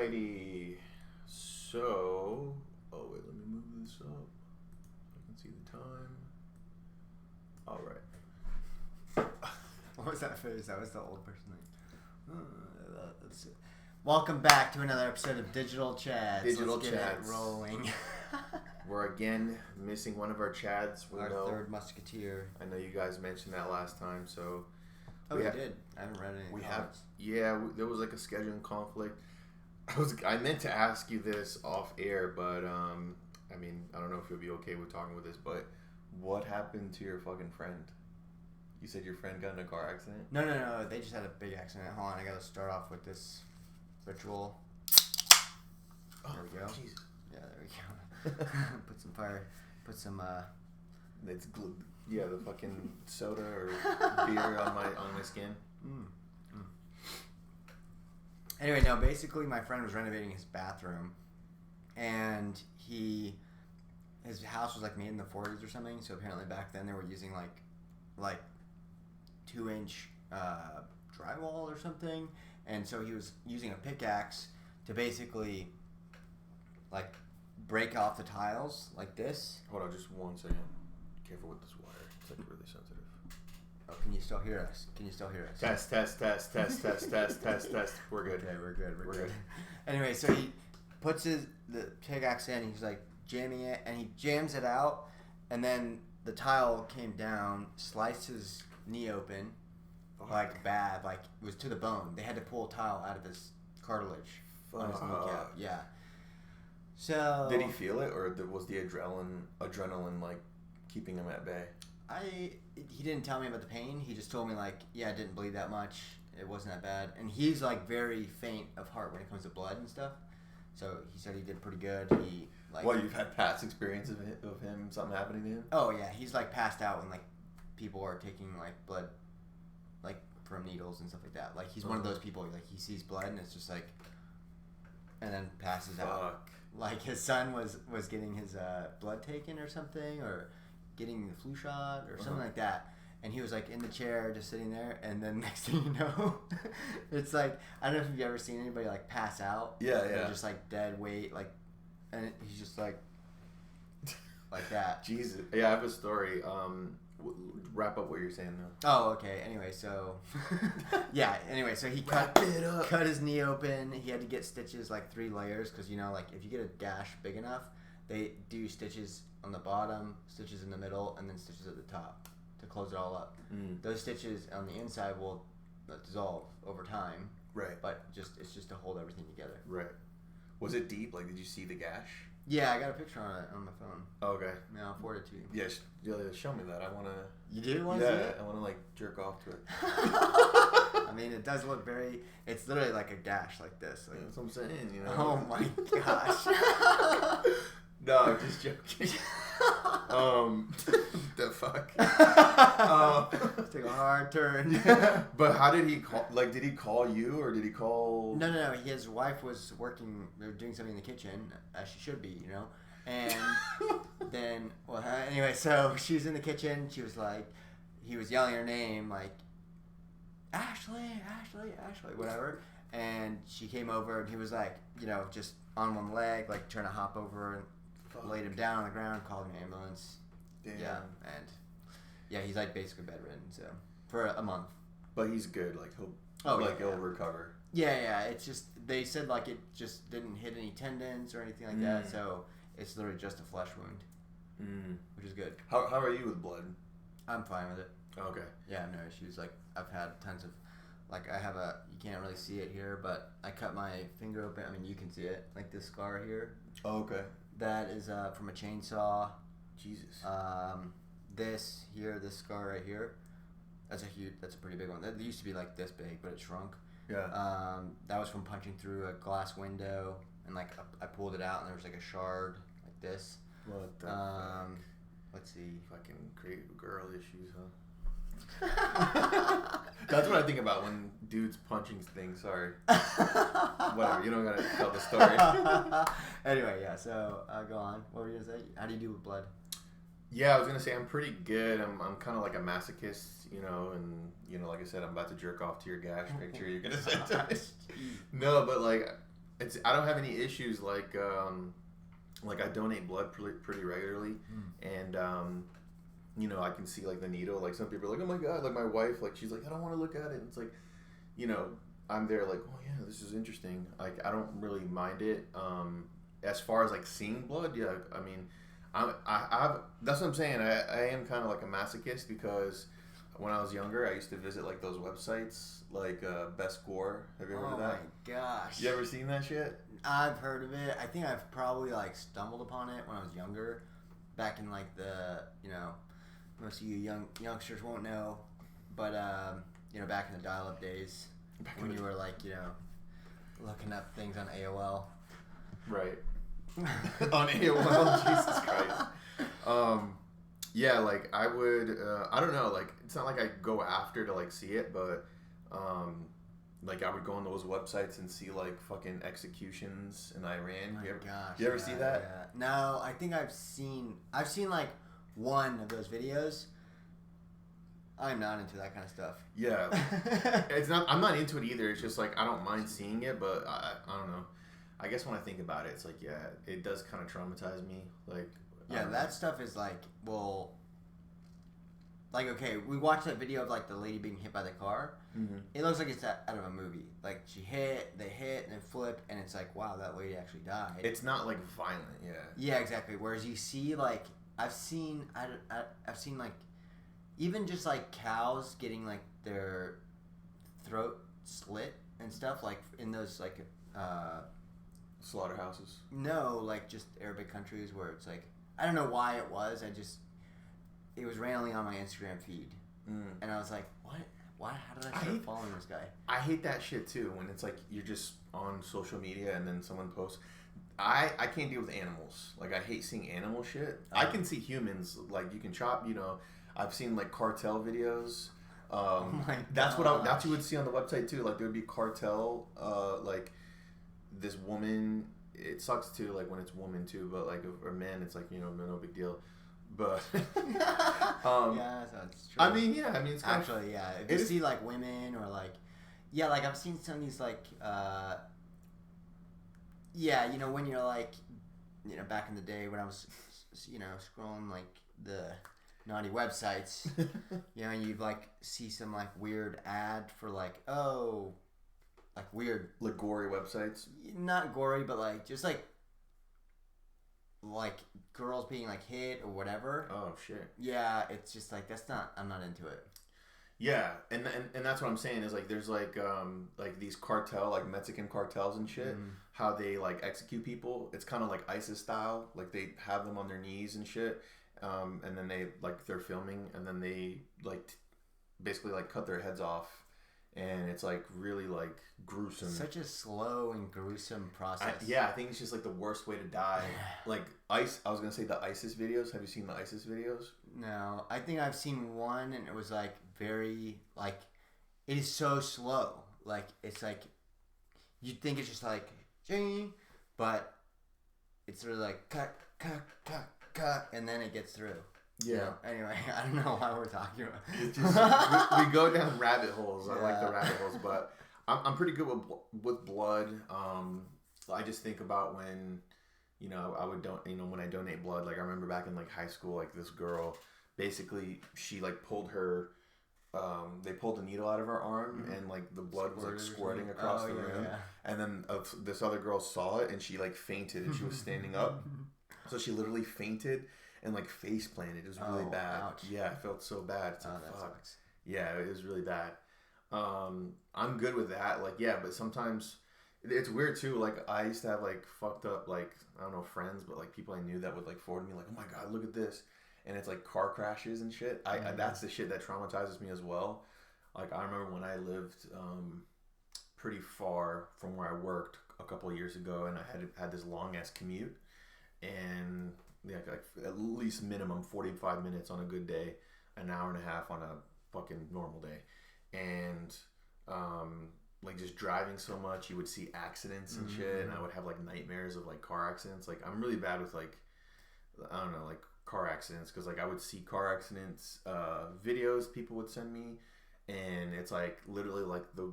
Alrighty. So, wait, let me move this up. I can see the time. Alright. What was that phrase? That was the old person thing. Welcome back to another episode of Digital Chads. Let's get it rolling. We're again missing one of our Chads. Our third musketeer. I know you guys mentioned that last time, so... we did. I haven't read any comments. There was like a scheduling conflict. I meant to ask you this off air, but I don't know if you'll be okay with talking with this, but what happened to your fucking friend? You said your friend got in a car accident? No. They just had a big accident. Hold on, I gotta start off with this ritual. There we go. Jesus. Yeah, there we go. Put some fire. Put some. It's the fucking soda or beer on my skin. Anyway, no, basically my friend was renovating his bathroom, and his house was like made in the 40s or something, so apparently back then they were using like 2-inch drywall or something, and so he was using a pickaxe to basically like break off the tiles like this. Hold on just 1 second. Careful with this wire. It's like really sensitive. Oh, can you still hear us? Test. We're good. Okay, we're good. Anyway, so he puts the pickaxe in. He's like jamming it, and he jams it out, and then the tile came down, sliced his knee open, like bad, like it was to the bone. They had to pull a tile out of his cartilage on his kneecap. Yeah. So did he feel it, or was the adrenaline like keeping him at bay? He didn't tell me about the pain. He just told me like, yeah, it didn't bleed that much. It wasn't that bad. And he's like very faint of heart when it comes to blood and stuff. So he said he did pretty good. You've had past experience of him, something happening to him? Oh yeah, he's like passed out when like people are taking like blood, like from needles and stuff like that. Like he's one of those people like he sees blood and it's just like, and then passes out. Like his son was getting his blood taken or something, or getting the flu shot or something like that, and he was like in the chair just sitting there, and then next thing you know it's like, I don't know if you've ever seen anybody like pass out. They're just like dead weight, like, and he's just like that. Jesus. Yeah, I have a story. Wrap up what you're saying though. Oh, okay. Anyway, so so he cut his knee open. He had to get stitches, like 3 layers, because like if you get a gash big enough, they do stitches on the bottom, stitches in the middle, and then stitches at the top to close it all up. Those stitches on the inside will dissolve over time. Right. But it's just to hold everything together. Right. Was it deep? Like, did you see the gash? Yeah, I got a picture on it on my phone. Okay. Yeah, I'll forward it to you. Yeah, show me that. I want to... You do want to see it? I want to, like, jerk off to it. I mean, it does look very... It's literally like a gash like this. Like, that's what I'm saying, you know? Oh, my gosh. No, I'm just joking. The fuck? Take a hard turn. But how did he call? Like, did he call you or did he call? No. His wife was working. They were doing something in the kitchen, as she should be, And then, anyway, so she was in the kitchen. She was like, he was yelling her name, like, Ashley, whatever. And she came over, and he was like, just on one leg, like trying to hop over and laid him down on the ground, called an ambulance. Damn. Yeah, and he's like basically bedridden, so for a month. But he's good, like he'll recover. Yeah. It's just they said like it just didn't hit any tendons or anything like that, so it's literally just a flesh wound, which is good. How are you with blood? I'm fine with it. Okay. Yeah, no issues. Like I've had tons of, like I have you can't really see it here, but I cut my finger open. I mean, you can see it, like this scar here. Oh, okay. That is from a chainsaw. Jesus. This scar right here, that's a pretty big one. That used to be like this big, but it shrunk. Yeah. That was from punching through a glass window, and like I pulled it out, and there was like a shard like this. What the fuck? Let's see. Fucking great girl issues, huh? That's what I think about when dudes punching things. Sorry. Whatever. You don't gotta tell the story. Anyway, yeah. So go on. What were you gonna say? How do you do with blood? Yeah, I was gonna say I'm pretty good. I'm kind of like a masochist, and like I said, I'm about to jerk off to your gash picture. You're gonna say to me. No, but like I don't have any issues like I donate blood pretty regularly, and you know, I can see like the needle. Like some people are like, oh my god, like my wife, like she's like, I don't want to look at it. And it's like, you know, I'm there like, oh yeah, this is interesting. Like I don't really mind it. As far as like seeing blood, yeah, I mean, I've that's what I'm saying. I am kind of like a masochist because when I was younger, I used to visit like those websites like Best Gore. Have you ever heard of that? Oh my gosh! You ever seen that shit? I've heard of it. I think I've probably like stumbled upon it when I was younger, back in like the, you know, most of you youngsters won't know, but you know, back in the dial-up days when you were like, you know, looking up things on AOL. Right. On AOL, Jesus Christ. Yeah, like I would. I don't know. Like it's not like I go after to like see it, but like I would go on those websites and see like fucking executions in Iran. Oh my gosh! You ever see that? Yeah. No, I think I've seen like one of those videos. I'm not into that kind of stuff. Yeah, it's not. I'm not into it either. It's just like I don't mind seeing it, but I don't know. I guess when I think about it, it's like yeah, it does kind of traumatize me. Like yeah, that stuff is like well. Like, okay, we watched that video of, like, the lady being hit by the car. Mm-hmm. It looks like it's out of a movie. Like, they hit, and then flip, and it's like, wow, that lady actually died. It's not, like, violent, yeah. Yeah, exactly. Whereas you see, like, I've seen, like, even just, like, cows getting, like, their throat slit and stuff, like, in those, like, slaughterhouses? No, like, just Arabic countries where it's, like, I don't know why it was, it was randomly on my Instagram feed, and I was like, "What? Why? How did I start following this guy?" I hate that shit too. When it's like you're just on social media and then someone posts. I can't deal with animals. Like I hate seeing animal shit. I can see humans. Like you can chop. You know, I've seen like cartel videos. That's what you would see on the website too. Like there would be cartel. Like this woman. It sucks too. Like when it's woman too, but like or men, it's like you know no big deal. But yeah, that's true. I mean, yeah, it's kind actually yeah. If you see like women or like yeah, like I've seen some of these like yeah, you know when you're like you know back in the day when I was you know scrolling like the naughty websites, you know, and you'd like see some like weird ad for like like weird like gory websites, not gory, but like just like girls being like hit or whatever. Oh shit. Yeah, it's just like I'm not into it. Yeah, and that's what I'm saying is like there's like these cartel like Mexican cartels and shit. How they like execute people. It's kind of like ISIS style. Like they have them on their knees and shit, and then they're filming and then they like basically like cut their heads off. And it's like really like gruesome. Such a slow and gruesome process. I think it's just like the worst way to die. Like I was gonna say the ISIS videos. Have you seen the ISIS videos? No, I think I've seen one, and it was like very like it is so slow. Like it's like you'd think it's just like ching, but it's sort of like cut, and then it gets through. Yeah. You know? Anyway, I don't know why we're talking about. It's just, we go down rabbit holes. I like the rabbit holes, but I'm pretty good with blood. I just think about when, you know, when I donate blood. Like I remember back in like high school, like this girl, basically she like pulled her, they pulled a needle out of her arm and like the blood was like squirting across the room. Yeah. And then this other girl saw it and she like fainted and she was standing up, so she literally fainted. And like face planted. It was really bad. Ouch. Yeah, I felt so bad. It's like, that fuck. sucks. Yeah, it was really bad. I'm good with that. Like, yeah, but sometimes it's weird too. Like, I used to have like fucked up, like, I don't know, friends, but like people I knew that would like forward me, like, oh my God, look at this. And it's like car crashes and shit. That's the shit that traumatizes me as well. Like, I remember when I lived pretty far from where I worked a couple of years ago, and I had this long ass commute. And yeah, like at least minimum 45 minutes on a good day, an hour and a half on a fucking normal day, and like just driving so much, you would see accidents and shit, and I would have like nightmares of like car accidents. Like I'm really bad with like I don't know like car accidents because like I would see car accidents videos people would send me, and it's like literally like the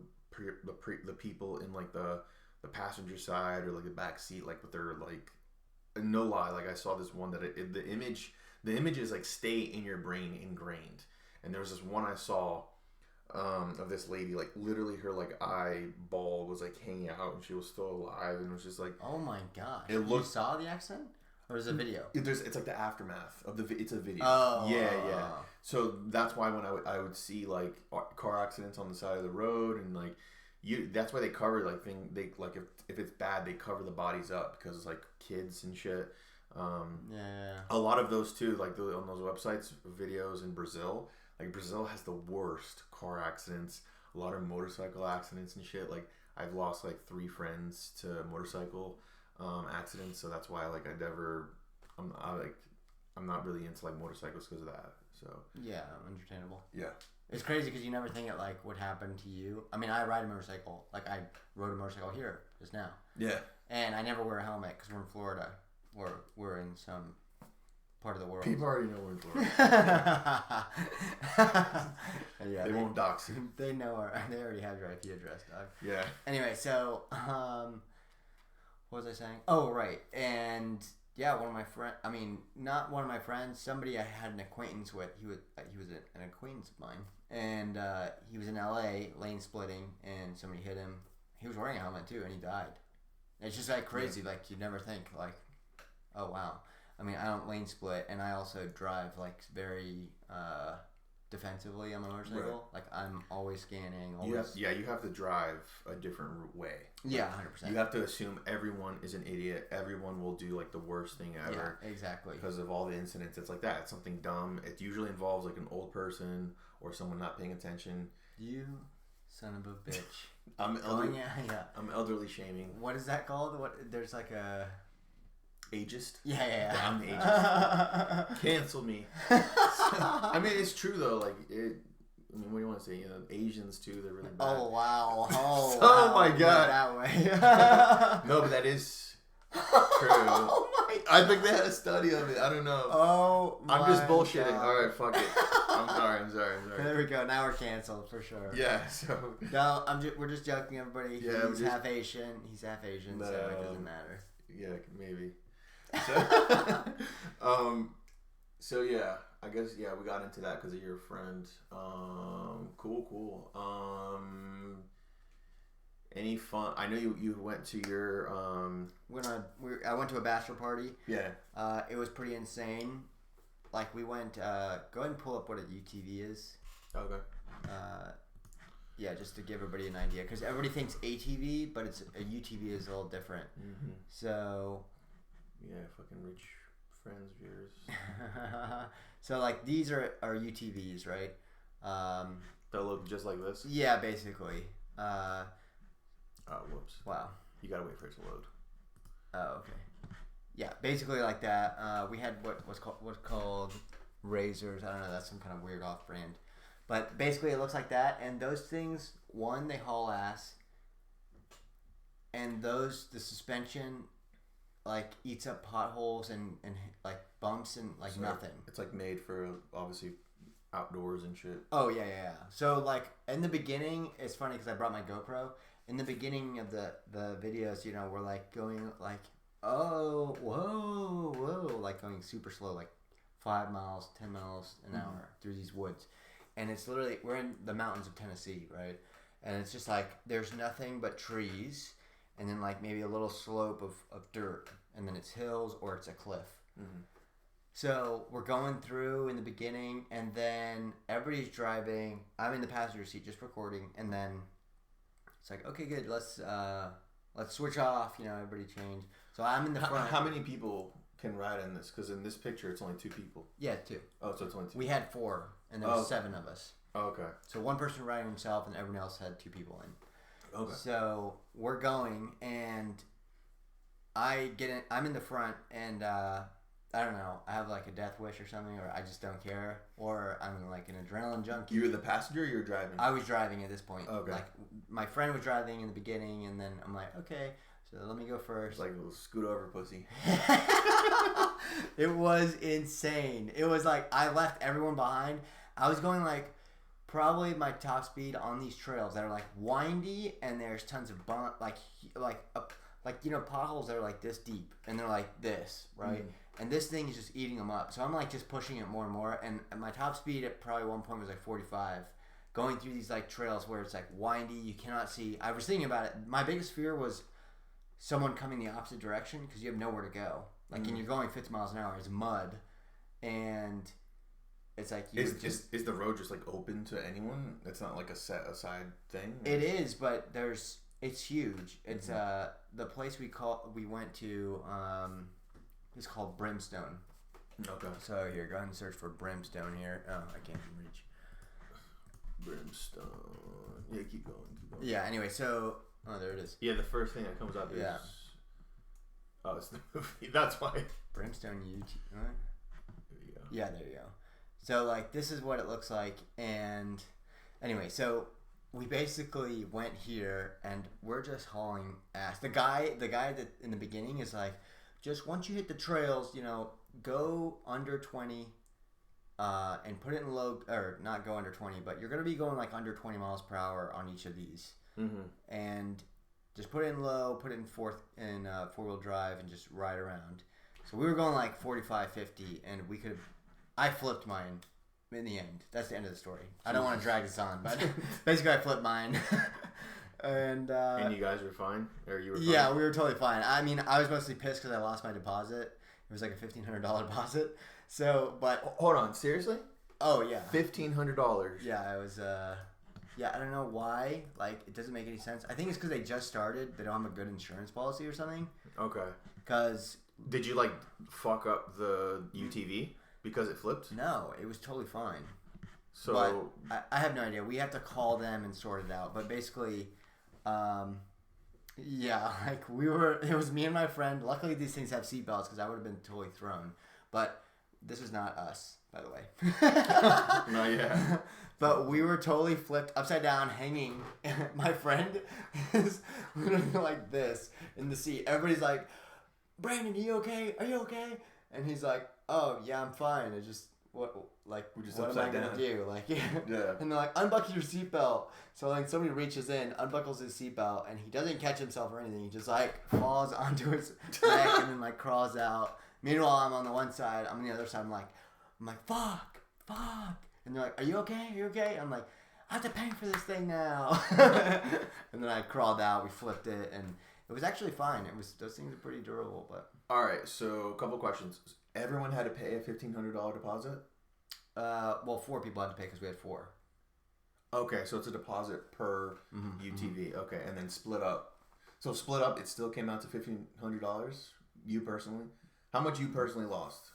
people in like the the passenger side or like the back seat, like, but they're like, no lie, like I saw this one that the images like stay in your brain ingrained. And there was this one I saw of this lady, like literally her like eyeball was like hanging out and she was still alive, and it was just like, oh my gosh, you saw the accident? Or is it a video? It's like the aftermath of it's a video. Oh. Yeah. So that's why when I would see like car accidents on the side of the road, and like that's why they cover like if it's bad, they cover the bodies up because it's like kids and shit. Yeah. A lot of those too, like on those websites, videos in Brazil. Like Brazil has the worst car accidents. A lot of motorcycle accidents and shit. Like I've lost like 3 friends to motorcycle accidents, so that's why like I'm not really into like motorcycles because of that. So yeah, understandable. Yeah, it's crazy because you never think it like would happen to you. I mean, I ride a motorcycle. Like I rode a motorcycle here just now. Yeah, and I never wear a helmet because we're in Florida. We're in some part of the world. People already know we're in Florida. Yeah, they won't dox you. They know they already have your IP address, dog. Yeah. Anyway, so what was I saying? Oh, right. And yeah, one of my friends, I mean, not one of my friends, somebody I had an acquaintance with, he was an acquaintance of mine, and he was in LA, lane splitting, and somebody hit him. He was wearing a helmet too, and he died. It's just like crazy, like you'd never think, like, oh wow. I mean, I don't lane split, and I also drive like very defensively on my motorcycle. Right. Like I'm always scanning. Always... You have to drive a different way. Yeah, 100%. You have to assume everyone is an idiot. Everyone will do like the worst thing ever. Yeah, exactly. Because of all the incidents, it's like that. It's something dumb. It usually involves like an old person or someone not paying attention. You son of a bitch. I'm elderly shaming. What is that called? There's like a ageist. Yeah. I'm the ageist. Cancel me. I mean, it's true though. Like it. I mean, what do you want to say? You know, Asians too. They're really bad. Oh wow. Oh, oh my god. That way. No, but that is true. Oh my god. I think they had a study of it. I don't know. Oh my I'm just bullshitting. god. All right, fuck it. I'm sorry. There we go. Now we're canceled for sure. Yeah. So. No, we're just joking, everybody. Yeah, he's half Asian. He's half Asian, so it doesn't matter. Yeah, maybe. So yeah, I guess we got into that because of your friend. Cool. Any fun? I know you went to your I went to a bachelor party. Yeah. It was pretty insane. Like we went. Go ahead and pull up what a UTV is. Okay. Yeah, just to give everybody an idea, because everybody thinks ATV, but it's a UTV is a little different. Mm-hmm. So. Yeah, fucking rich friends of yours. So like these are UTVs, right? That look just like this. Yeah, basically. Whoops. Wow. You gotta wait for it to load. Oh, okay. Yeah, basically like that. We had what's called Razors. I don't know. That's some kind of weird off brand. But basically, it looks like that. And those things, one, they haul ass. And the suspension, like eats up potholes and like bumps and like nothing. It's like made for obviously outdoors and shit. Oh yeah. So like in the beginning, it's funny because I brought my GoPro. In the beginning of the videos, you know, we're like going like, oh, whoa, like going super slow, like 5 miles, 10 miles an hour through these woods. And it's literally, we're in the mountains of Tennessee, right? And it's just like, there's nothing but trees, and then like maybe a little slope of dirt, and then it's hills or it's a cliff. Mm-hmm. So we're going through in the beginning, and then everybody's driving. I'm in the passenger seat just recording, and then it's like, okay, good, let's switch off, you know, everybody change. So I'm in the front. How many people can ride in this? Because in this picture, it's only 2 people. Yeah, 2. Oh, so it's only 2. We had 4, and there was 7 of us. Oh, okay. So one person riding himself, and everyone else had 2 people in. Okay. So we're going, and I'm in the front, and I don't know, I have like a death wish or something, or I just don't care, or I'm like an adrenaline junkie. You were the passenger, or you were driving? I was driving at this point. Okay. Like my friend was driving in the beginning, and then I'm like, okay, so let me go first. Like a little scoot over, pussy. It was insane. It was like I left everyone behind. I was going like probably my top speed on these trails that are like windy and there's tons of bump, like potholes that are like this deep and they're like this, right? And this thing is just eating them up. So I'm like just pushing it more and more. And my top speed at probably one point was like 45. Going through these like trails where it's like windy, you cannot see. I was thinking about it. My biggest fear was someone coming the opposite direction because you have nowhere to go. Like, and you're going 50 miles an hour. It's mud, and it's like is the road just like open to anyone? It's not like a set aside thing. It is, but it's huge. It's the place we went to is called Brimstone. Okay. So here, go ahead and search for Brimstone here. Oh, I can't even reach. Brimstone. Yeah, keep going. Yeah. Anyway, so there it is. Yeah, the first thing that comes up is. Yeah. Oh, it's the movie. That's why. Brimstone YouTube. There you go. Yeah, there you go. So like this is what it looks like, and anyway, so we basically went here and we're just hauling ass. The guy that in the beginning is like, just once you hit the trails, go under 20, and put it in low, or not go under 20, but you're gonna be going like under 20 miles per hour on each of these, and just put it in low, put it in four-wheel drive, and just ride around. So we were going like 45, 50, and I flipped mine in the end. That's the end of the story. I don't want to drag this on, but basically I flipped mine. And you guys were fine? Or you were fine? Yeah, we were totally fine. I mean, I was mostly pissed because I lost my deposit. It was like a $1,500 deposit. So, but... Hold on, seriously? Oh, yeah. $1,500? Yeah, it was... Yeah, I don't know why. Like, it doesn't make any sense. I think it's because they just started. They don't have a good insurance policy or something. Okay. Because... Did you, like, fuck up the UTV because it flipped? No, it was totally fine. So... But I have no idea. We have to call them and sort it out. But basically... yeah, like it was me and my friend. Luckily these things have seatbelts because I would have been totally thrown. But this was not us, by the way. No, yeah. But we were totally flipped upside down, hanging. My friend is literally like this in the seat. Everybody's like, Brandon, are you okay? Are you okay? And he's like, oh, yeah, I'm fine. It's just, what am I going to do? Like, yeah. And they're like, unbuckle your seatbelt. So, like, somebody reaches in, unbuckles his seatbelt, and he doesn't catch himself or anything. He just, like, falls onto his neck and then, like, crawls out. Meanwhile, I'm on the one side. I'm on the other side. I'm like, fuck. And they're like, are you okay? Are you okay? I'm like, I have to pay for this thing now. And then I crawled out. We flipped it, and it was actually fine. Those things are pretty durable, but. All right, so a couple questions. Everyone had to pay a $1,500 deposit? Well, 4 people had to pay because we had 4. Okay, so it's a deposit per UTV. Okay, and then split up. So split up, it still came out to $1,500. You personally, how much you personally lost?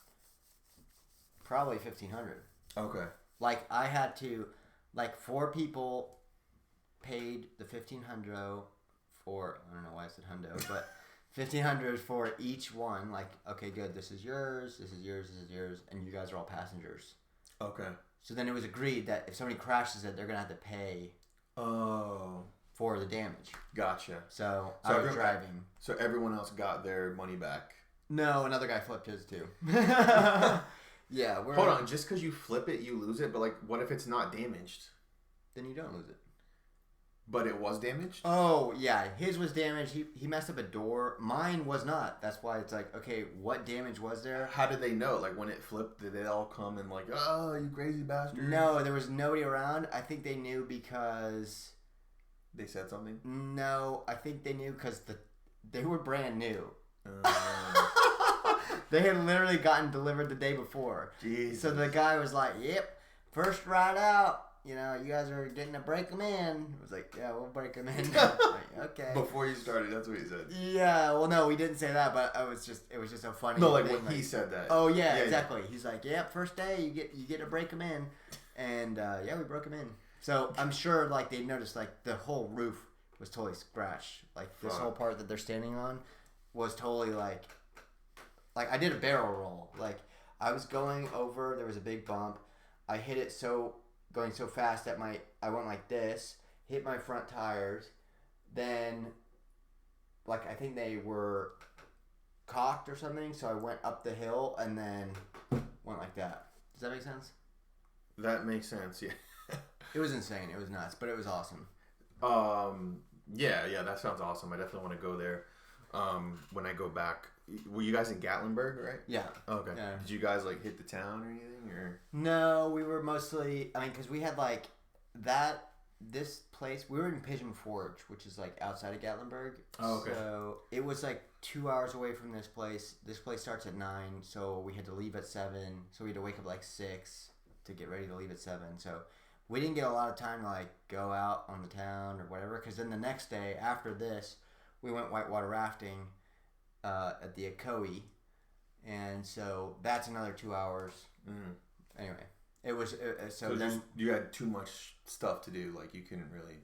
Probably $1,500. Okay. Like I had to, 4 people paid the $1,500 for. I don't know why I said hundo, but $1,500 for each one. Like, okay, good. This is yours. This is yours. This is yours, and you guys are all passengers. Okay. So then it was agreed that if somebody crashes it, they're gonna have to pay. Oh. For the damage. Gotcha. So I was driving. So everyone else got their money back. No, another guy flipped his too. Yeah. Hold on. Just because you flip it, you lose it. But like, what if it's not damaged? Then you don't lose it. But it was damaged? Oh, yeah. His was damaged. He messed up a door. Mine was not. That's why it's like, okay, what damage was there? How did they know? Like, when it flipped, did they all come and like, oh, you crazy bastard? No, there was nobody around. I think they knew because... They said something? No, I think they knew because they were brand new. They had literally gotten delivered the day before. Jesus. So the guy was like, yep, first ride out. You guys are getting to break them in. I was like, yeah, we'll break them in. Like, okay. Before you started, that's what he said. Yeah, well, no, we didn't say that, but it was just so funny. No, like when he said that. Oh yeah, exactly. Yeah. He's like, yeah, first day you get to break them in, and yeah, we broke them in. So I'm sure like they noticed like the whole roof was totally scratched. Like this whole part that they're standing on was totally like I did a barrel roll. Like I was going over, there was a big bump. I hit it going so fast that I went like this, hit my front tires, then like I think they were cocked or something, so I went up the hill and then went like that. Does that make sense? That makes sense, yeah. It was insane. It was nuts, but it was awesome. Yeah, that sounds awesome. I definitely want to go there. When I go back, were you guys in Gatlinburg, right? Yeah. Okay. Yeah. Did you guys like hit the town or anything, or? No, we were mostly. I mean, because we had like that. This place, we were in Pigeon Forge, which is like outside of Gatlinburg. Oh, okay. So it was like 2 hours away from this place. This place starts at 9, so we had to leave at 7. So we had to wake up like 6 to get ready to leave at 7. So we didn't get a lot of time to like go out on the town or whatever. Because then the next day after this, we went whitewater rafting at the Akoi, and so that's another 2 hours. Anyway. It was so then you had too much stuff to do, like you couldn't really.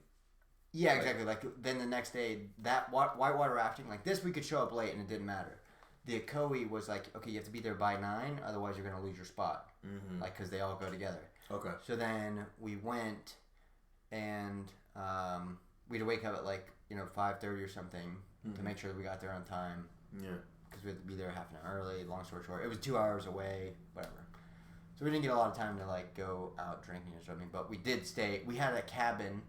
Yeah, exactly. Like then the next day, that whitewater rafting, like this, we could show up late and it didn't matter. The Akoi was like, okay, you have to be there by 9, otherwise you're gonna lose your spot, like because they all go together. Okay. So then we went, and we had to wake up at like 5:30 or something to make sure that we got there on time. Yeah. Because we had to be there half an hour early. Long story short, it was 2 hours away. Whatever. So we didn't get a lot of time to like go out drinking or something, but we did stay. We had a cabin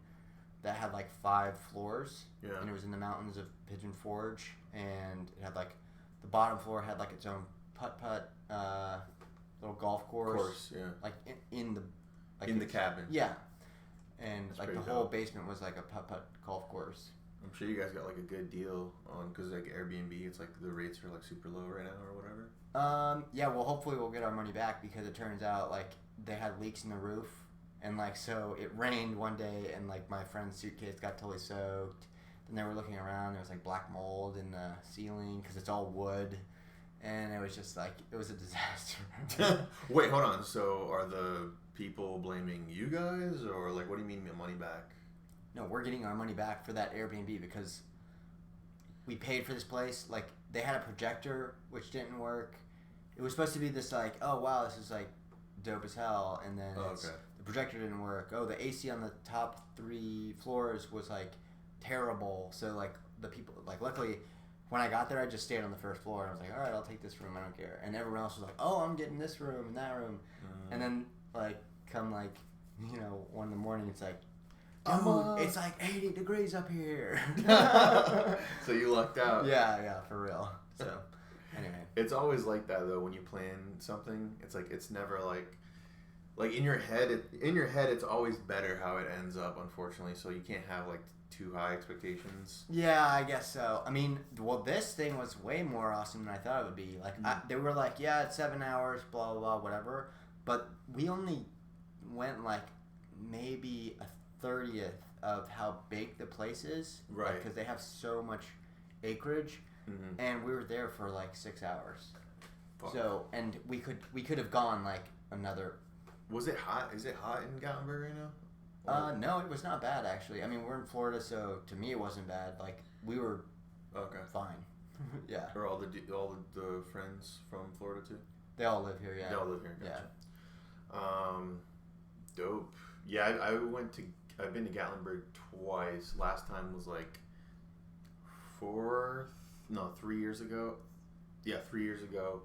that had like 5 floors, and it was in the mountains of Pigeon Forge, and it had like the bottom floor had like its own putt little golf course, like in the cabin, and that's like the whole basement was like a putt golf course. I'm sure you guys got like a good deal on, because like Airbnb, it's like the rates are like super low right now or whatever. Yeah, well, hopefully we'll get our money back, because it turns out like they had leaks in the roof, and like so it rained one day, and like my friend's suitcase got totally soaked. Then they were looking around, there was like black mold in the ceiling because it's all wood, and it was just like it was a disaster. Wait, hold on. So are the people blaming you guys, or like what do you mean money back? No, we're getting our money back for that Airbnb because we paid for this place. Like they had a projector which didn't work. It was supposed to be this like, oh wow, this is like dope as hell, and then the projector didn't work. Oh, the AC on the top 3 floors was like terrible. So like the people, like luckily when I got there, I just stayed on the first floor, and I was like, all right, I'll take this room, I don't care. And everyone else was like, oh, I'm getting this room and that room. And then like come like 1 in the morning, it's like, it's like 80 degrees up here. So you lucked out. Yeah, for real. So anyway, it's always like that though when you plan something. It's like it's never like in your head. It's always better how it ends up. Unfortunately, so you can't have like too high expectations. Yeah, I guess so. I mean, well, this thing was way more awesome than I thought it would be. Like they were like, yeah, it's 7 hours, blah blah blah, whatever. But we only went like maybe a 30th of how big the place is, right? Because they have so much acreage, and we were there for like 6 hours. Fuck. So, and we could have gone like another. Was it hot? Is it hot in Gatlinburg right now? No, it was not bad actually. I mean, we're in Florida, so to me it wasn't bad. Like we were fine. Yeah. Are all the friends from Florida too? They all live here. Yeah. They all live here. Gotcha. Yeah. Dope. Yeah, I've been to Gatlinburg twice. Last time was like 3 years ago. Yeah, 3 years ago.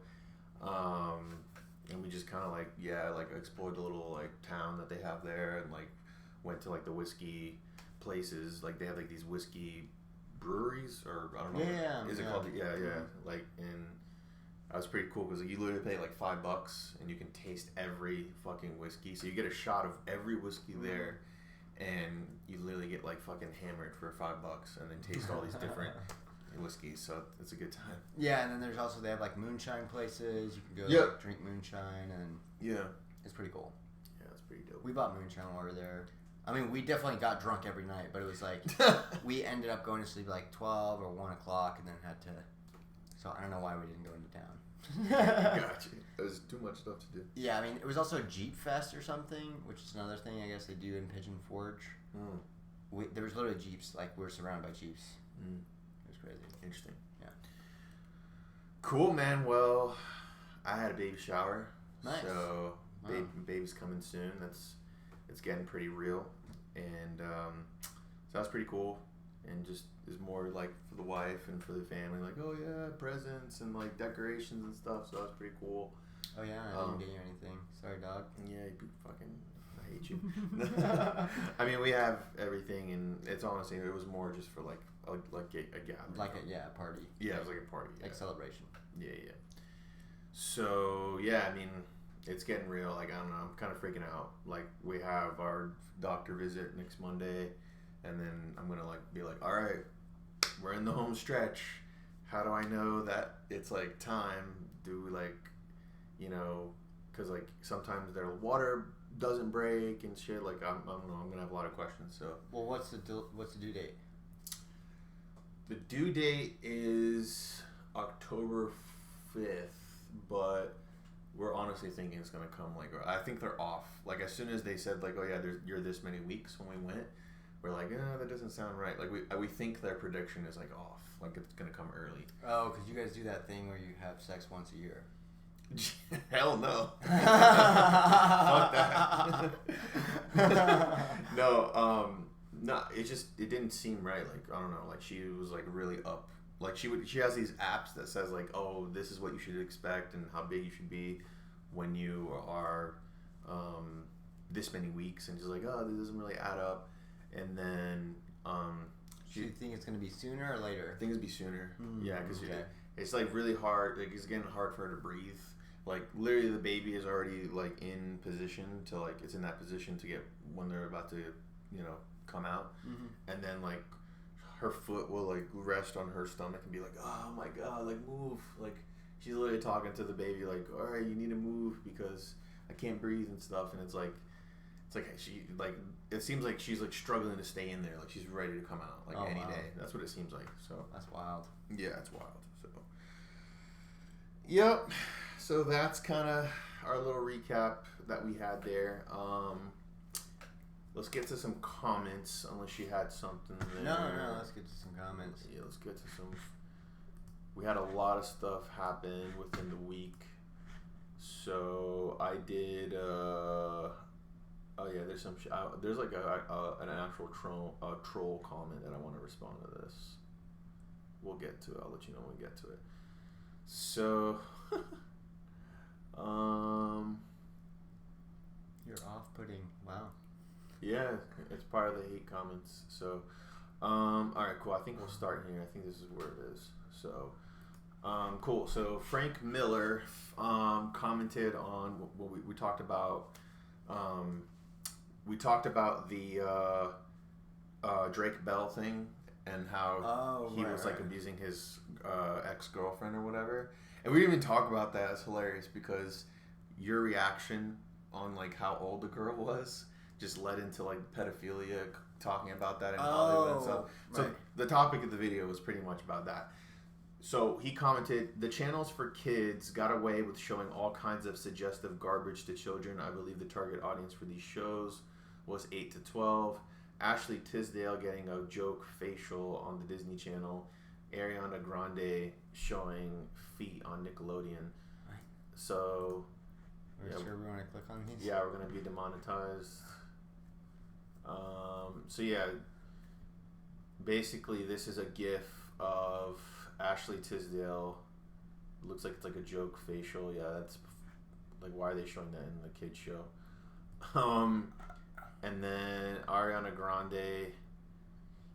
And we just kind of like explored the little like town that they have there, and like went to like the whiskey places. Like they have like these whiskey breweries, or I don't know. Yeah. Is it called? Yeah. Like, and that was pretty cool because like, you literally pay like $5 and you can taste every fucking whiskey. So you get a shot of every whiskey there, and you literally get like fucking hammered for $5 and then taste all these different whiskeys. So it's a good time. Yeah, and then there's also, they have like moonshine places. You can go like, drink moonshine, and it's pretty cool. Yeah, it's pretty dope. We bought moonshine while we were there. I mean, we definitely got drunk every night, but it was like we ended up going to sleep like 12 or 1 o'clock, and then had to. So I don't know why we didn't go into town. Gotcha. There's too much stuff to do. Yeah, I mean, it was also a Jeep Fest or something, which is another thing I guess they do in Pigeon Forge. There was literally Jeeps, like we were surrounded by Jeeps. It was crazy. Interesting. Yeah. Cool, man. Well, I had a baby shower. Nice. So baby's coming soon. It's getting pretty real, and so that's pretty cool. And just is more like for the wife and for the family, like, oh yeah, presents and like decorations and stuff. So that's pretty cool. Oh yeah, I didn't get you anything. Sorry, dog. Yeah, you fucking. I hate you. I mean, we have everything, and it's honestly, it was more just for like a gathering. Like a party. Yeah, it was like a party. Like celebration. Yeah. So, yeah, I mean, it's getting real. Like, I don't know, I'm kind of freaking out. Like, we have our doctor visit next Monday, and then I'm going to, like, be like, all right, we're in the home stretch. How do I know that it's, like, time? Do we, like, you know, because, like, sometimes their water doesn't break and shit. Like, I don't know, I'm going to have a lot of questions, so. Well, what's the due date? The due date is October 5th, but we're honestly thinking it's going to come, like, I think they're off. Like, as soon as they said, like, oh, yeah, you're this many weeks when we went, we're like, that doesn't sound right. Like, we think their prediction is, like, off. Like, it's going to come early. Oh, because you guys do that thing where you have sex once a year. Hell no. Fuck that. No, it didn't seem right. Like, I don't know, like, she was, like, really up. Like, she has these apps that says, like, oh, this is what you should expect and how big you should be when you are this many weeks, and she's like, oh, this doesn't really add up. And then do you think it's going to be sooner or later? I think it's be sooner. Yeah, because it's, like, really hard. Like, it's getting hard for her to breathe. Like, literally, the baby is already, like, in position to, like, it's in that position to get when they're about to, you know, come out. And then, like, her foot will, like, rest on her stomach and be like, oh my god, like, move. Like, she's literally talking to the baby like, all right, you need to move because I can't breathe and stuff. And it's like she, like, it seems like she's, like, struggling to stay in there. Like, she's ready to come out, like, any day. That's what it seems like. So that's wild. Yeah, it's wild. So yep. So that's kind of our little recap that we had there. Let's get to some comments, unless you had something there. No, let's get to some comments. Yeah, let's get to some. We had a lot of stuff happen within the week. So I did, oh yeah, there's some, there's like an actual troll comment that I want to respond to this. We'll get to it. I'll let you know when we get to it. So, You're off-putting. Wow. Yeah, it's part of the hate comments. So, alright, cool. I think we'll start here. I think this is where it is. So, cool. So, Frank Miller commented on what we talked about. We talked about the Drake Bell thing and how he was like abusing his ex-girlfriend or whatever. And we didn't even talk about that. It's hilarious because your reaction on, like, how old the girl was just led into, like, pedophilia, talking about that in Hollywood and stuff. So the topic of the video was pretty much about that. So he commented, the channels for kids got away with showing all kinds of suggestive garbage to children. I believe the target audience for these shows was 8 to 12. Ashley Tisdale getting a joke facial on the Disney Channel. Ariana Grande showing feet on Nickelodeon. Right. So... Are you sure we want to click on these? Yeah, we're going to be demonetized. So yeah, basically this is a GIF of Ashley Tisdale. Looks like it's like a joke facial. Yeah, that's like, why are they showing that in the kids show? And then Ariana Grande.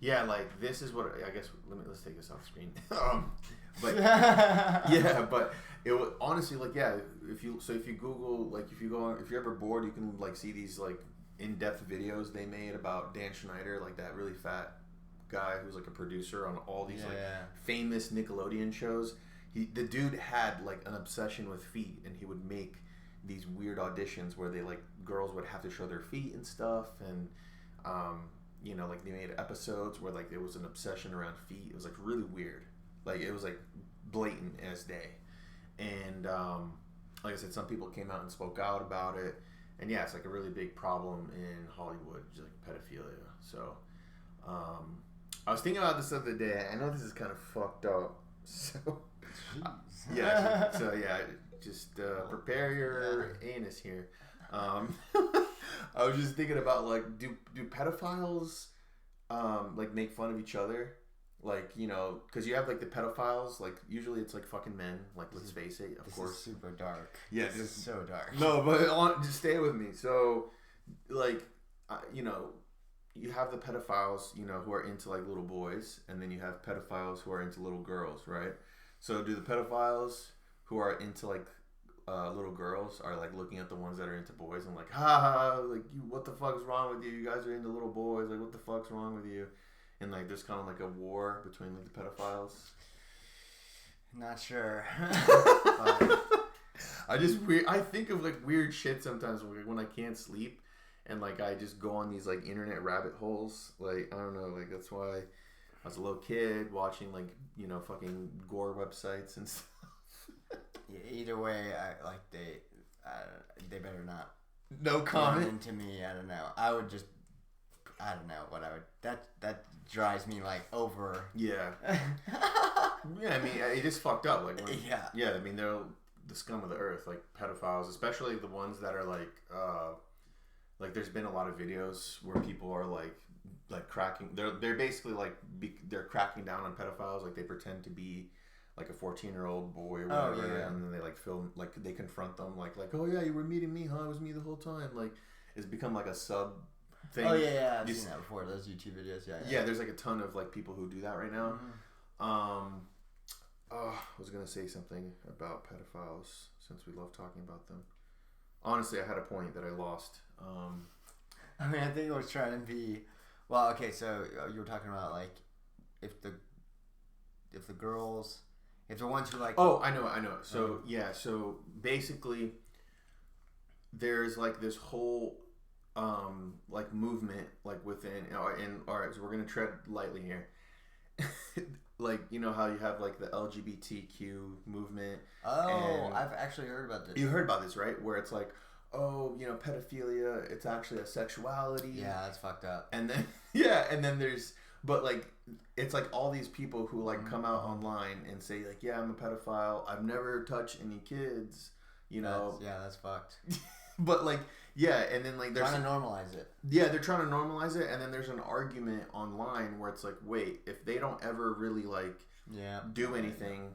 Yeah, like, this is what I guess. Let's take this off screen. But yeah, but it was honestly, like, yeah. If you Google, like, if you're ever bored, you can, like, see these, like, in-depth videos they made about Dan Schneider, like that really fat guy who's, like, a producer on all these like famous Nickelodeon shows. The dude had, like, an obsession with feet, and he would make these weird auditions where they, like, girls would have to show their feet and stuff, and you know, like, they made episodes where, like, there was an obsession around feet. It was, like, really weird. Like, it was, like, blatant as day. And like I said, some people came out and spoke out about it. And yeah, it's, like, a really big problem in Hollywood, just, like, pedophilia. So I was thinking about this the other day. I know this is kind of fucked up. So yeah, just prepare your anus here. I was just thinking about, like, do pedophiles like, make fun of each other? Like, you know, because you have, like, the pedophiles, like, usually it's, like, fucking men. Like, let's face it, of course. This is super dark. Yeah, this is so dark. No, but just stay with me. So like, you know, you have the pedophiles, you know, who are into like little boys, and then you have pedophiles who are into little girls, right? So do the pedophiles who are into like little girls are like looking at the ones that are into boys and like, ha ha, like you, what the fuck is wrong with you? You guys are into little boys, like what the fuck's wrong with you? And like there's kind of like a war between like the pedophiles. Not sure. I think of like weird shit sometimes when I can't sleep, and like I just go on these like internet rabbit holes. Like I don't know, like that's why I was a little kid watching like, you know, fucking gore websites and stuff. Either way, they better not. No comment. Into me, I don't know. I don't know what I would. That drives me like over. Yeah. Yeah, I mean, it is fucked up. Like, yeah. I mean, they're the scum of the earth, like pedophiles, especially the ones that are like there's been a lot of videos where people are like cracking. They're basically like they're cracking down on pedophiles. Like they pretend to be like a 14-year-old boy or whatever, and then they like film, like they confront them, like oh yeah, you were meeting me, huh? It was me the whole time. Like it's become like a sub thing. Oh yeah, I've seen that before. Those YouTube videos, yeah. There's like a ton of like people who do that right now. Mm-hmm. I was gonna say something about pedophiles since we love talking about them. Honestly, I had a point that I lost. I mean, I think I was trying to be. Well, okay, so you were talking about like if the girls. If the ones who like... Oh, I know. So, yeah, so basically there's like this whole like movement like within... And all right, so we're going to tread lightly here. Like, you know how you have like the LGBTQ movement? Oh, I've actually heard about this. You heard about this, right? Where it's like, oh, you know, pedophilia, it's actually a sexuality. Yeah, that's fucked up. And then, and then there's... But like, it's like all these people who like come out online and say like, yeah, I'm a pedophile. I've never touched any kids. You know. That's fucked. But like, yeah, and then like they're trying to normalize it. Yeah, they're trying to normalize it, and then there's an argument online where it's like, wait, if they don't ever really like do anything,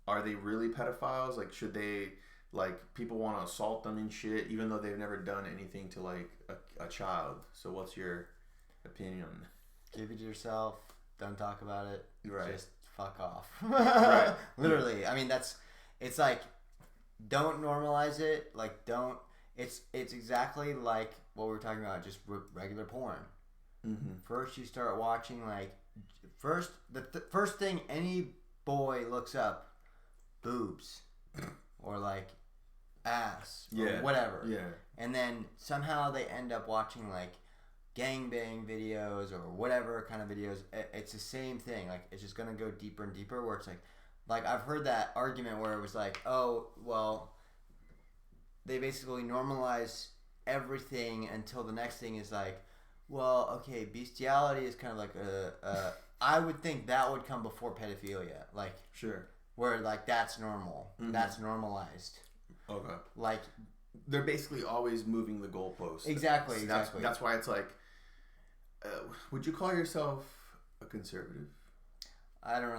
are they really pedophiles? Like, should they like people want to assault them and shit, even though they've never done anything to like a child? So what's your opinion? Keep it to yourself. Don't talk about it. Right. Just fuck off. Right. Literally. I mean, it's like, don't normalize it. Like, don't. It's exactly like what we were talking about, just regular porn. Mm-hmm. First, you start watching like, the first thing any boy looks up, boobs, or like, ass, or whatever. Yeah. And then somehow they end up watching like gangbang videos or whatever kind of videos. It's the same thing. Like it's just gonna go deeper and deeper. Where it's like I've heard that argument where it was like, oh well, they basically normalize everything until the next thing is like, well, okay, bestiality is kind of like I would think that would come before pedophilia. Like sure, where like that's normal. Mm-hmm. That's normalized. Okay. Like they're basically always moving the goalposts. Exactly. That's why it's like. Would you call yourself a conservative? I don't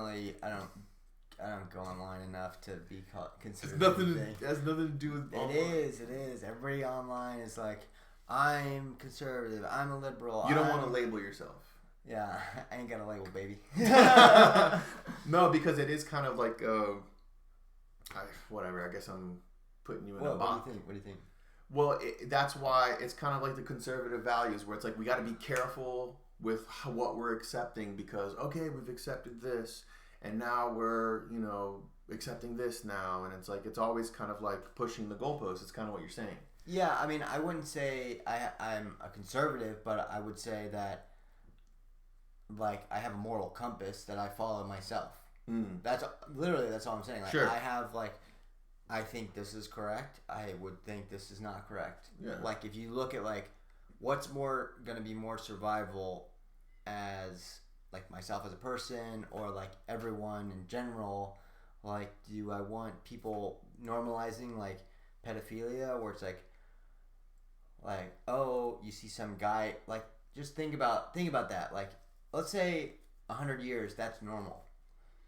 go online enough to be called conservative. It has nothing to do with online. It is. Everybody online is like, I'm conservative. I'm a liberal. You don't want to label yourself. Yeah, I ain't got a label, baby. No, because it is kind of like, whatever. I guess I'm putting you in a box. What do you think? Well, that's why it's kind of like the conservative values where it's like we got to be careful with what we're accepting because, okay, we've accepted this and now we're, you know, accepting this now. And it's like it's always kind of like pushing the goalposts. It's kind of what you're saying. Yeah, I mean, I wouldn't say I'm a conservative, but I would say that like I have a moral compass that I follow myself. That's all I'm saying. Like sure. I have like I think this is correct. I would think this is not correct. Yeah. Like if you look at like what's more going to be more survival as like myself as a person or like everyone in general, like do I want people normalizing like pedophilia where it's like oh, you see some guy like just think about that. Like let's say 100 years that's normal.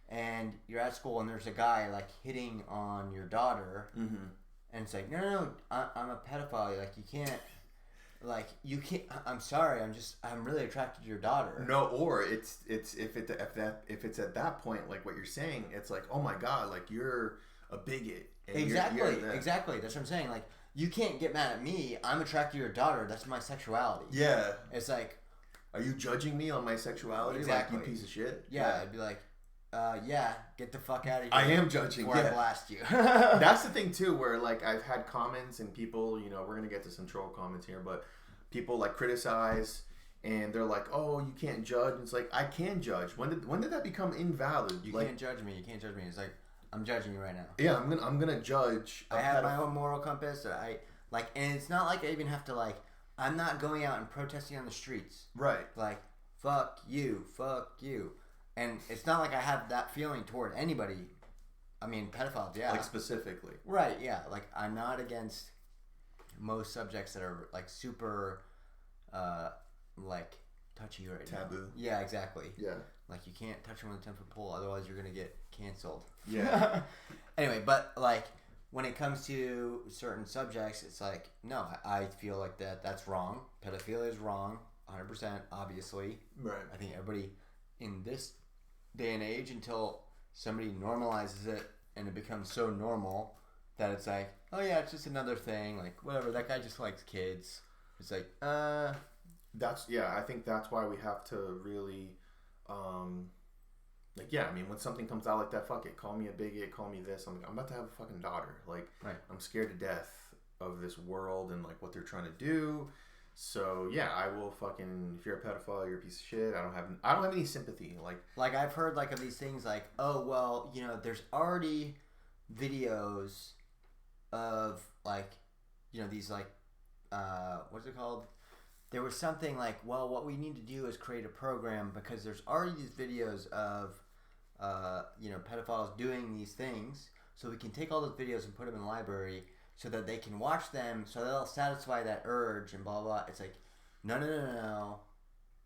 And you're at school and there's a guy like hitting on your daughter, and it's like, no, I'm a pedophile. Like you can't. Like, you can't. I'm sorry. I'm really attracted to your daughter. No, or it's if it's at that point, like what you're saying, it's like, oh my god, like you're a bigot. And Exactly. Exactly. That's what I'm saying. Like, you can't get mad at me. I'm attracted to your daughter. That's my sexuality. Yeah. It's like, are you judging me on my sexuality? Exactly. Like, you piece of shit. Yeah. I'd be like, yeah, get the fuck out of here. I am judging. Before I blast you. That's the thing too, where like I've had comments and people, we're gonna get to some troll comments here, but people like criticize and they're like, "Oh, you can't judge." And it's like, I can judge. When did that become invalid? You can't judge me. You can't judge me. It's like, I'm judging you right now. Yeah, I'm gonna judge. I have my own moral compass that I like, and it's not like I even have to like. I'm not going out and protesting on the streets. Right. Like, fuck you. And it's not like I have that feeling toward anybody. I mean, pedophiles, yeah. Like, specifically. Right, yeah. Like, I'm not against most subjects that are, like, super, like, touchy right now. Taboo. Yeah, exactly. Yeah. Like, you can't touch them with a 10-foot pole, otherwise you're going to get canceled. Yeah. Anyway, but, like, when it comes to certain subjects, it's like, no, I feel like that's wrong. Pedophilia is wrong, 100%, obviously. Right. I think everybody in this day and age, until somebody normalizes it and it becomes so normal that it's like, oh yeah, it's just another thing, like whatever, that guy just likes kids. It's like, I think that's why we have to really I mean, when something comes out like that, fuck it, call me a bigot, call me this. I'm about to have a fucking daughter. Like, right. I'm scared to death of this world and like what they're trying to do. So yeah, I will fucking. If you're a pedophile, you're a piece of shit. I don't have any sympathy. Like I've heard like of these things like, oh well, there's already videos of like, these like, what's it called? There was something like, well, what we need to do is create a program because there's already these videos of, pedophiles doing these things, so we can take all those videos and put them in the library. So that they can watch them, so they'll satisfy that urge and blah, blah. It's like, no.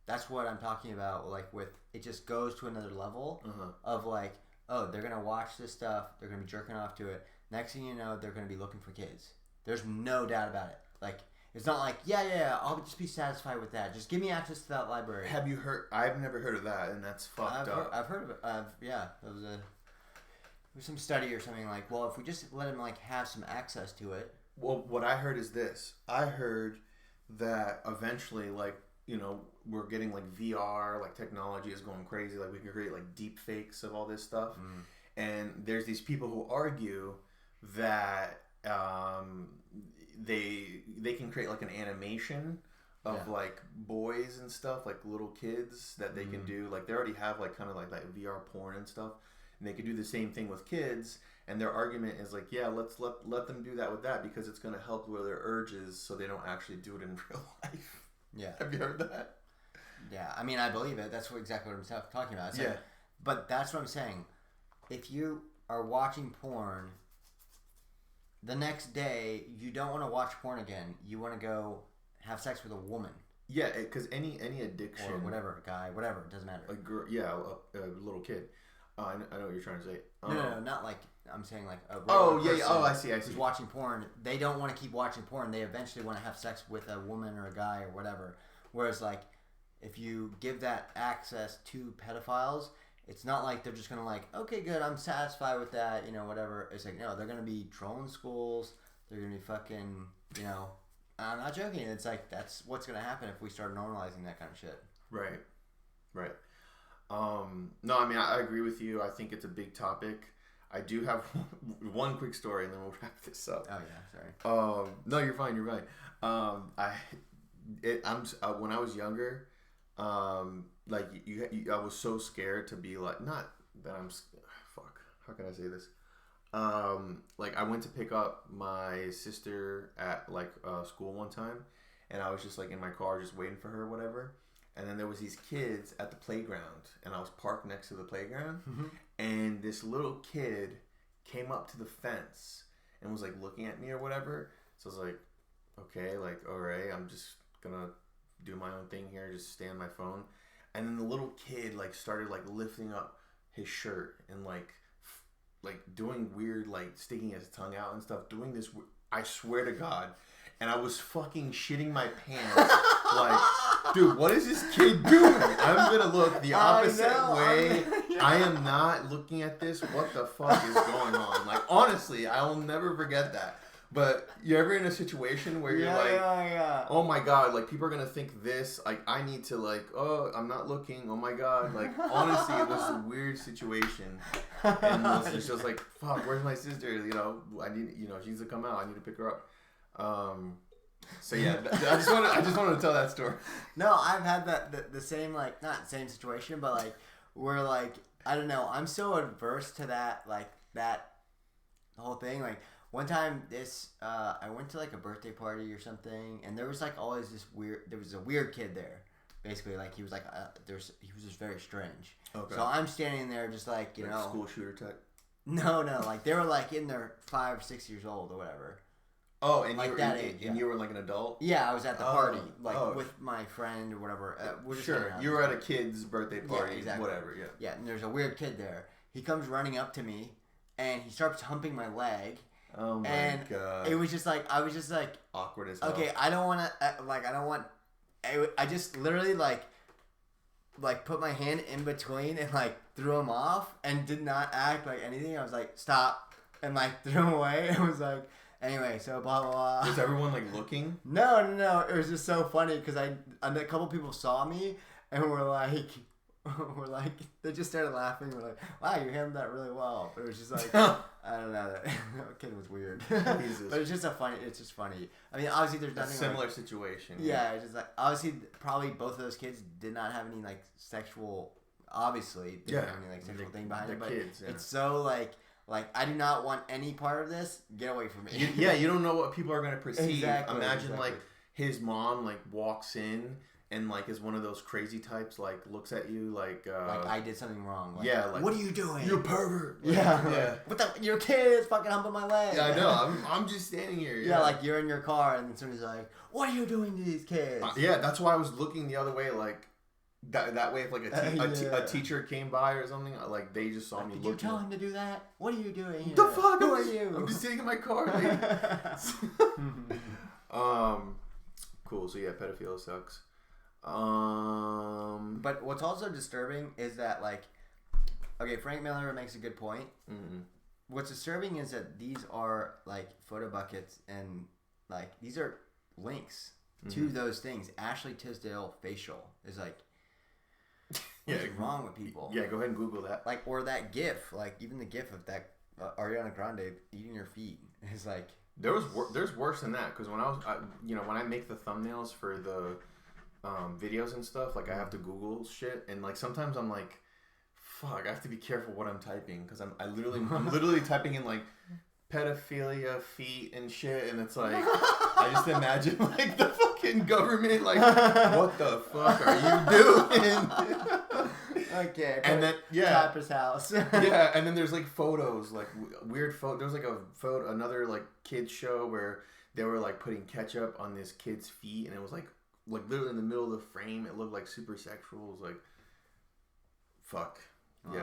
That's what I'm talking about. Like, it just goes to another level of like, oh, they're going to watch this stuff. They're going to be jerking off to it. Next thing you know, they're going to be looking for kids. There's no doubt about it. Like, it's not like, yeah, I'll just be satisfied with that. Just give me access to that library. Have you heard? I've never heard of that, and that's fucked up. I've heard of it. It was some study or something like, well, if we just let him like have some access to it. Well, what I heard is this. I heard that eventually, like, we're getting like VR, like technology is going crazy. Like we can create like deep fakes of all this stuff. And there's these people who argue that they can create like an animation of like boys and stuff, like little kids that they can do. Like they already have like kind of like that VR porn and stuff. And they could do the same thing with kids, and their argument is like, yeah, let's let them do that with that because it's going to help with their urges, so they don't actually do it in real life. Yeah, have you heard that? Yeah, I mean, I believe it. That's exactly what I'm talking about. It's yeah, like, but that's what I'm saying. If you are watching porn, the next day you don't want to watch porn again. You want to go have sex with a woman. Yeah, because any addiction or whatever, guy, whatever, it doesn't matter. A girl, yeah, a little kid. I know what you're trying to say. No, not like, I'm saying like a person I see. Who's watching porn. They don't want to keep watching porn. They eventually want to have sex with a woman or a guy or whatever. Whereas like, if you give that access to pedophiles, it's not like they're just going to like, okay, good, I'm satisfied with that, whatever. It's like, no, they're going to be trolling schools. They're going to be fucking, I'm not joking. It's like, that's what's going to happen if we start normalizing that kind of shit. Right. No, I mean, I agree with you. I think it's a big topic. I do have one quick story, and then we'll wrap this up. Oh yeah, sorry. No, you're fine. When I was younger, like I was so scared to be like, not that I'm. Fuck. How can I say this? Like I went to pick up my sister at like school one time, and I was just like in my car, just waiting for her, or whatever. And then there was these kids at the playground, and I was parked next to the playground, and this little kid came up to the fence and was like looking at me or whatever. So I was like, okay, like, all right, I'm just gonna do my own thing here, just stay on my phone. And then the little kid like started like lifting up his shirt and like doing weird, like sticking his tongue out and stuff, doing this, I swear to God. and I was fucking shitting my pants. Like, dude, what is this kid doing? I'm gonna look the opposite way. I am not looking at this. What the fuck is going on? Like, honestly, I will never forget that. But you're ever in a situation where you're oh my god, like people are gonna think this, like I need to like, oh, I'm not looking, oh my god, like honestly, it was a weird situation, and it's just like, fuck, where's my sister? You know, I need, you know, she needs to come out. I need to pick her up. So yeah, I just wanted to tell that story. No, I've had the same, like, not same situation, but like where like I don't know, I'm so adverse to that, like that whole thing, like. One time, I went to like a birthday party or something, and there was like always there was a weird kid there. Basically, like he was like, he was just very strange. Okay. So I'm standing there just like, you know. School shooter type? No, like they were like in their 5 or 6 years old or whatever. Oh, and like that age. And you were like an adult? Yeah, I was at the party, like with my friend or whatever. Sure, you were at a kid's birthday party, exactly. Whatever, yeah. Yeah, and there's a weird kid there. He comes running up to me, and he starts humping my leg. Oh my god! It was just like I was just like awkward as hell. Okay, I don't want to I just literally like put my hand in between and like threw him off and did not act like anything. I was like stop and like threw him away. It was like anyway. So blah blah blah. Was everyone like looking? No. It was just so funny because a couple people saw me and were like. They just started laughing. We're like, wow, you handled that really well. But it was just like, I don't know. That kid was weird. But it's just funny. I mean, obviously there's nothing. A similar situation. Yeah, it's just like, obviously, probably both of those kids did not have any like sexual, obviously, they didn't have any like sexual thing behind it. But kids, it's so like I do not want any part of this. Get away from me. You don't know what people are going to perceive. Exactly, Imagine like his mom like walks in. And like is one of those crazy types, like looks at you like I did something wrong. Like, yeah, like what are you doing? You're a pervert. Like, yeah. What your kid is fucking humping my leg. Yeah, I know. I'm just standing here. Yeah, like you're in your car and somebody's like, what are you doing to these kids? Yeah, that's why I was looking the other way, like that way if like a teacher came by or something, like they just saw me looking. Did you tell him to do that? What are you doing here? The fuck? Who are you? I'm just sitting in my car. Cool. So yeah, pedophilia sucks. But what's also disturbing is that like, okay, Frank Miller makes a good point. Mm-hmm. What's disturbing is that these are like photo buckets and like these are links to those things. Ashley Tisdale facial is like, what's wrong with people? Yeah, go ahead and Google that. Like, or that GIF, like even the GIF of that Ariana Grande eating her feet is like. There's worse than that because when when I make the thumbnails for the videos and stuff, like I have to Google shit, and like sometimes I'm like, fuck, I have to be careful what I'm typing because I'm literally typing in like pedophilia feet and shit, and it's like I just imagine like the fucking government like, what the fuck are you doing? Okay, and then Tapper's house. Yeah, and then there's like photos, like weird photo. There was like another like kids show where they were like putting ketchup on this kid's feet, and it was like literally in the middle of the frame. It looked like super sexual. It was like, fuck. Oh.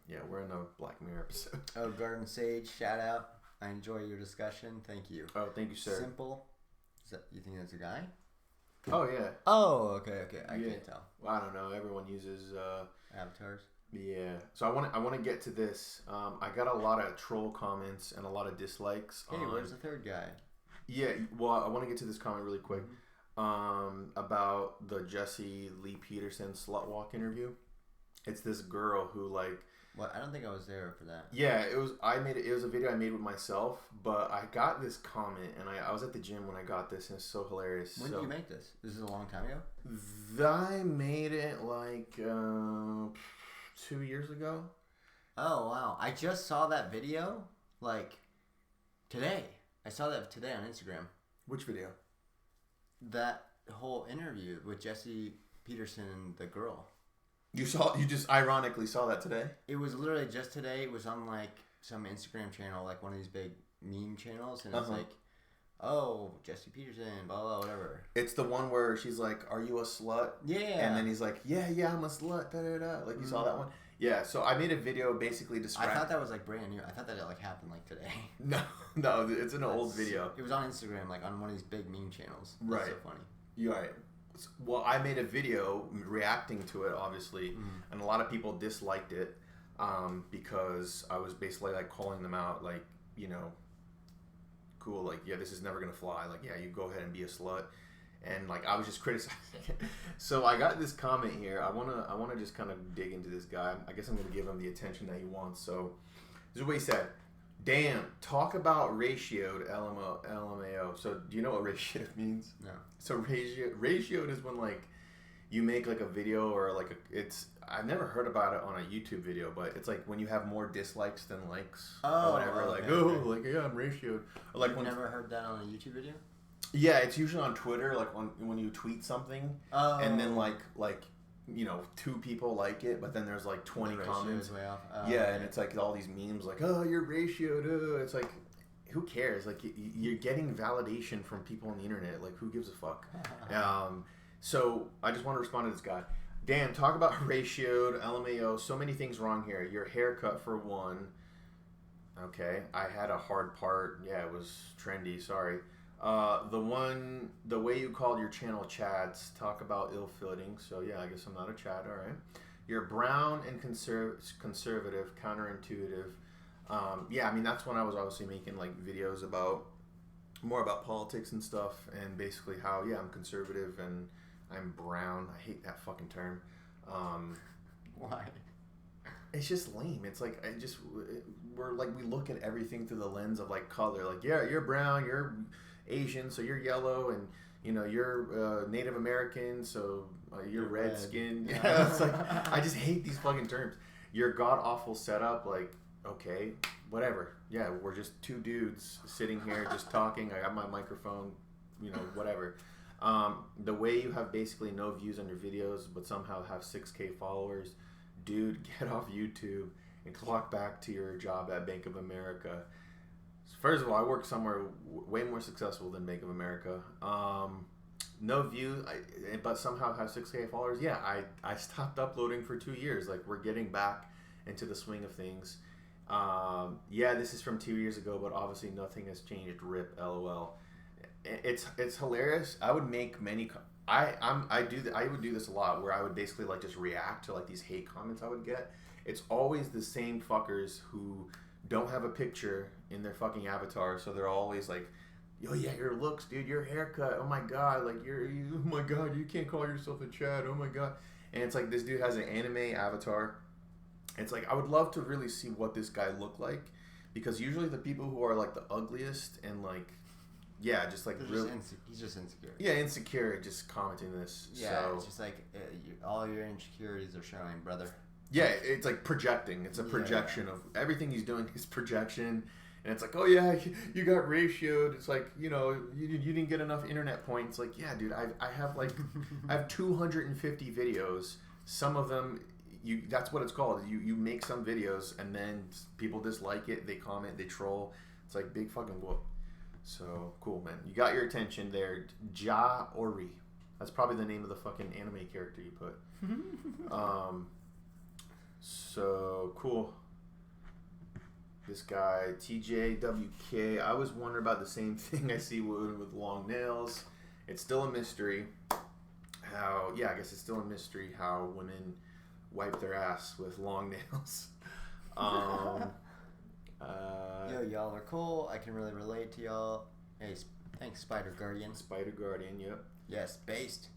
Yeah, we're in a Black Mirror episode. Oh, Garden Sage, shout out. I enjoy your discussion. Thank you. Oh, thank you, sir. Simple. You think that's a guy? Oh, yeah. Oh, okay. I can't tell. Well, I don't know. Everyone uses avatars. Yeah. So I want to get to this. I got a lot of troll comments and a lot of dislikes. Hey, where's the third guy? Yeah. Well, I want to get to this comment really quick. About the Jesse Lee Peterson slut walk interview. It's this girl who like. What? I don't think I was there for that. Yeah, it was. It was a video I made with myself, but I got this comment, and I was at the gym when I got this, and it's so hilarious. When did you make this? This is a long time ago. I made it like 2 years ago. Oh wow! I just saw that video like today. I saw that today on Instagram. Which video? That whole interview with Jesse Peterson and the girl. You just ironically saw that today? It was literally just today. It was on like some Instagram channel, like one of these big meme channels, and it's like, oh, Jesse Peterson, blah blah whatever. It's the one where she's like, "Are you a slut?" Yeah. And then he's like, "Yeah, I'm a slut." Da da da. Like you saw that one? Yeah, so I made a video basically I describing... thought that was like brand new. I thought that it like happened like today. No, it's an old video. It was on Instagram, like on one of these big meme channels. That's Right. so funny. You're right. Well, I made a video reacting to it, obviously, and a lot of people disliked it because I was basically like calling them out, like, you know, cool, like, yeah, this is never gonna fly. Like, yeah, you go ahead and be a slut. And like I was just criticizing it. So I got this comment here. I wanna just kind of dig into this guy. I guess I'm gonna give him the attention that he wants. So this is what he said. Damn, talk about ratioed LMAO. So do you know what ratioed means? No. So ratioed is when like you make like a video or like it's I've never heard about it on a YouTube video, but it's like when you have more dislikes than likes or whatever. Okay, like okay. like yeah, I'm ratioed. Or like You've never heard that on a YouTube video? Yeah, it's usually on Twitter, like when you tweet something, and then like you know 2 people like it, but then there's like 20 comments. Way off. Yeah, and it's like all these memes like, oh, you're ratioed. It's like, who cares? Like you're getting validation from people on the internet. Like who gives a fuck? So I just want to respond to this guy. Dan, talk about ratioed LMAO. So many things wrong here. Your haircut for one. Okay, I had a hard part. Yeah, it was trendy. Sorry. The way you called your channel Chads, talk about ill-fitting. So yeah, I guess I'm not a Chad. All right. You're brown and conservative, counterintuitive. Yeah, I mean that's when I was obviously making like videos about more about politics and stuff, and basically how I'm conservative and I'm brown. I hate that fucking term. Why? It's just lame. It's like we look at everything through the lens of like color. Like yeah, you're brown, you're Asian, so you're yellow, and you know you're Native American, so you're red skinned. Yeah, it's like I just hate these fucking terms. Your god awful setup, like okay, whatever. Yeah, we're just 2 dudes sitting here just talking. I got my microphone, you know, whatever. The way you have basically no views on your videos, but somehow have 6K followers, dude, get off YouTube and clock back to your job at Bank of America. First of all, I work somewhere way more successful than Bank of America. No views, but somehow have 6K followers. Yeah, I stopped uploading for 2 years. Like, we're getting back into the swing of things. Yeah, this is from 2 years ago, but obviously nothing has changed. RIP, LOL. It's hilarious. I would make many. I would do this a lot, where I would basically like just react to like these hate comments I would get. It's always the same fuckers who don't have a picture in their fucking avatar, so they're always like, "Yo, yeah, your looks, dude, your haircut, oh my god, like oh my god, you can't call yourself a Chad, oh my god." And it's like this dude has an anime avatar. It's like I would love to really see what this guy looked like, because usually the people who are like the ugliest and like, yeah, just like really, he's just insecure. Yeah, insecure, just commenting this. Yeah, so. It's just like all your insecurities are showing, brother. Yeah, it's like projecting. It's a projection of everything he's doing is projection. And it's like, oh yeah, you got ratioed. It's like, you know, you didn't get enough internet points. Like, yeah, dude, I have like, I have 250 videos. Some of them, that's what it's called. You make some videos and then people dislike it. They comment, they troll. It's like big fucking whoop. So, cool, man. You got your attention there. Ja Ori. That's probably the name of the fucking anime character you put. So cool. This guy TJWK. I was wondering about the same thing. I see women with long nails. It's still a mystery how. Yeah, I guess it's still a mystery how women wipe their ass with long nails. Yo, y'all are cool. I can really relate to y'all. Hey, thanks, Spider Guardian. Spider Guardian. Yep. Yes, based.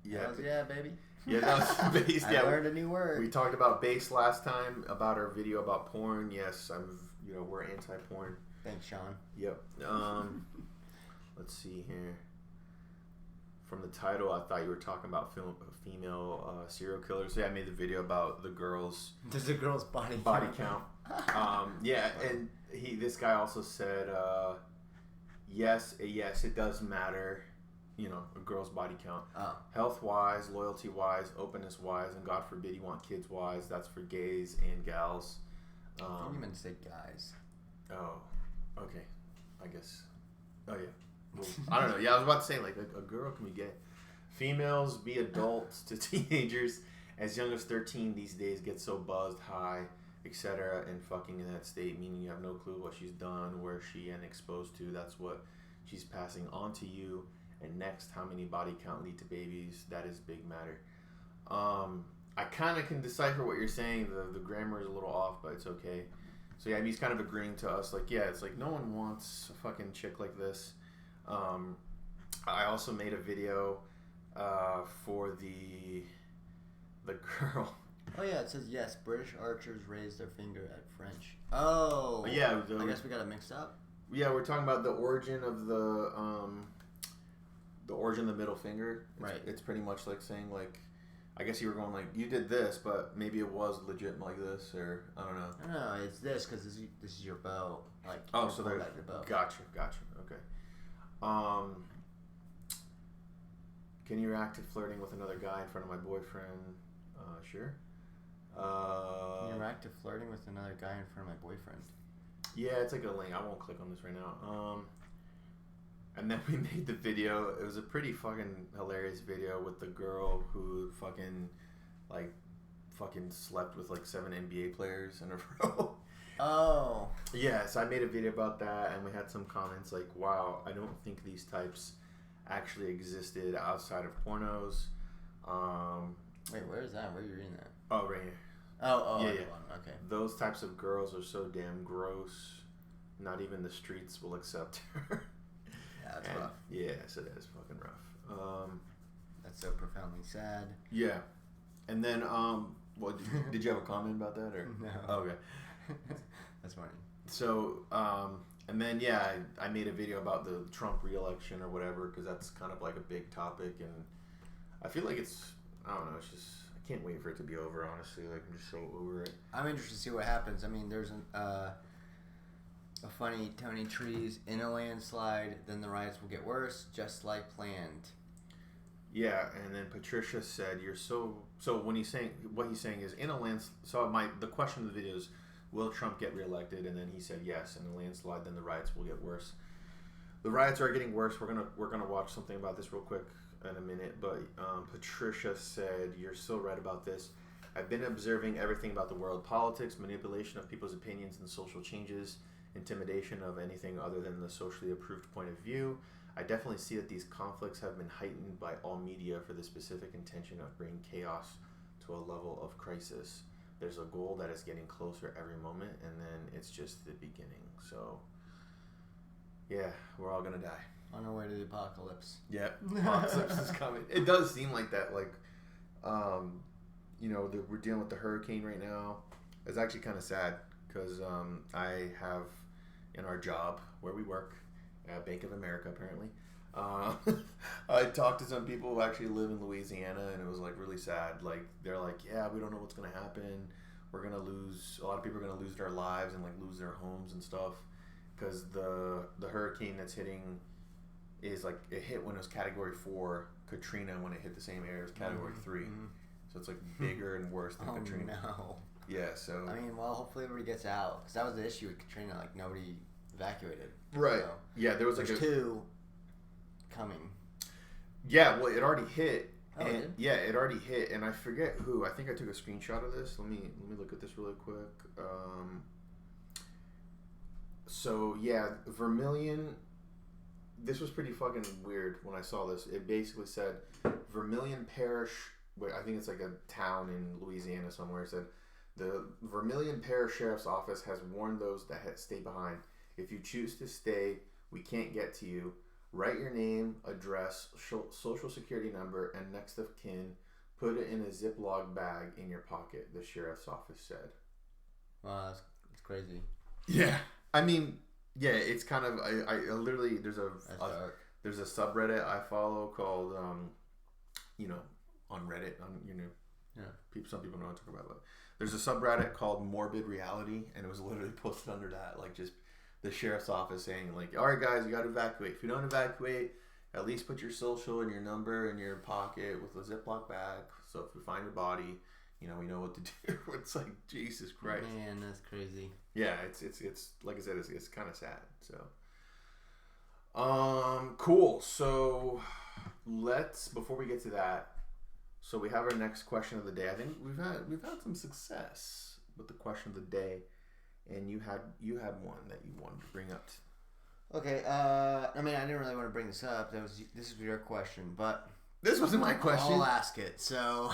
Yeah. Hells yeah, baby. Yeah, that was based. I learned a new word. We talked about base last time about our video about porn. Yes, we're anti-porn. Thanks, Sean. Yep. Let's see here. From the title, I thought you were talking about female serial killers. So yeah, I made the video about the girls. There's a girl's body count. Yeah, and this guy also said, yes, it does matter. You know, a girl's body count. Oh. Health-wise, loyalty-wise, openness-wise, and God forbid you want kids-wise. That's for gays and gals. I think you meant to say guys. Oh, okay. I guess. Oh, yeah. Well, I don't know. Yeah, I was about to say, like, a girl can be gay. Females be adults to teenagers. as young as 13 these days gets so buzzed, high, etc., and fucking in that state, meaning you have no clue what she's done, where she and exposed to. That's what she's passing on to you. And next, how many body count lead to babies? That is big matter. I kind of can decipher what you're saying. The grammar is a little off, but it's okay. So yeah, he's kind of agreeing to us. Like, yeah, it's like no one wants a fucking chick like this. I also made a video for the girl. Oh yeah, it says yes. British archers raise their finger at French. Oh yeah. I guess we got it mixed up. Yeah, we're talking about the origin of the origin of the middle finger. Right. It's pretty much like saying like, I guess you were going like you did this, but maybe it was legit like this, or I don't know. No, it's this because this is your bow. Like so there's your bow. Gotcha. Okay. Can you react to flirting with another guy in front of my boyfriend? Sure. Can you react to flirting with another guy in front of my boyfriend? Yeah, it's like a link. I won't click on this right now. And then we made the video. It was a pretty fucking hilarious video with the girl who fucking slept with like 7 NBA players in a row. Oh. Yeah, so I made a video about that, and we had some comments like, wow, I don't think these types actually existed outside of pornos. Wait, where is that? Where are you reading that? Oh, right here. Oh, yeah. Okay. Those types of girls are so damn gross. Not even the streets will accept her. Yeah, that's rough. Yeah, so that is fucking rough. That's so profoundly sad. Yeah. And then, well, did you have a comment about that? Or? No. Oh, okay. That's funny. So, and then, yeah, I made a video about the Trump re-election or whatever, because that's kind of like a big topic, and I feel like it's, I don't know, it's just, I can't wait for it to be over, honestly. Like, I'm just so over it. I'm interested to see what happens. I mean, there's a funny Tony Trees in a landslide, then the riots will get worse, just like planned. Yeah, and then Patricia said, "You're so." When he's saying what he's saying is in a landslide. So the question of the video is, will Trump get reelected? And then he said yes. In a landslide, then the riots will get worse. The riots are getting worse. We're gonna watch something about this real quick in a minute. But Patricia said, "You're so right about this. I've been observing everything about the world: politics, manipulation of people's opinions, and social changes." Intimidation of anything other than the socially approved point of view. I definitely see that these conflicts have been heightened by all media for the specific intention of bringing chaos to a level of crisis. There's a goal that is getting closer every moment, and then it's just the beginning. So, yeah, we're all gonna die. On our way to the apocalypse. Yeah, apocalypse is coming. It does seem like that. Like, we're dealing with the hurricane right now. It's actually kind of sad because I have, in our job where we work, at Bank of America apparently, I talked to some people who actually live in Louisiana, and it was like really sad. Like, they're like, yeah, we don't know what's gonna happen. We're gonna lose, a lot of people are gonna lose their lives and like lose their homes and stuff because the hurricane that's hitting is like, it hit when it was Category 4, Katrina when it hit the same area as Category 3. Mm-hmm. So it's like bigger and worse than Katrina. No. Yeah, so I mean, well, hopefully everybody gets out, because that was the issue with Katrina. Like, nobody evacuated. Right. So yeah, there was like two coming. Yeah, well, it already hit. Oh, and, it did? Yeah, it already hit, and I forget who. I think I took a screenshot of this. Let me look at this really quick. So yeah, Vermilion. This was pretty fucking weird when I saw this. It basically said Vermilion Parish. I think it's like a town in Louisiana somewhere. It said the Vermilion Parish Sheriff's Office has warned those that stay behind. If you choose to stay, we can't get to you. Write your name, address, social security number, and next of kin. Put it in a Ziploc bag in your pocket, the sheriff's office said. Wow, that's crazy. Yeah. I mean, yeah, it's kind of, I literally, there's a subreddit I follow called, on Reddit, some people know what I'm talking about, but there's a subreddit called Morbid Reality, and it was literally posted under that, like, just the sheriff's office saying, like, all right, guys, you got to evacuate. If you don't evacuate, at least put your social and your number in your pocket with a Ziploc bag, so if we find your body, we know what to do. It's like, Jesus Christ. Man, that's crazy. Yeah, it's like I said, it's kind of sad. So, cool. So, before we get to that, So we have our next question of the day. I think we've had some success with the question of the day, and you had one that you wanted to bring up. Okay. I mean, I didn't really want to bring this up. This is your question, but this wasn't my question. I'll ask it. So,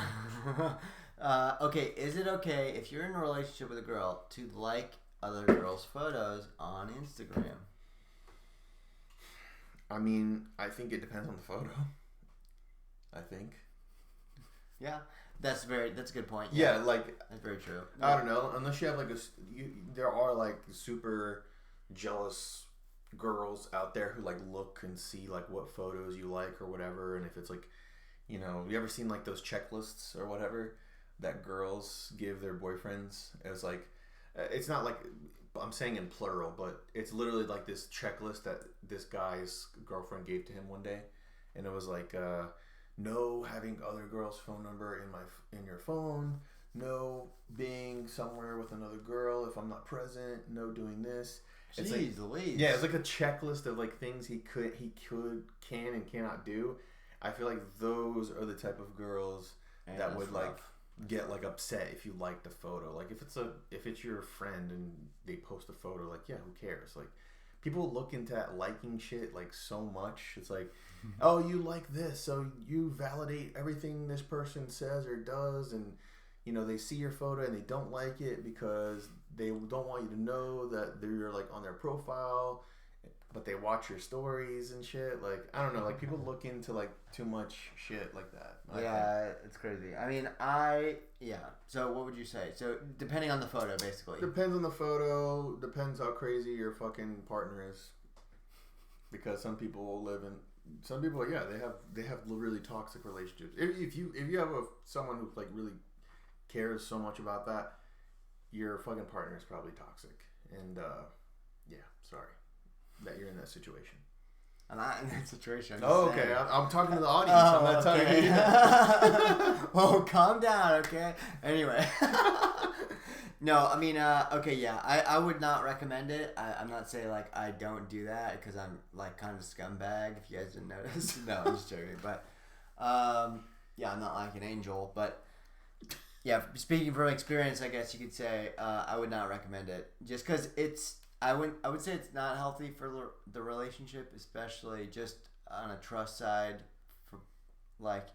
okay, is it okay if you're in a relationship with a girl to like other girls' photos on Instagram? I mean, I think it depends on the photo. I think. Yeah, that's a good point. Yeah, like that's very true. I don't know, unless you have like there are like super jealous girls out there who like look and see like what photos you like or whatever, and if it's like, you ever seen like those checklists or whatever that girls give their boyfriends as like, it's not like I'm saying in plural, but it's literally like this checklist that this guy's girlfriend gave to him one day, and it was like no having other girls' phone number in your phone, no being somewhere with another girl if I'm not present, no doing this. It's Jeez Louise. Yeah, it's like a checklist of like things he can and cannot do. I feel like those are the type of girls that would like get like upset if you liked a photo. Like if it's your friend and they post a photo, like, yeah, who cares? Like, people look into liking shit like so much. It's like, oh, you like this, so you validate everything this person says or does, and they see your photo and they don't like it because they don't want you to know that you're like on their profile, but they watch your stories and shit. Like, I don't know, like people look into like too much shit like that. Yeah, it's crazy. I mean, so what would you say? So depending on the photo, basically. Depends on the photo, depends how crazy your fucking partner is. Because some people yeah, they have really toxic relationships. If you have someone who like really cares so much about that, your fucking partner is probably toxic. And yeah, sorry that you're in that situation. I'm not in that situation. Okay. I'm talking to the audience. I'm not talking to you. Oh, calm down, okay? Anyway. No, I mean, okay, yeah. I would not recommend it. I'm not saying, like, I don't do that because I'm, like, kind of a scumbag, if you guys didn't notice. No, I'm just joking. But, yeah, I'm not like an angel. But, yeah, speaking from experience, I guess you could say I would not recommend it. Just because I would say it's not healthy for the relationship, especially just on a trust side. For like,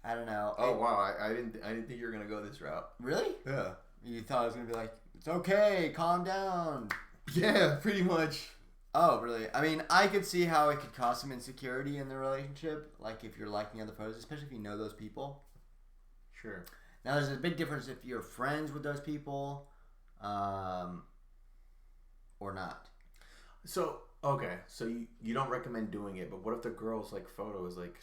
I don't know. Oh wow, I didn't think you were gonna go this route. Really? Yeah. You thought I was gonna be like, it's okay, calm down. Yeah, pretty much. Oh really? I mean, I could see how it could cause some insecurity in the relationship, like if you're liking other photos, especially if you know those people. Sure. Now there's a big difference if you're friends with those people. Or not. So okay, so you don't recommend doing it, but what if the girl's like photo is like,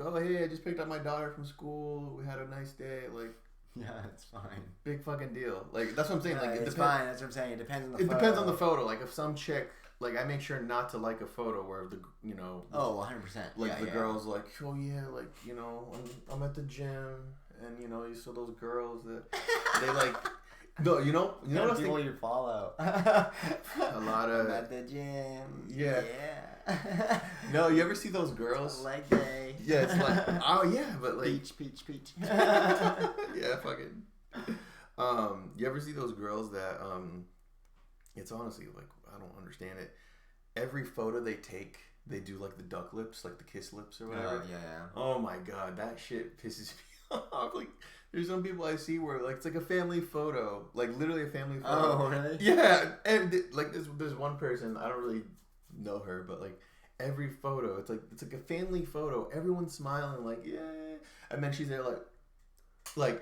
oh hey, I just picked up my daughter from school, we had a nice day, like, yeah, it's fine, big fucking deal. Like, that's what I'm saying. Yeah, like, it's fine. That's what I'm saying. It depends on the photo. It depends on the photo. Like, if some chick, like, I make sure not to like a photo where oh, 100%. Like, the girl's like, oh yeah, like, I'm at the gym, and you saw those girls that they like. No, you know what people you follow. A lot of. I'm at the gym. Yeah. No, you ever see those girls? Leg day. Yeah, it's like, oh yeah, but like. Peach. Yeah, fucking. You ever see those girls that it's honestly like, I don't understand it. Every photo they take, they do like the duck lips, like the kiss lips or whatever. Yeah. Oh my god, that shit pisses me off. Like, there's some people I see where like it's like a family photo, like literally a family photo. Oh really? Yeah, and like there's one person, I don't really know her, but like every photo, it's like a family photo. Everyone's smiling, like yeah, and then she's there like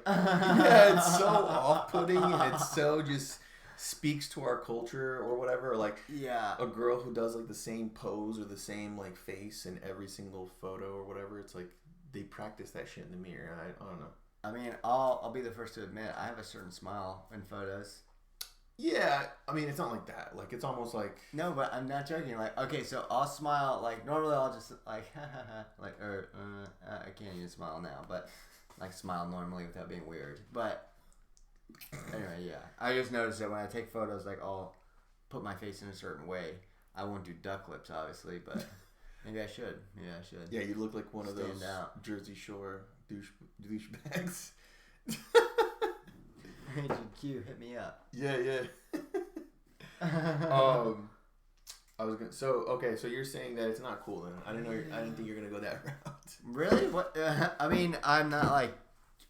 yeah, it's so off-putting, and it's so just speaks to our culture or whatever. Or like a girl who does like the same pose or the same like face in every single photo or whatever. It's like they practice that shit in the mirror. I don't know. I mean, I'll be the first to admit I have a certain smile in photos. Yeah, I mean, it's not like that. Like, it's almost like... No, but I'm not joking. Like, okay, so I'll smile. Like, normally I'll just, like, like, I can't even smile now, but, like, smile normally without being weird. But, anyway, yeah. I just noticed that when I take photos, like, I'll put my face in a certain way. I won't do duck lips, obviously, but maybe I should. Yeah, I should. Yeah, you look like one of those Jersey Shore douchebags. Agent Q, hit me up. Yeah. I was gonna. So you're saying that it's not cool then? I didn't think you're gonna go that route. Really? What? I mean, I'm not like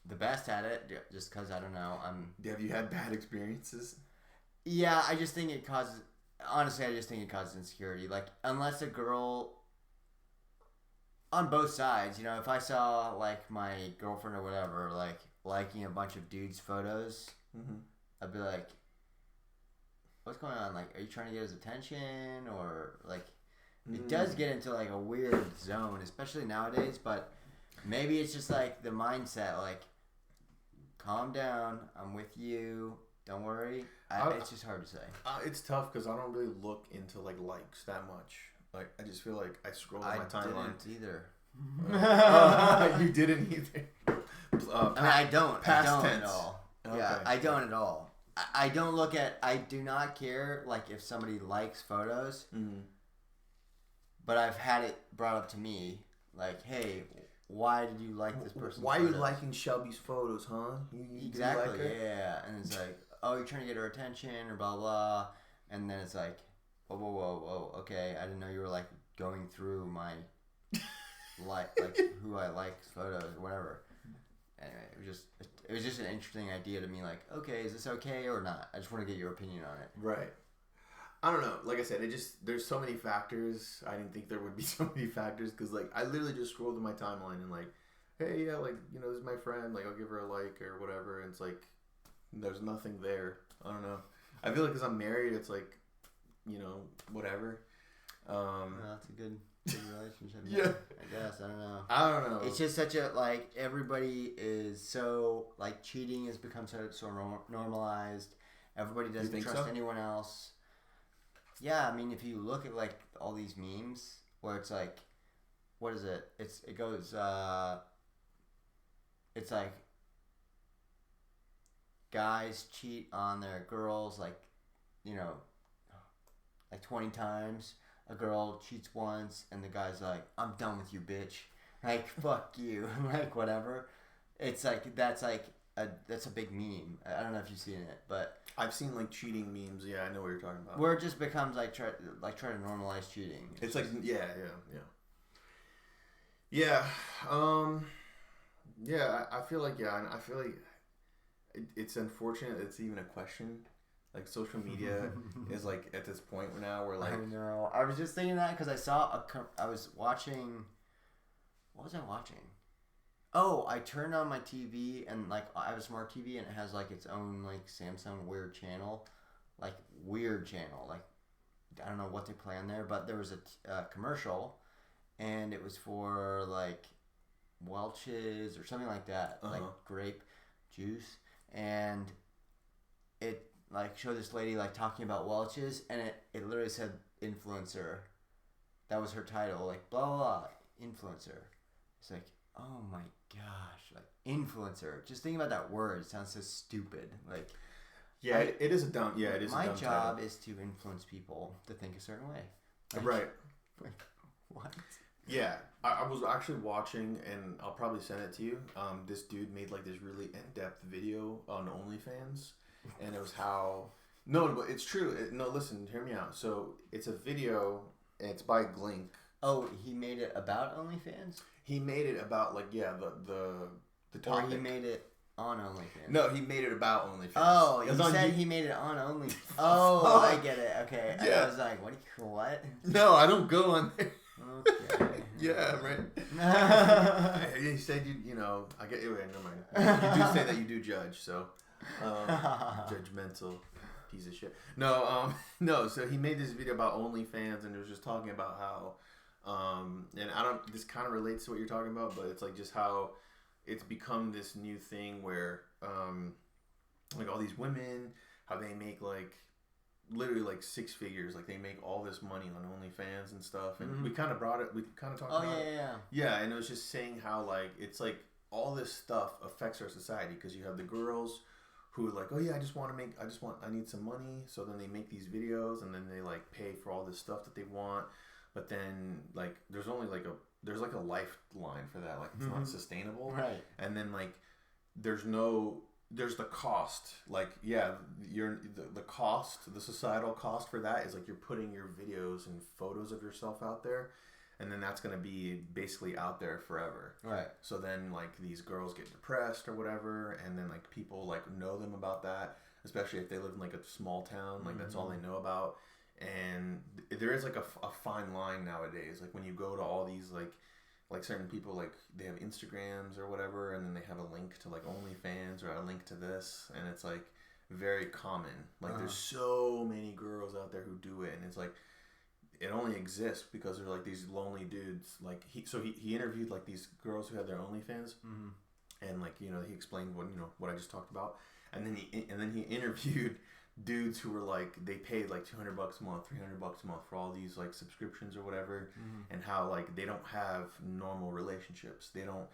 the best at it, just because I don't know. Have you had bad experiences? Yeah, I just think it causes. Honestly, I just think it causes insecurity. Like, unless a girl. On both sides, you know, if I saw like my girlfriend or whatever, like liking a bunch of dudes' photos, I'd be like, what's going on? Like, are you trying to get his attention? Or like, it does get into like a weird zone, especially nowadays. But maybe it's just like the mindset, like, calm down, I'm with you, don't worry. It's just hard to say. It's tough because I don't really look into like likes that much. Like, I just feel like I scroll on my timeline. I didn't either. You didn't either. I mean, I don't. Past I don't tense. at all. Okay. Yeah, I don't at all. I don't look at. I do not care like if somebody likes photos. But I've had it brought up to me, like, hey, why did you like this person's Why photos? are you liking Shelby's photos, huh? You Exactly. like her? Yeah, and it's like, oh, you're trying to get her attention or blah blah, and then it's like, whoa, okay, I didn't know you were like going through my like who I like photos or whatever. Anyway, it was just an interesting idea to me. Like, okay, is this okay or not? I just want to get your opinion on it. Right. I don't know. Like I said, there's so many factors. I didn't think there would be so many factors because like I literally just scrolled through my timeline and like, hey, yeah, like, you know, this is my friend. Like, I'll give her a like or whatever. And it's like, there's nothing there. I don't know. I feel like because I'm married, it's like, you know, whatever. That's a good relationship. Yeah. I guess. I don't know. It's just such a, like, everybody is so, like, cheating has become so normalized. Everybody doesn't trust anyone else. Yeah, I mean, if you look at, like, all these memes where it's like, what is it? It goes, it's like, guys cheat on their girls, like, you know, like 20 times. A girl cheats once, and the guy's like, I'm done with you, bitch. Like, fuck you. Like, whatever. It's like, that's a big meme. I don't know if you've seen it, but I've seen, like, cheating memes. Yeah, I know what you're talking about. where it just becomes, like, try to normalize cheating. It's like, yeah. Yeah, I feel like, and I feel like it's unfortunate it's even a question. Like, social media is, like, at this point now where, like... I know. I was just thinking that because I saw I was watching... What was I watching? Oh, I turned on my TV and, like, I have a smart TV and it has, like, its own, like, Samsung weird channel. Like, weird channel. Like, I don't know what they play on there, but there was a commercial and it was for, like, Welch's or something like that. Like, grape juice. And it... like, show this lady, like, talking about Welch's, and it literally said influencer. That was her title, like, blah, blah, blah, influencer. It's like, oh my gosh, like, influencer. Just thinking about that word, it sounds so stupid. Like, yeah, it is a dumb, it is a dumb my job title. is to influence people to think a certain way. Like, right. Like, what? Yeah, I was actually watching, and I'll probably send it to you. This dude made, like, this really in-depth video on OnlyFans. And it was how... No, but it's true. No, listen, hear me out. So, it's a video, and it's by Glink. Oh, he made it about OnlyFans? He made it about, like, yeah, the topic. Or he made it on OnlyFans? No, he made it about OnlyFans. Oh, you said he made it on OnlyFans. Oh, I get it. Okay. Yeah. I was like, what? No, I don't go on there. Okay. Yeah, right. He said you know, I get anyway, never mind. You do say that you do judge, so judgmental piece of shit. No, so he made this video about OnlyFans and it was just talking about how and this kind of relates to what you're talking about, but it's like just how it's become this new thing where like all these women, how they make like literally like six figures, like they make all this money on OnlyFans and stuff, and we kind of talked about it. Yeah, and it was just saying how like it's like all this stuff affects our society because you have the girls who are like, oh yeah, I need some money, so then they make these videos and then they like pay for all this stuff that they want, but then like there's only like there's like a lifeline for that. Like it's not sustainable. Right. And then like there's the cost. Like the cost, the societal cost for that is like you're putting your videos and photos of yourself out there, and then that's gonna be basically out there forever. Right. So then like these girls get depressed or whatever, and then like people like know them about that, especially if they live in like a small town, like that's all they know about. And there is like a fine line nowadays. Like when you go to all these like certain people, like they have Instagrams or whatever, and then they have a link to like OnlyFans or a link to this, and it's like very common. Like there's so many girls out there who do it, and it's like it only exists because they're like these lonely dudes. Like he interviewed like these girls who had their OnlyFans, and like he explained what I just talked about, and then he interviewed dudes who were like they paid like $200 a month, $300 a month for all these like subscriptions or whatever, and how like they don't have normal relationships. They don't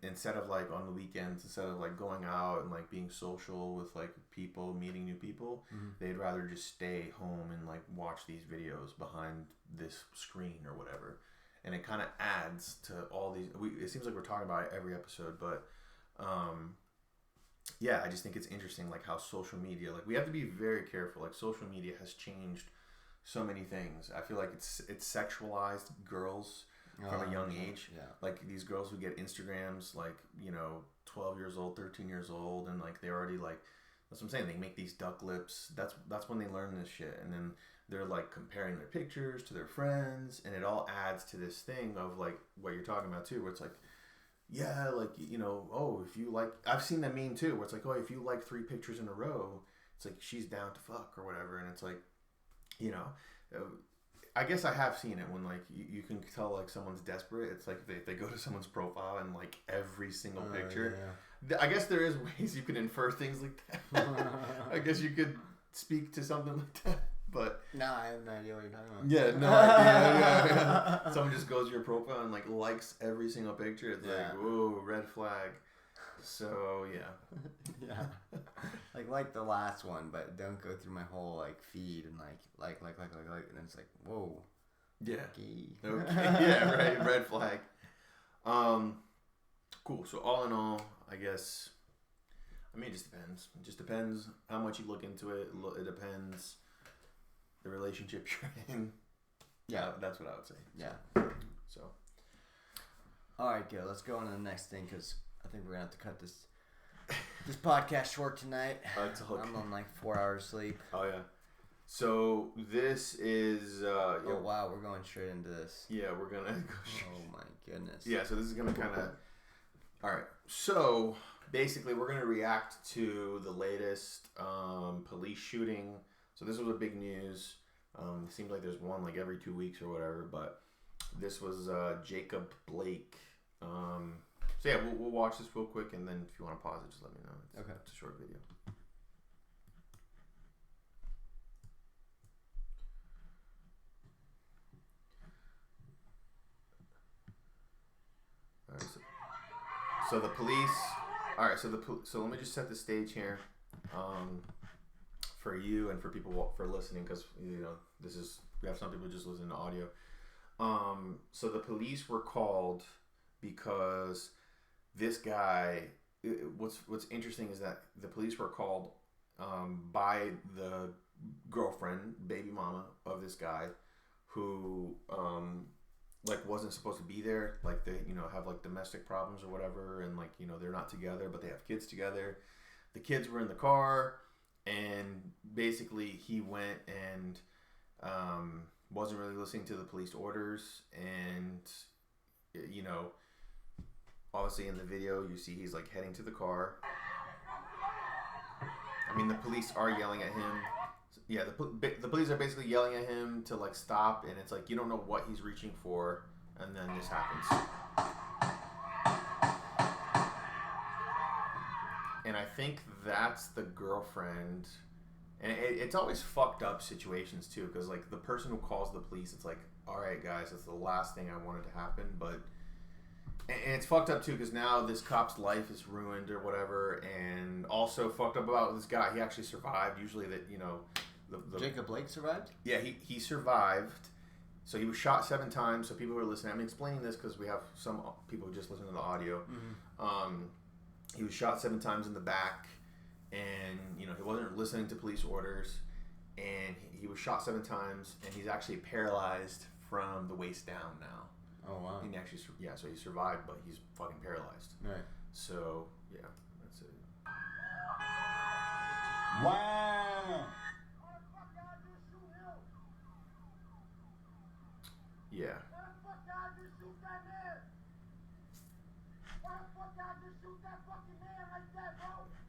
instead of like on the weekends, instead of like going out and like being social with like people, meeting new people, they'd rather just stay home and like watch these videos behind this screen or whatever. And it kind of adds to all these. It seems like we're talking about it every episode, but yeah, I just think it's interesting, like how social media, like we have to be very careful. Like social media has changed so many things. I feel like it's sexualized girls from a young age. Yeah. Like these girls who get Instagrams, like 12 years old, 13 years old, and like they already like that's what I'm saying. They make these duck lips. That's when they learn this shit, and then they're like comparing their pictures to their friends, and it all adds to this thing of like what you're talking about too, where it's like. Yeah, like, oh, if you like... I've seen that meme, too, where it's like, oh, if you like 3 pictures in a row, it's like, she's down to fuck or whatever. And it's like, I guess I have seen it when, like, you can tell, like, someone's desperate. It's like they go to someone's profile and, like, every single picture. Yeah. I guess there is ways you can infer things like that. I guess you could speak to something like that. But no, I have no idea what you're talking about. Yeah, no idea. Yeah. Someone just goes to your profile and like likes every single picture. It's like, whoa, red flag. So yeah. Yeah. Like the last one, but don't go through my whole like feed and like, and then it's like, whoa. Yeah. Okay. Yeah, right. Red flag. Cool. So all in all, I guess. I mean, it just depends. It just depends how much you look into it. It depends. The relationship you're in. Yeah, that's what I would say. Yeah. So. All right, good. Let's go on to the next thing because I think we're gonna have to cut this podcast short tonight. I'm on like 4 hours sleep. Oh yeah. So this is. Oh wow, we're going straight into this. Yeah, we're gonna. Go oh my goodness. Yeah, so this is gonna kind of. All right. So basically, we're gonna react to the latest police shooting. So this was a big news. It seems like there's one like every 2 weeks or whatever, but this was Jacob Blake. So yeah, we'll watch this real quick, and then if you want to pause it, just let me know. It's a short video. All right, so the police. All right, so let me just set the stage here. For you and for people for listening, because we have some people just listen to audio. So the police were called because this guy. What's interesting is that the police were called by the girlfriend, baby mama of this guy, who like wasn't supposed to be there. Like they have like domestic problems or whatever, and like they're not together, but they have kids together. The kids were in the car. And basically, he went and wasn't really listening to the police orders. And, obviously in the video, you see he's like heading to the car. I mean, the police are yelling at him. Yeah, the police are basically yelling at him to like stop. And it's like, you don't know what he's reaching for. And then this happens. And I think that's the girlfriend. And it's always fucked up situations, too. Because, like, the person who calls the police, it's like, all right, guys, that's the last thing I wanted to happen. But, and it's fucked up, too, because now this cop's life is ruined or whatever. And also fucked up about this guy. He actually survived. Usually that, Jacob Blake survived? Yeah, he survived. So he was shot 7 times. So people who are listening, I'm explaining this because we have some people who just listen to the audio. He was shot 7 times in the back, and he wasn't listening to police orders, and he was shot 7 times, and he's actually paralyzed from the waist down now. Oh wow. He actually, so he survived, but he's fucking paralyzed. Right. So yeah, that's it. Wow. Yeah.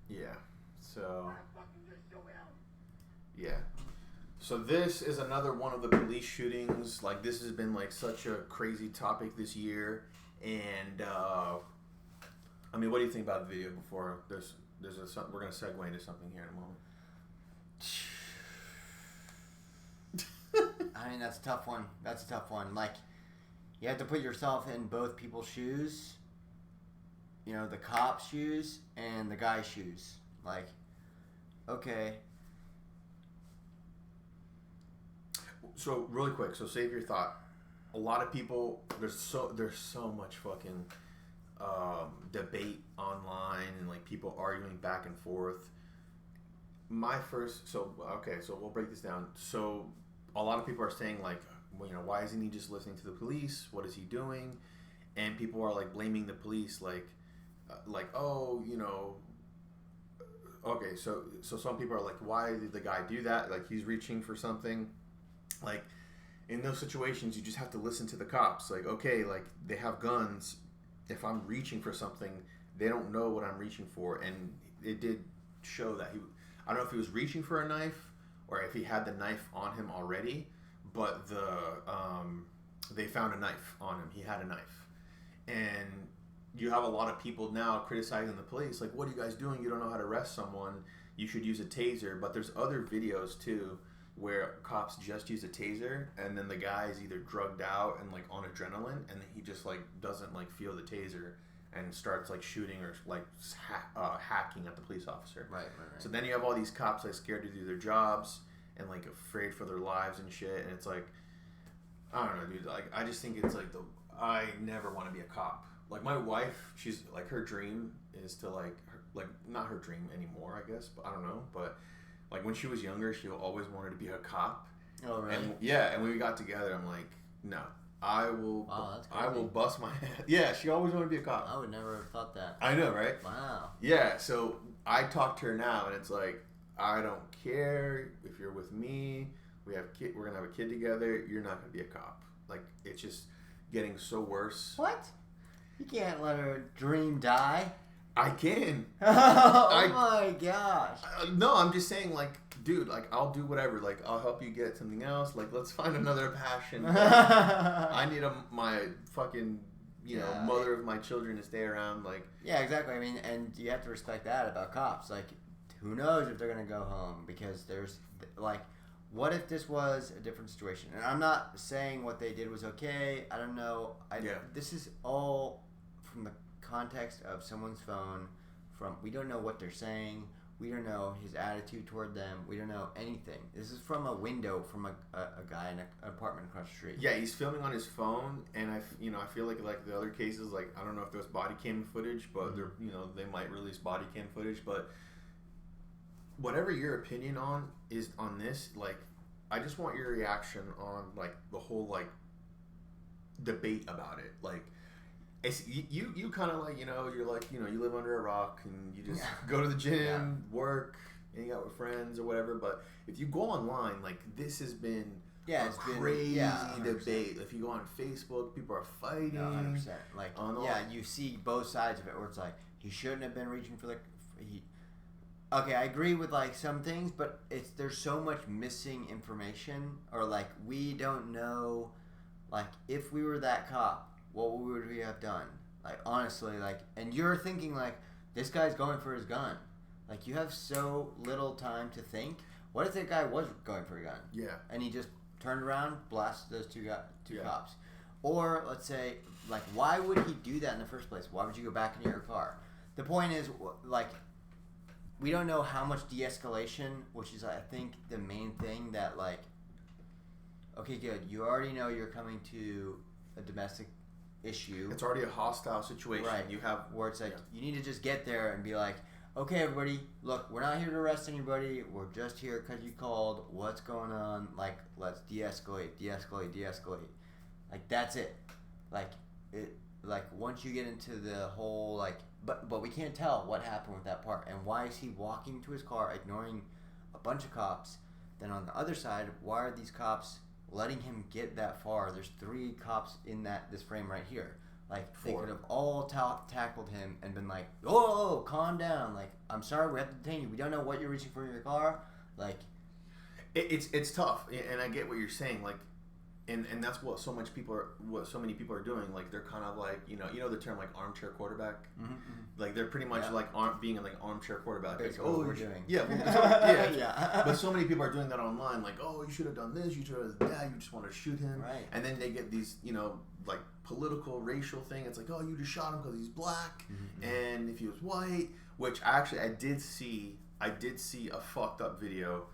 Yeah. So. Yeah. So this is another one of the police shootings. Like, this has been like such a crazy topic this year, and I mean, what do you think about the video? Before we're gonna segue into something here in a moment. I mean, that's a tough one. Like, you have to put yourself in both people's shoes. The cop's shoes and the guy's shoes. Like, okay. So really quick, so save your thought. A lot of people, there's so much fucking debate online and like people arguing back and forth. So we'll break this down. So a lot of people are saying like, why isn't he just listening to the police? What is he doing? And people are like blaming the police, okay, so some people are like, why did the guy do that? Like, he's reaching for something. Like, in those situations, you just have to listen to the cops. Like, okay, like, they have guns. If I'm reaching for something, they don't know what I'm reaching for. And it did show that I don't know if he was reaching for a knife or if he had the knife on him already, but they found a knife on him. He had a knife. And you have a lot of people now criticizing the police, like, what are you guys doing? You don't know how to arrest someone. You should use a taser. But there's other videos too where cops just use a taser, and then the guy is either drugged out and like on adrenaline, and he just like doesn't like feel the taser and starts like shooting or like hacking at the police officer. Right. So then you have all these cops like scared to do their jobs and like afraid for their lives and shit, and it's like, I don't know, dude. Like, I just think it's like I never want to be a cop. Like, my wife, she's like, her dream is to like not her dream anymore, I guess, but I don't know. But like, when she was younger, she always wanted to be a cop. Oh, really? And and when we got together, I'm like, no, I will bust my head. Yeah, she always wanted to be a cop. I would never have thought that. I know, right? Wow. Yeah, so I talk to her now, and it's like, I don't care if you're with me. We're gonna have a kid together. You're not gonna be a cop. Like, it's just getting so worse. What? You can't let her dream die. I can. My gosh. No, I'm just saying, like, dude, like, I'll do whatever. Like, I'll help you get something else. Like, let's find another passion. I need my fucking, mother of my children to stay around. Like, yeah, exactly. I mean, and you have to respect that about cops. Like, who knows if they're gonna go home, because there's like, what if this was a different situation? And I'm not saying what they did was okay. I don't know. This is all from the context of someone's phone. We don't know what they're saying. We don't know his attitude toward them. We don't know anything. This is from a window from a guy in an apartment across the street. Yeah, he's filming on his phone, and I feel like the other cases, like, I don't know if there's body cam footage, but they might release body cam footage. But whatever your opinion is on this, like, I just want your reaction on like the whole like debate about it. Like, it's you kind of like, you're like, you live under a rock and you just go to the gym, work, hang out with friends or whatever. But if you go online, like, this has been crazy debate. If you go on Facebook, people are fighting. 100%. Like, you see both sides of it where it's like, he shouldn't have been reaching for Okay, I agree with like some things, but there's so much missing information, or like, we don't know, like, if we were that cop, what would we have done? Like, honestly, like, and you're thinking like, this guy's going for his gun. Like, you have so little time to think. What if that guy was going for a gun? Yeah. And he just turned around, blasted those two cops. Or let's say, like, why would he do that in the first place? Why would you go back into your car? The point is, like, we don't know how much de-escalation, which is, I think, the main thing that, like, okay, good. You already know you're coming to a domestic issue. It's already a hostile situation. Right. You have where it's like you need to just get there and be like, okay, everybody, look, we're not here to arrest anybody. We're just here because you called. What's going on? Like, let's de-escalate. Like, that's it. Like once you get into the whole like, but we can't tell what happened with that part and why is he walking to his car, ignoring a bunch of cops. Then on the other side, why are these cops letting him get that far? There's 3 cops in this frame right here. Like, 4. They could have all tackled him and been like, "Whoa, calm down. Like, I'm sorry, we have to detain you. We don't know what you're reaching for in your car." Like, it's tough, and I get what you're saying. Like, and that's what so many people are doing. Like, they're kind of like, you know the term like armchair quarterback. mm-hmm. Like, they're pretty much like being like armchair quarterback. Like, what we're doing. Yeah, yeah. But so many people are doing that online. Like, oh, you should have done this. You should have done that. You just want to shoot him. Right. And then they get these, like political, racial thing. It's like, oh, you just shot him because he's black, and if he was white. Which actually, I did see a fucked up video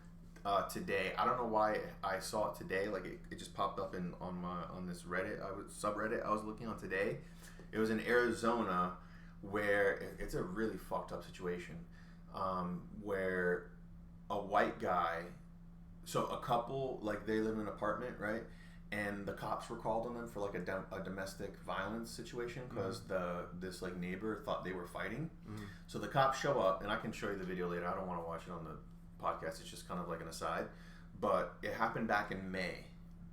today. I don't know why I saw it today. Like, it just popped up on this Reddit subreddit I was looking on today. It was in Arizona, where it's a really fucked up situation, where a white guy, so a couple, like, they live in an apartment, right? And the cops were called on them for like a domestic violence situation because this like neighbor thought they were fighting. So the cops show up, and I can show you the video later. I don't want to watch it on the podcast. It's just kind of like an aside, but it happened back in May,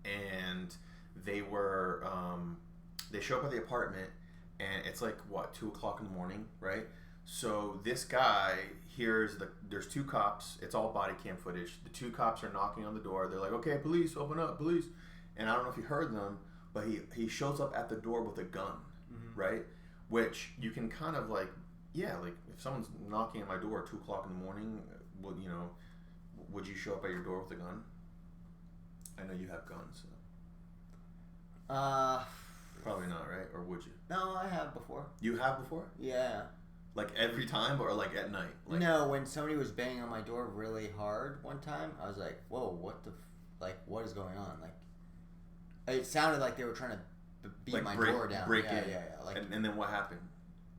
and they were they show up at the apartment, and it's like 2:00 in the morning, right? So this guy hears there's 2 cops. It's all body cam footage. The 2 cops are knocking on the door. They're like, "Okay, police, open up, police." And I don't know if you heard them, but he shows up at the door with a gun, right? Which you can kind of like, like if someone's knocking at my door at 2:00 in the morning, would you show up at your door with a gun? I know you have guns. So. Probably not, right? Or would you? No, I have before. You have before? Yeah. Like every time, or like at night? Like, no, when somebody was banging on my door really hard one time, I was like, "Whoa, what is going on?" Like, it sounded like they were trying to beat my door down. Break in. Yeah. Like, and then what happened?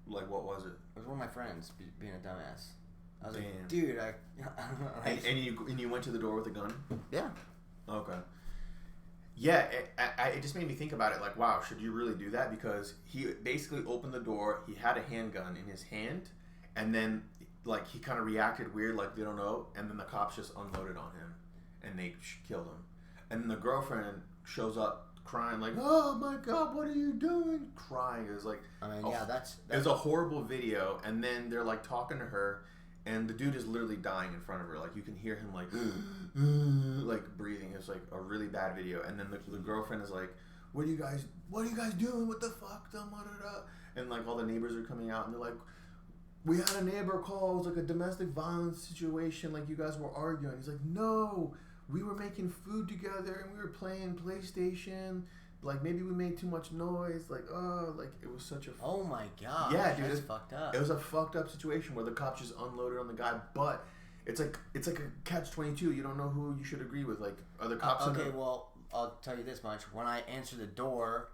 Like, what was it? It was one of my friends being a dumbass. I was Damn. like, dude, and you went to the door with a gun? Yeah. Okay. Yeah, it just made me think about it. Like, wow, should you really do that? Because he basically opened the door. He had a handgun in his hand, and then like he kind of reacted weird, like they don't know. And then the cops just unloaded on him, and they killed him. And then the girlfriend shows up crying, like, "Oh my God, what are you doing?" Crying. It was like, that's it was a horrible video. And then they're like talking to her, and the dude is literally dying in front of her. Like, you can hear him like, like breathing. It's like a really bad video. And then the girlfriend is like, what are you guys doing? What the fuck? And like all the neighbors are coming out, and they're like, we had a neighbor call. It was like a domestic violence situation. Like, you guys were arguing. He's like, no, we were making food together, and we were playing PlayStation. Like, maybe we made too much noise. Like, like, it was such a... Oh, my God. Yeah, dude. That's fucked up. It was a fucked up situation where the cops just unloaded on the guy, but it's like a catch-22. You don't know who you should agree with. Like, are the cops... Okay, well, I'll tell you this much. When I answered the door,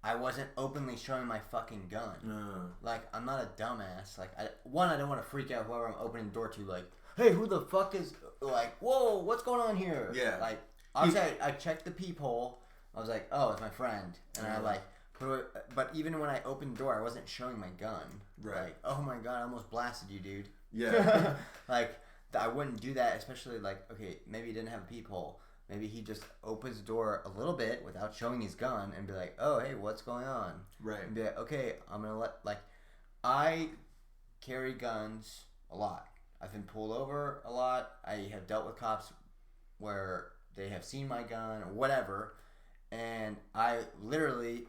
I wasn't openly showing my fucking gun. Like, I'm not a dumbass. Like, I don't want to freak out whoever I'm opening the door to. Like, hey, who the fuck is... Like, whoa, what's going on here? Yeah. Like... I checked the peephole. I was like, oh, it's my friend. And I like put it, but even when I opened the door, I wasn't showing my gun. Right. Like, oh my God, I almost blasted you, dude. Yeah. Like, I wouldn't do that, especially like, okay, maybe he didn't have a peephole. Maybe he just opens the door a little bit without showing his gun and be like, oh, hey, what's going on? Right. And be like, okay, I'm going to I carry guns a lot. I've been pulled over a lot. I have dealt with cops where they have seen my gun or whatever, and I literally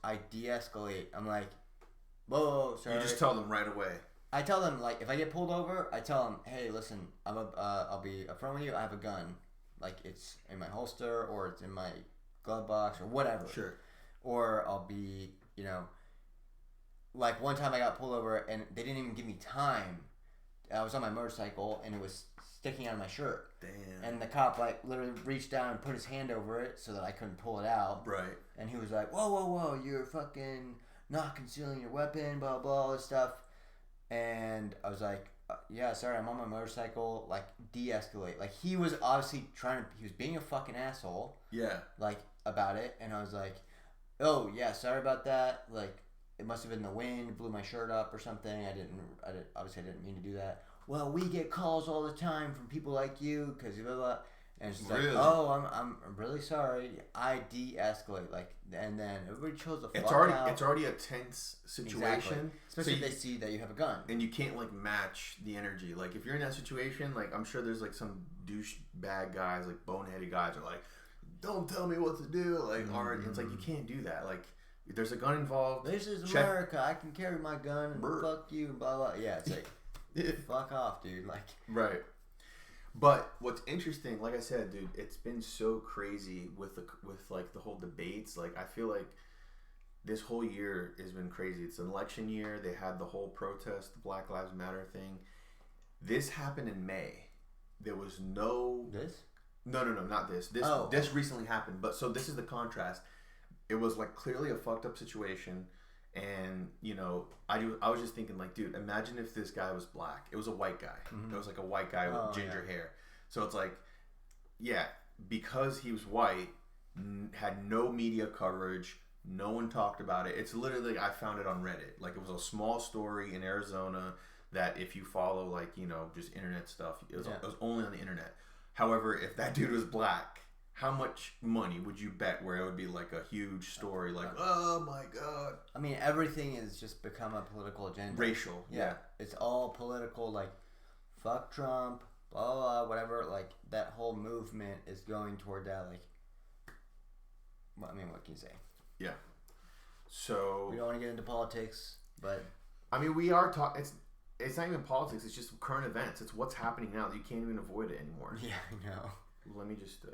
I de-escalate. I'm like, whoa, sorry. You just tell them right away. I tell them, like, if I get pulled over, I tell them, hey, listen, I'll be upfront with you. I have a gun. Like, it's in my holster, or it's in my glove box, or whatever. Sure. Or I'll be, like, one time I got pulled over, and they didn't even give me time. I was on my motorcycle, and it was sticking out of my shirt. Damn. And the cop like literally reached down and put his hand over it so that I couldn't pull it out. Right. And he was like, whoa, you're fucking not concealing your weapon, blah, blah, all this stuff. And I was like, yeah, sorry, I'm on my motorcycle. Like, de-escalate. Like, he was obviously he was being a fucking asshole. Yeah. Like, about it. And I was like, oh, yeah, sorry about that. Like, it must have been the wind, blew my shirt up or something. Obviously I didn't mean to do that. Well, we get calls all the time from people like you, because blah, blah. And it's just like, oh, I'm really sorry. I de-escalate, like, and then everybody chills the fuck out. It's already a tense situation, exactly. Especially if they see that you have a gun, and you can't like match the energy. Like if you're in that situation, like I'm sure there's like some douche bag guys, like boneheaded guys, are like, don't tell me what to do. Like, it's like you can't do that. Like, if there's a gun involved. This is America. I can carry my gun. And fuck you. And blah blah. Yeah, it's like, fuck off, dude. Like, right. But what's interesting, like I said, dude, it's been so crazy with like the whole debates. Like I feel like this whole year has been crazy. It's an election year. They had the whole protest, the Black Lives Matter thing. This happened in May. There was no No, not this. This recently happened. But so this is the contrast. It was like clearly a fucked up situation. And, you know, I was just thinking, like, dude, imagine if this guy was black. It was a white guy. It was like a white guy with ginger hair. So it's like, yeah, because he was white, had no media coverage, no one talked about it. It's literally, I found it on Reddit. Like, it was a small story in Arizona that if you follow, like, you know, just internet stuff, it was only on the internet. However, if that dude was black, how much money would you bet where it would be like a huge story, like, oh my god? I mean, everything has just become a political agenda. Racial, yeah. It's all political, like, fuck Trump, blah, blah, blah, whatever. Like, that whole movement is going toward that, like, well, I mean, what can you say? Yeah. So... we don't want to get into politics, but... I mean, we are talking... It's not even politics, it's just current events. It's what's happening now. You can't even avoid it anymore. Yeah, I know. Let me just...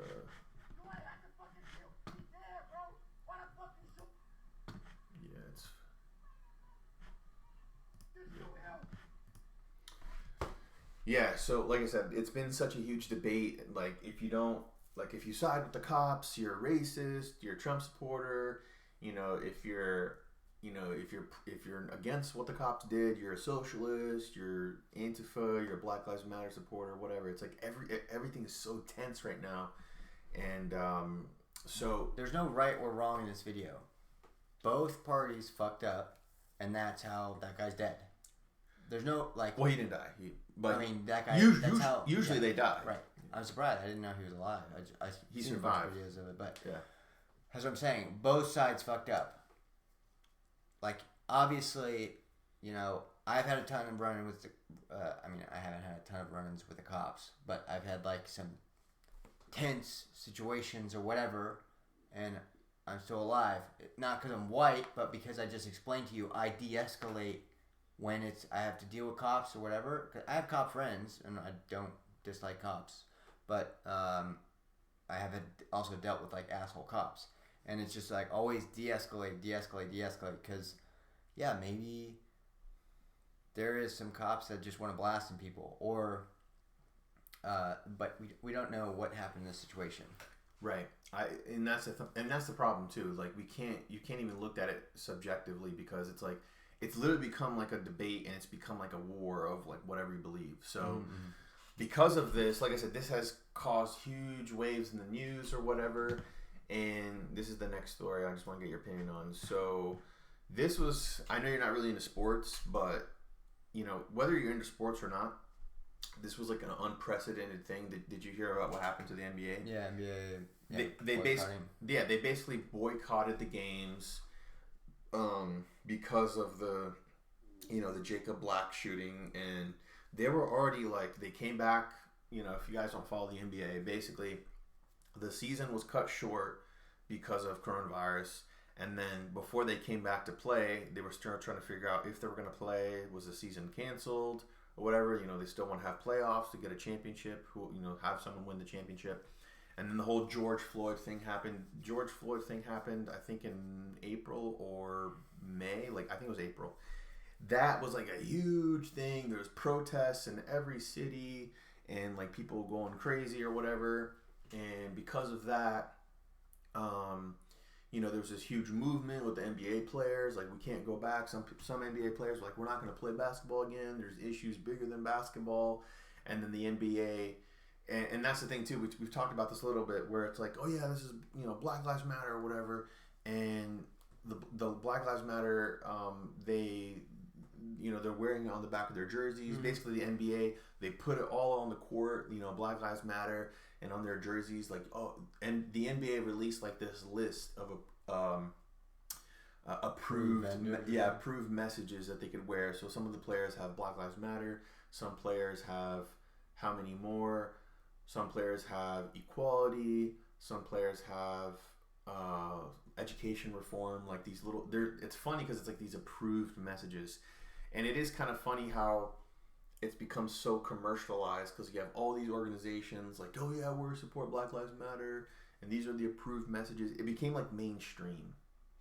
Yeah, so like I said, it's been such a huge debate. Like, if you side with the cops, you're a racist, you're a Trump supporter. You know, if you're against what the cops did, you're a socialist, you're Antifa, you're a Black Lives Matter supporter, whatever. It's like everything is so tense right now, and so there's no right or wrong in this video. Both parties fucked up, and that's how that guy's dead. There's no like. Well, he didn't die. But I mean, that guy. Usually they die. Right. I'm surprised. I didn't know he was alive. He survived. Videos of it, but yeah. That's what I'm saying. Both sides fucked up. Like, obviously, you know, I've had a ton of run-ins with the. I haven't had a ton of run-ins with the cops, but I've had like some tense situations or whatever, and I'm still alive. Not because I'm white, but because I just explained to you, I de-escalate when I have to deal with cops or whatever. 'Cause I have cop friends, and I don't dislike cops, but I have also dealt with like asshole cops, and it's just like always de-escalate, because yeah, maybe there is some cops that just want to blast some people, or but we don't know what happened in this situation. Right. And that's the problem too. Like, you can't even look at it subjectively, because it's like, it's literally become like a debate, and it's become like a war of like whatever you believe. So because of this, like I said, this has caused huge waves in the news or whatever. And this is the next story I just want to get your opinion on. So this was, I know you're not really into sports, but you know, whether you're into sports or not, this was like an unprecedented thing. Did you hear about what happened to the NBA? Yeah, NBA. Yeah, they basically boycotted the games because of the Jacob Black shooting, and they were already like, they came back. You know, if you guys don't follow the NBA, basically the season was cut short because of coronavirus, and then before they came back to play, they were still trying to figure out if they were going to play. Was the season canceled or whatever? You know, they still want to have playoffs to get a championship. Have someone win the championship. And then the whole George Floyd thing happened. I think in April or May. Like, I think it was April. That was like a huge thing. There was protests in every city. and like people going crazy or whatever. And because of that, you know, there was this huge movement with the NBA players. Like, we can't go back. Some NBA players were like, we're not going to play basketball again. There's issues bigger than basketball. And then the NBA, and that's the thing too. We've talked about this a little bit, where it's like, oh yeah, this is, you know, Black Lives Matter or whatever. And the Black Lives Matter, they, you know, they're wearing it on the back of their jerseys. Basically, the NBA, they put it all on the court, you know, Black Lives Matter, and on their jerseys, like, oh, and the NBA released like this list of approved messages that they could wear. So some of the players have Black Lives Matter, some players have how many more, some players have equality, some players have education reform, like these little, it's funny because it's like these approved messages. And it is kind of funny how it's become so commercialized, because you have all these organizations like, oh yeah, we support Black Lives Matter, and these are the approved messages. It became like mainstream,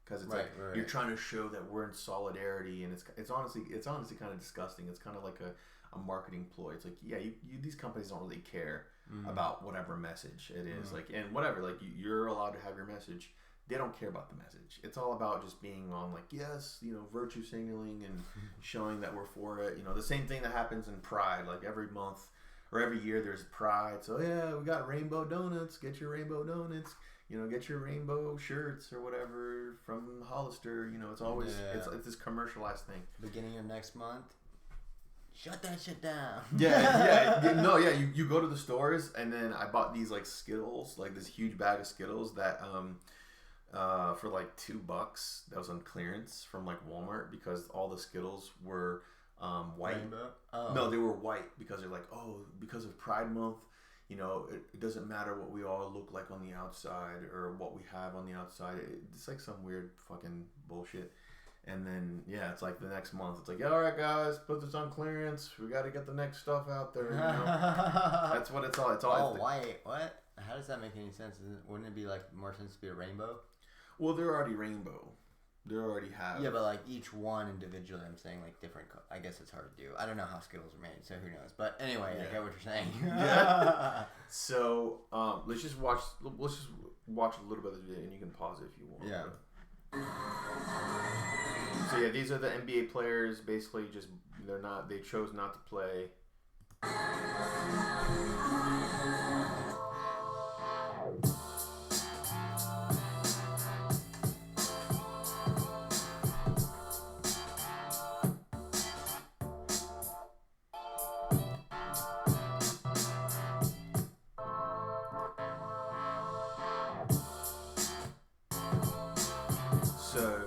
because it's you're trying to show that we're in solidarity, and it's honestly kind of disgusting. It's kind of like a marketing ploy. It's like, yeah, these companies don't really care about whatever message it is, like, and whatever, like, you're allowed to have your message. They don't care about the message. It's all about just being on, like, yes, you know, virtue signaling and showing that we're for it. You know, the same thing that happens in Pride. Like, every month or every year there's Pride. So, yeah, we got rainbow donuts. Get your rainbow donuts. You know, get your rainbow shirts or whatever from Hollister. You know, it's always, it's this commercialized thing. Beginning of next month, shut that shit down. You go to the stores, and then I bought these, like, Skittles, like this huge bag of Skittles that, for like $2 that was on clearance from like Walmart, because all the Skittles were white. Rainbow? Oh. No, they were white, because they're like, oh, because of Pride Month, you know, it doesn't matter what we all look like on the outside or what we have on the outside. It's like some weird fucking bullshit. And then, yeah, it's like the next month, it's like, all right, guys, put this on clearance. We got to get the next stuff out there. You know? That's what it's all. It's all. Oh, white. What? How does that make any sense? Wouldn't it be like more sense to be a rainbow? Well, they're already rainbow. They already have. Yeah, but like each one individually, I'm saying like different. I guess it's hard to do. I don't know how Skittles are made, so who knows? But anyway, I get what you're saying. Yeah. So let's just watch a little bit of the video, and you can pause it if you want. Yeah. So yeah, these are the NBA players. Basically, they chose not to play.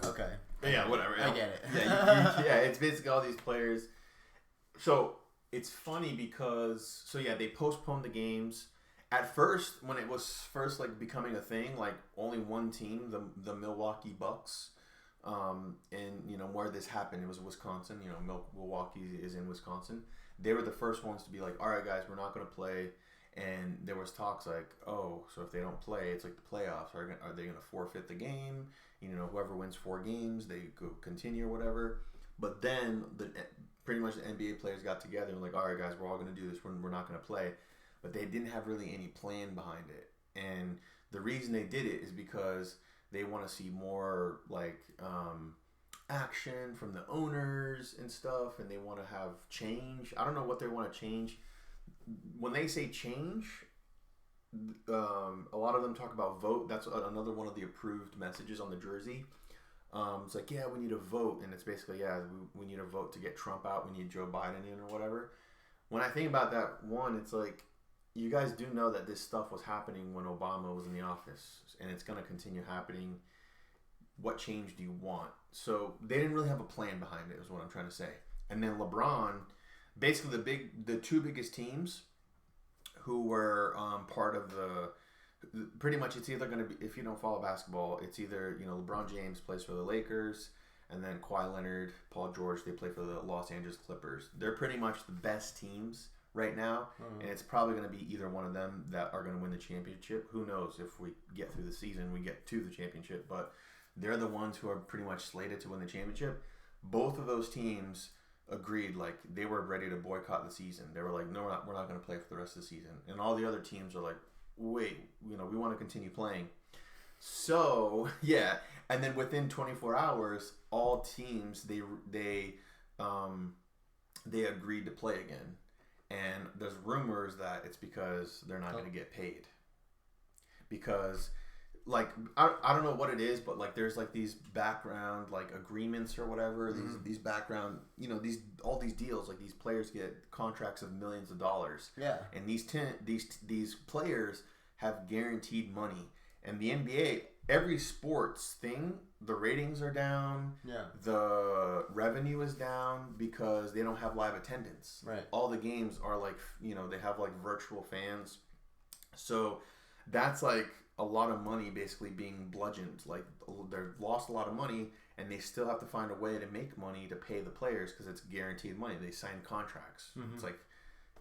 Okay. Yeah, whatever. I get it. Yeah, it's basically all these players. So it's funny because, they postponed the games. At first, when it was first like becoming a thing, like only one team, the Milwaukee Bucks, and you know where this happened, it was Wisconsin. You know, Milwaukee is in Wisconsin. They were the first ones to be like, all right, guys, we're not going to play. And there was talks like, oh, so if they don't play, it's like the playoffs. Are they going to forfeit the game? You know, whoever wins 4 games, they go continue or whatever. But then pretty much the NBA players got together and like, all right, guys, we're all going to do this. We're not going to play. But they didn't have really any plan behind it. And the reason they did it is because they want to see more like action from the owners and stuff. And they want to have change. I don't know what they want to change. When they say change, a lot of them talk about vote. That's another one of the approved messages on the jersey. It's like, yeah, we need a vote, and it's basically, yeah, we need a vote to get Trump out. We need Joe Biden in or whatever. When I think about that, one, it's like, you guys do know that this stuff was happening when Obama was in the office, and it's going to continue happening. What change do you want? So they didn't really have a plan behind it, is what I'm trying to say. And then LeBron, basically the 2 biggest teams who were part of pretty much, it's either going to be, if you don't follow basketball, it's either, you know, LeBron James plays for the Lakers, and then Kawhi Leonard, Paul George, they play for the Los Angeles Clippers. They're pretty much the best teams right now, and it's probably going to be either one of them that are going to win the championship. Who knows, if we get through the season, we get to the championship, but they're the ones who are pretty much slated to win the championship. Both of those teams agreed, like they were ready to boycott the season. They were like, no, we're not going to play for the rest of the season. And all the other teams are like, wait, we want to continue playing. So yeah, and then within 24 hours, all teams they agreed to play again. And there's rumors that it's because they're not going to get paid. Because, like, I don't know what it is, but, like, there's, like, these background, like, agreements or whatever. These background, all these deals, like, these players get contracts of millions of dollars. Yeah. And these players have guaranteed money. And the NBA, every sports thing, the ratings are down. Yeah. The revenue is down because they don't have live attendance. Right. All the games are like, they have like virtual fans. So that's like a lot of money basically being bludgeoned. Like they've lost a lot of money and they still have to find a way to make money to pay the players because it's guaranteed money. They sign contracts. Mm-hmm. It's like,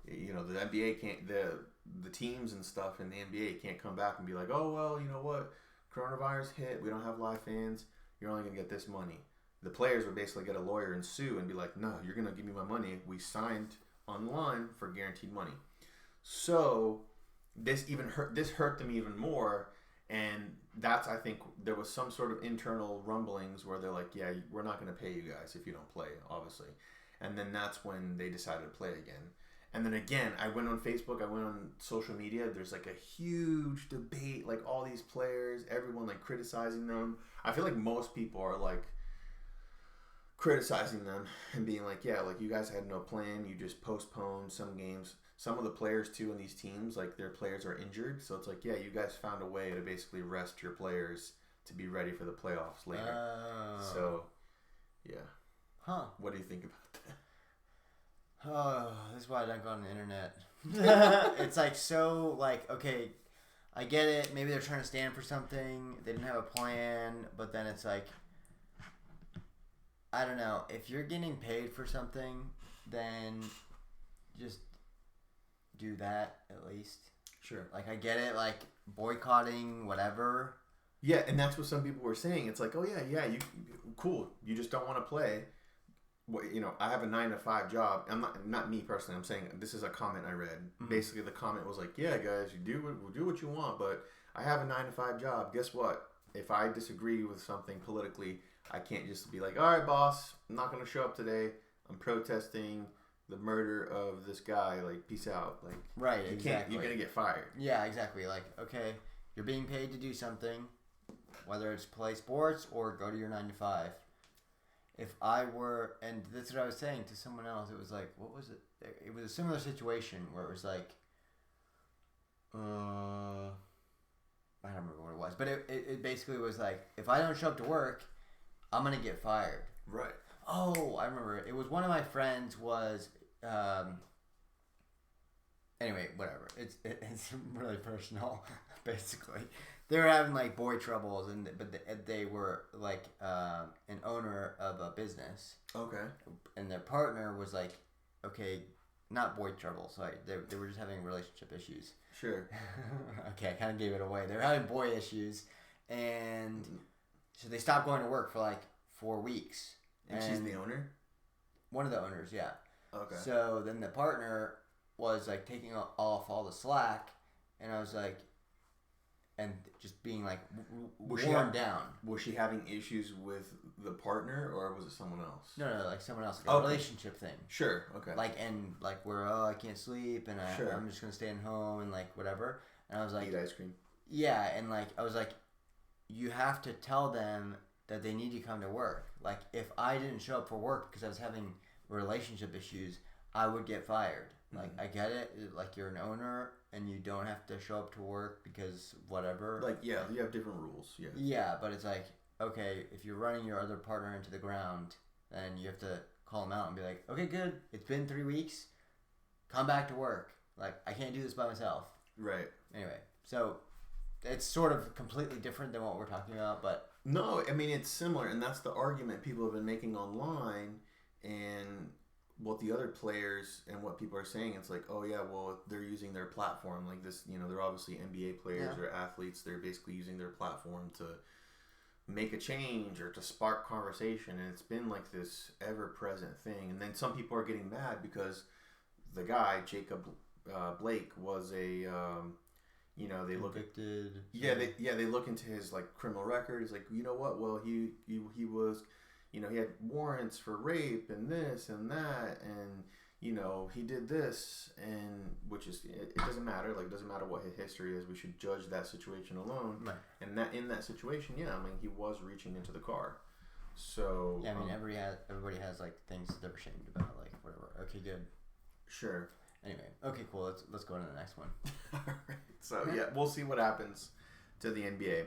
the NBA can't, the teams and stuff in the NBA can't come back and be like, oh, well, you know what? Coronavirus hit. We don't have live fans. You're only going to get this money. The players would basically get a lawyer and sue and be like, no, you're going to give me my money. We signed online for guaranteed money. So this hurt them even more. And that's, I think, there was some sort of internal rumblings where they're like, yeah, we're not going to pay you guys if you don't play, obviously. And then that's when they decided to play again. And then again, I went on Facebook, I went on social media. There's like a huge debate, like all these players, everyone like criticizing them. I feel like most people are like criticizing them and being like, yeah, like you guys had no plan. You just postponed some games. Some of the players too in these teams, like their players are injured. So it's like, yeah, you guys found a way to basically rest your players to be ready for the playoffs later. So, yeah. Huh. What do you think about that? Oh, this is why I don't go on the internet. It's like so like, okay, I get it. Maybe they're trying to stand for something. They didn't have a plan, but then it's like, I don't know. If you're getting paid for something, then just do that at least. Sure. Like I get it, like boycotting, whatever. Yeah, and that's what some people were saying. It's like, oh yeah, you cool. You just don't want to play. Well, I have a 9-to-5 job. I'm not me personally. I'm saying this is a comment I read. Mm-hmm. Basically, the comment was like, "Yeah, guys, we'll do what you want, but I have a 9-to-5 job. Guess what? If I disagree with something politically, I can't just be like, all right, boss, I'm not going to show up today. I'm protesting the murder of this guy. Like, peace out. Like, right? Exactly. You're gonna get fired. Yeah, exactly. Like, okay, you're being paid to do something, whether it's play sports or go to your 9-to-5. If I were, and that's what I was saying to someone else, it was like, what was it? It was a similar situation where it was like, I don't remember what it was, but it basically was like, if I don't show up to work, I'm going to get fired. Right. Oh, I remember. It was one of my friends was, anyway, whatever. It's really personal, basically. They were having like boy troubles, but they were like an owner of a business. Okay. And their partner was like, okay, not boy trouble. Sorry, they were just having relationship issues. Sure. Okay, I kind of gave it away. They were having boy issues, and so they stopped going to work for like 4 weeks. And she's the owner? One of the owners, yeah. Okay. So then the partner was like taking off all the slack, and I was like, and just being like worn down. Was she having issues with the partner, or was it someone else? No, like someone else, like a relationship thing. Sure, okay. Like, and like where, I can't sleep, and I'm just gonna stay at home, and like whatever. And I was like, eat ice cream. Yeah, and like I was like, you have to tell them that they need to come to work. Like, if I didn't show up for work because I was having relationship issues, I would get fired. Like, I get it. Like, you're an owner and you don't have to show up to work because whatever. Like, yeah, you have different rules. Yeah. Yeah, but it's like, okay, if you're running your other partner into the ground, then you have to call them out and be like, okay, good. It's been 3 weeks. Come back to work. Like, I can't do this by myself. Right. Anyway, so it's sort of completely different than what we're talking about, but... No, I mean, it's similar, and that's the argument people have been making online, and what the other players and what people are saying, it's like, oh yeah, well, they're using their platform, like this, they're obviously NBA players or athletes, they're basically using their platform to make a change or to spark conversation, and it's been like this ever-present thing. And then some people are getting mad because the guy Jacob Blake was a they look convicted. They look into his like criminal record. He's like, you know what? Well, he was, he had warrants for rape and this and that, and he did this, and which is it doesn't matter. Like, it doesn't matter what his history is. We should judge that situation alone. Right. And that in that situation, he was reaching into the car. So yeah, everybody has like things that they're ashamed about, like whatever. Okay, good. Sure. Anyway, okay, cool. Let's go on to the next one. All right. So yeah, we'll see what happens to the NBA.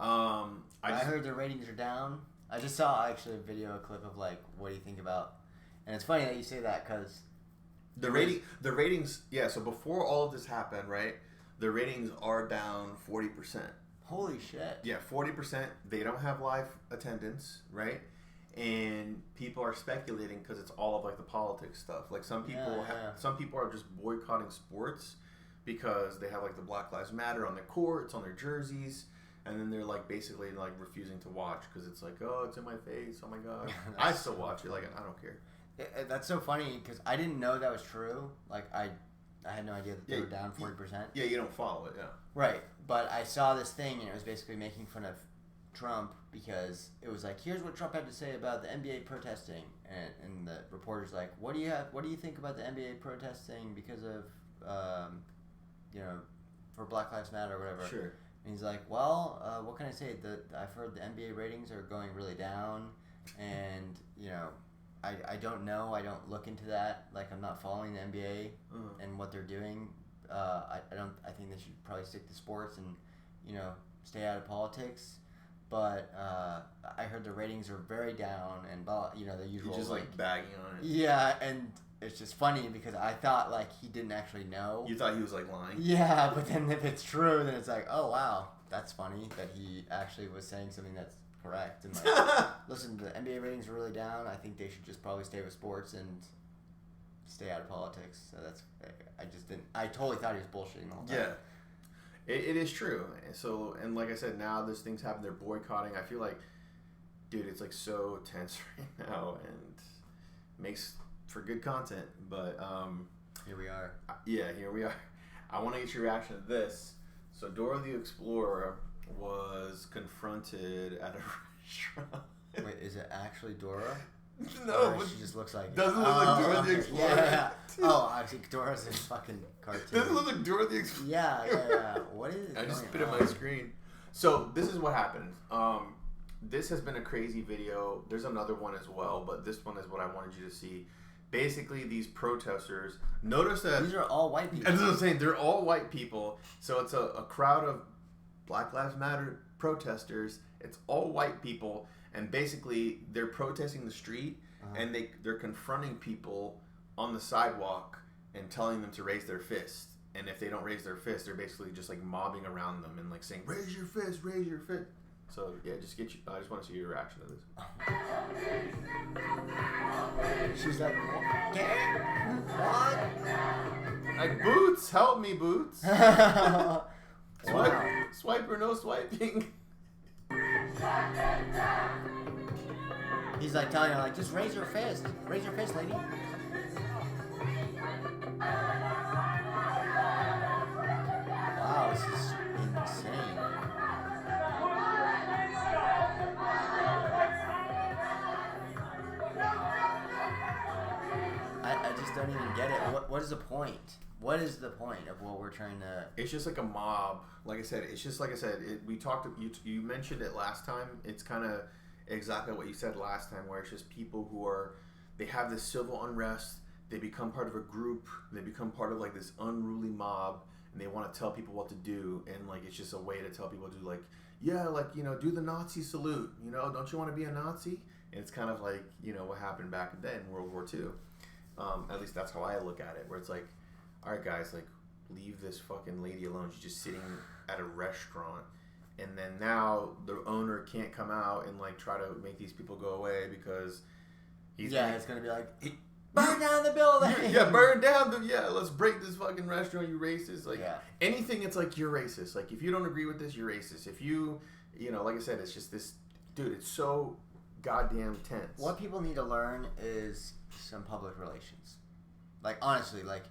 I heard their ratings are down. I just saw actually a clip of like, what do you think about? And it's funny that you say that because the ratings. Yeah. So before all of this happened, right? The ratings are down 40%. Holy shit. Yeah, 40%. They don't have live attendance, right? And people are speculating because it's all of like the politics stuff. Like some people, some people are just boycotting sports because they have like the Black Lives Matter on their courts, on their jerseys, and then they're like basically like refusing to watch because it's like, oh, it's in my face. Oh my god, I still watch it. Like, I don't care. That's so funny because I didn't know that was true. Like I had no idea that they were down 40%. Yeah, you don't follow it. Yeah. Right, but I saw this thing and it was basically making fun of Trump because it was like, here's what Trump had to say about the NBA protesting, and the reporter's like, what do you think about the NBA protesting because of for Black Lives Matter or whatever. Sure. And he's like, well, what can I say? I've heard the NBA ratings are going really down, and I don't know. I don't look into that. Like, I'm not following the NBA and what they're doing. I think they should probably stick to sports and stay out of politics. But I heard the ratings are very down, and the usual. You're just like bagging on it. Yeah, and it's just funny because I thought like he didn't actually know. You thought he was like lying. Yeah, but then if it's true, then it's like, oh wow, that's funny that he actually was saying something that's correct. And like, listen, the NBA ratings are really down. I think they should just probably stay with sports and stay out of politics. So I totally thought he was bullshitting the whole time. Yeah. It is true. So, and like I said, now there's things happening. They're boycotting. I feel like, dude, it's like so tense right now, and makes for good content. But here we are. Yeah, here we are. I want to get your reaction to this. So, Dora the Explorer was confronted at a restaurant. Wait, is it actually Dora? No, but she just looks like doesn't look like Dora the Explorer. Yeah. Oh, I think Dora's a fucking cartoon. Doesn't look like Dora the Explorer. Yeah. What is it? I just spit on my screen. So this is what happened. This has been a crazy video. There's another one as well, but this one is what I wanted you to see. Basically, these protesters, notice that these are all white people. That's what I'm saying. They're all white people. So it's a crowd of Black Lives Matter protesters. It's all white people. And basically, they're protesting the street, and they're confronting people on the sidewalk and telling them to raise their fist. And if they don't raise their fist, they're basically just like mobbing around them and like saying, "Raise your fist, raise your fist." So yeah, I just want to see your reaction to this. She's like, what? Like, Boots, help me, Boots. Swipe or no swiping. He's like telling her, like, just raise your fist, lady. Wow, this is insane. I just don't even get it. What is the point? What is the point of what we're trying to... It's just like a mob. Like I said, you mentioned it last time. It's kind of exactly what you said last time, where it's just people who they have this civil unrest. They become part of a group. They become part of like this unruly mob, and they want to tell people what to do. And like, it's just a way to tell people to like, yeah, like, do the Nazi salute. Don't you want to be a Nazi? And it's kind of like, what happened back then in World War II. At least that's how I look at it, where it's like, all right, guys, like, leave this fucking lady alone. She's just sitting at a restaurant. And then now the owner can't come out and, like, try to make these people go away because it's going to be like, burn down the building. Yeah, burn down let's break this fucking restaurant, you racist. Like, anything, it's like, you're racist. Like, if you don't agree with this, you're racist. If you, like I said, it's just this dude, it's so goddamn tense. What people need to learn is some public relations. Like, honestly, like,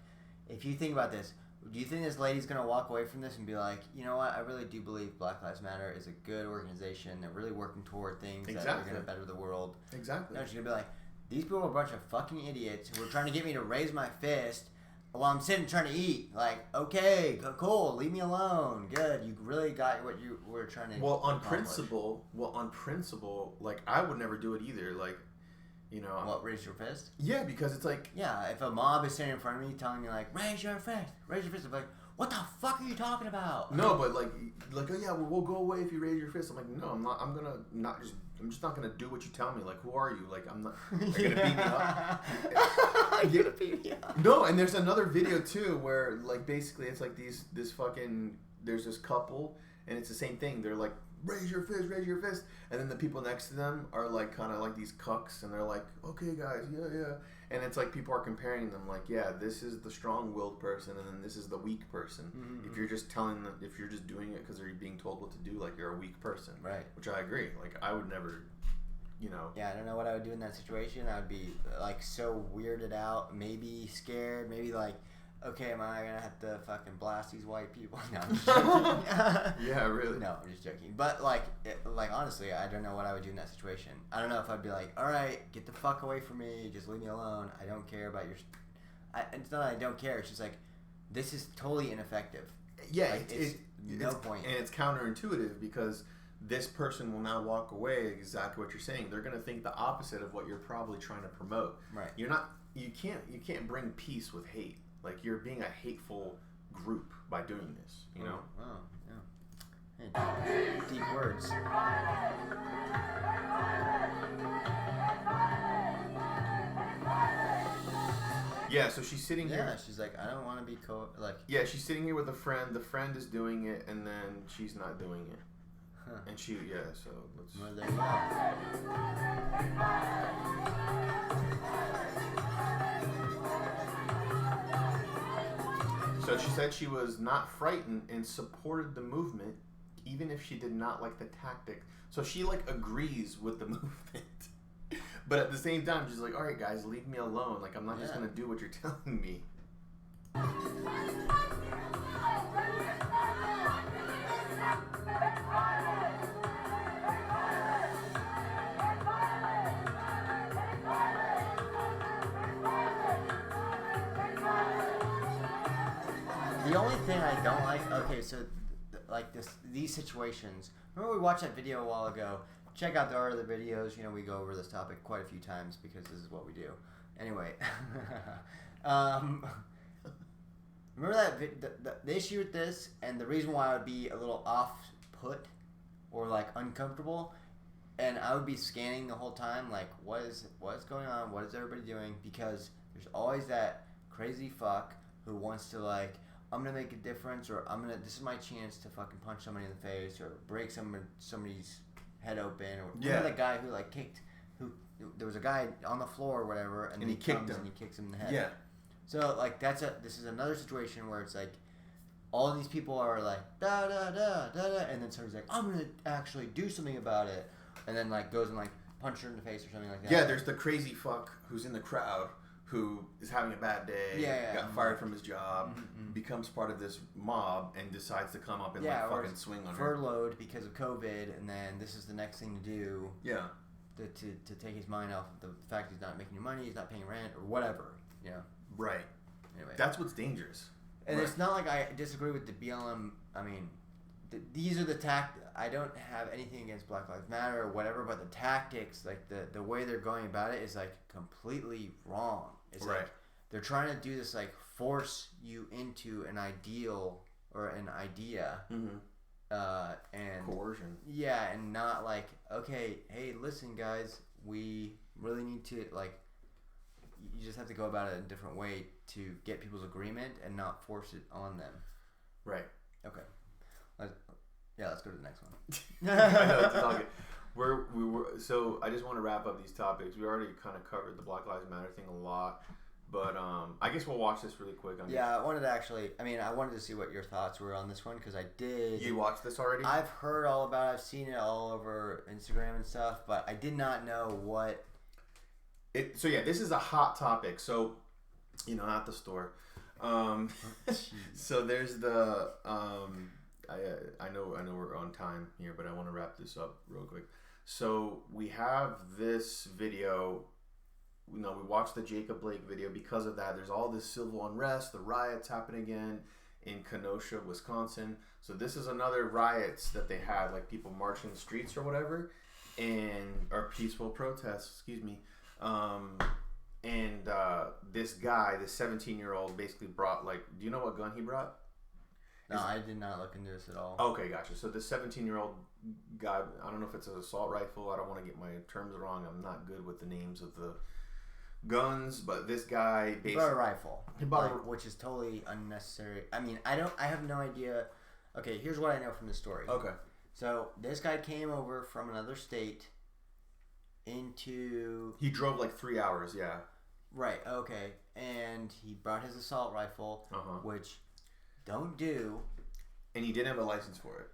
if you think about this, do you think this lady's going to walk away from this and be like, you know what, I really do believe Black Lives Matter is a good organization. They're really working toward things that are going to better the world. Exactly. No, she's going to be like, these people are a bunch of fucking idiots who are trying to get me to raise my fist while I'm sitting trying to eat. Like, okay, cool, leave me alone. Good, you really got what you were trying to accomplish. On principle, like, I would never do it either. Like, you know, what, raise your fist? Yeah, because it's like, yeah, if a mob is standing in front of me telling me like, raise your fist, I'm like, what the fuck are you talking about? No, but like, oh yeah, we'll go away if you raise your fist. I'm like, no, I'm not. I'm just not gonna do what you tell me. Like, who are you? Like, I'm not. You're gonna beat me up. You're gonna beat me up. No, and there's another video too where like basically it's like there's this couple and it's the same thing. They're like, raise your fist, and then the people next to them are like kind of like these cucks, and they're like, okay guys, yeah, and it's like people are comparing them like, yeah, this is the strong-willed person, and then this is the weak person. Mm-hmm. If you're just doing it because they're being told what to do, like, you're a weak person, right? Which I agree. Like, I would never, you know. Yeah, I don't know what I would do in that situation. I would be like so weirded out, maybe scared, maybe like, okay, am I gonna have to fucking blast these white people? No, I'm just joking. Yeah, really. No, I'm just joking. But like honestly, I don't know what I would do in that situation. I don't know if I'd be like, all right, get the fuck away from me, just leave me alone. I don't care about your. It's not that I don't care. It's just like, this is totally ineffective. Yeah, like, it's no point. And it's counterintuitive because this person will now walk away exactly what you're saying. They're gonna think the opposite of what you're probably trying to promote. Right. You can't bring peace with hate. Like, you're being a hateful group by doing this, you know? Oh, yeah. Hey, deep words. Yeah, so she's sitting here. Yeah, she's like, I don't want to be Yeah, she's sitting here with a friend. The friend is doing it, and then she's not doing it. Huh. And so let's... Well, there you go. So she said she was not frightened and supported the movement, even if she did not like the tactic. So she like agrees with the movement, but at the same time she's like, "All right, guys, leave me alone. Like, I'm not just gonna do what you're telling me." The only thing I don't like, okay, so like these situations. Remember we watched that video a while ago? Check out the other videos. You know, we go over this topic quite a few times because this is what we do. Anyway, remember that the issue with this, and the reason why I would be a little off put or like uncomfortable, and I would be scanning the whole time, like what's going on? What is everybody doing? Because there's always that crazy fuck who wants to like, I'm gonna make a difference, or this is my chance to fucking punch somebody in the face, or break somebody's head open, or remember that guy who like there was a guy on the floor or whatever, and he kicked him, and he kicks him in the head. Yeah. So like this is another situation where it's like all of these people are like da da da da da, and then somebody's like, I'm gonna actually do something about it, and then like goes and like punch her in the face or something like that. Yeah, there's the crazy fuck who's in the crowd who is having a bad day, got fired from his job, becomes part of this mob, and decides to come up and like fucking swing on her. Furloughed because of COVID, and then this is the next thing to do. Yeah. To take his mind off of the fact he's not making any money, he's not paying rent, or whatever. You know. Right. Anyway. That's what's dangerous. And it's not like I disagree with the BLM. I mean, these are the I don't have anything against Black Lives Matter or whatever, but the tactics, like the way they're going about it, is like completely wrong. It's like they're trying to do this, like force you into an ideal or an idea, and coercion. Yeah, and not like, okay, hey, listen, guys, we really need to like. You just have to go about it a different way to get people's agreement and not force it on them. Right. Okay. Let's go to the next one. I know, it's all good. So I just want to wrap up these topics. We already kind of covered the Black Lives Matter thing a lot. But I guess we'll watch this really quick. I wanted to actually. I mean, I wanted to see what your thoughts were on this one because I did. You watched this already? I've heard all about it. I've seen it all over Instagram and stuff, but I did not know what. So yeah, this is a hot topic. So, not the store. So there's the. I know we're on time here, but I want to wrap this up real quick. So we have this video. We watched the Jacob Blake video. Because of that, there's all this civil unrest. The riots happen again in Kenosha, Wisconsin. So this is another riots that they had, like people marching the streets or whatever, or peaceful protests. Excuse me. This guy, this 17-year-old, basically brought do you know what gun he brought? No, I did not look into this at all. Okay, gotcha. So this 17-year-old guy, I don't know if it's an assault rifle. I don't want to get my terms wrong. I'm not good with the names of the guns, but this guy basically he brought a rifle. He bought which is totally unnecessary. I mean, I have no idea. Okay, here's what I know from the story. Okay. So this guy came over from another state into. He drove 3 hours. Yeah. Right. Okay, and he brought his assault rifle, which don't do. And he didn't have a license for it.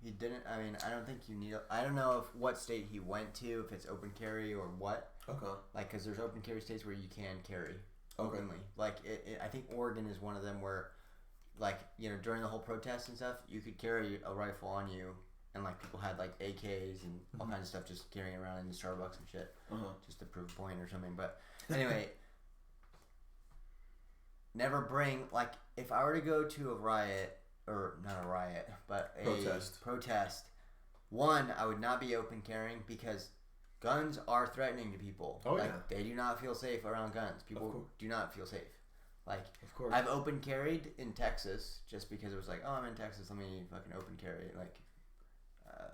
He didn't. I mean, I don't think you need. I don't know what state he went to, if it's open carry or what. Okay. Because there's open carry states where you can carry openly. I think Oregon is one of them where, during the whole protest and stuff, you could carry a rifle on you, and people had AKs and all kinds of stuff just carrying around in the Starbucks and shit, just to prove a point or something. But anyway, never bring if I were to go to a riot. Or not a riot, but a protest. One, I would not be open carrying because guns are threatening to people. Oh, yeah. They do not feel safe around guns. People do not feel safe. Of course. I've open carried in Texas just because it was I'm in Texas, let me fucking open carry.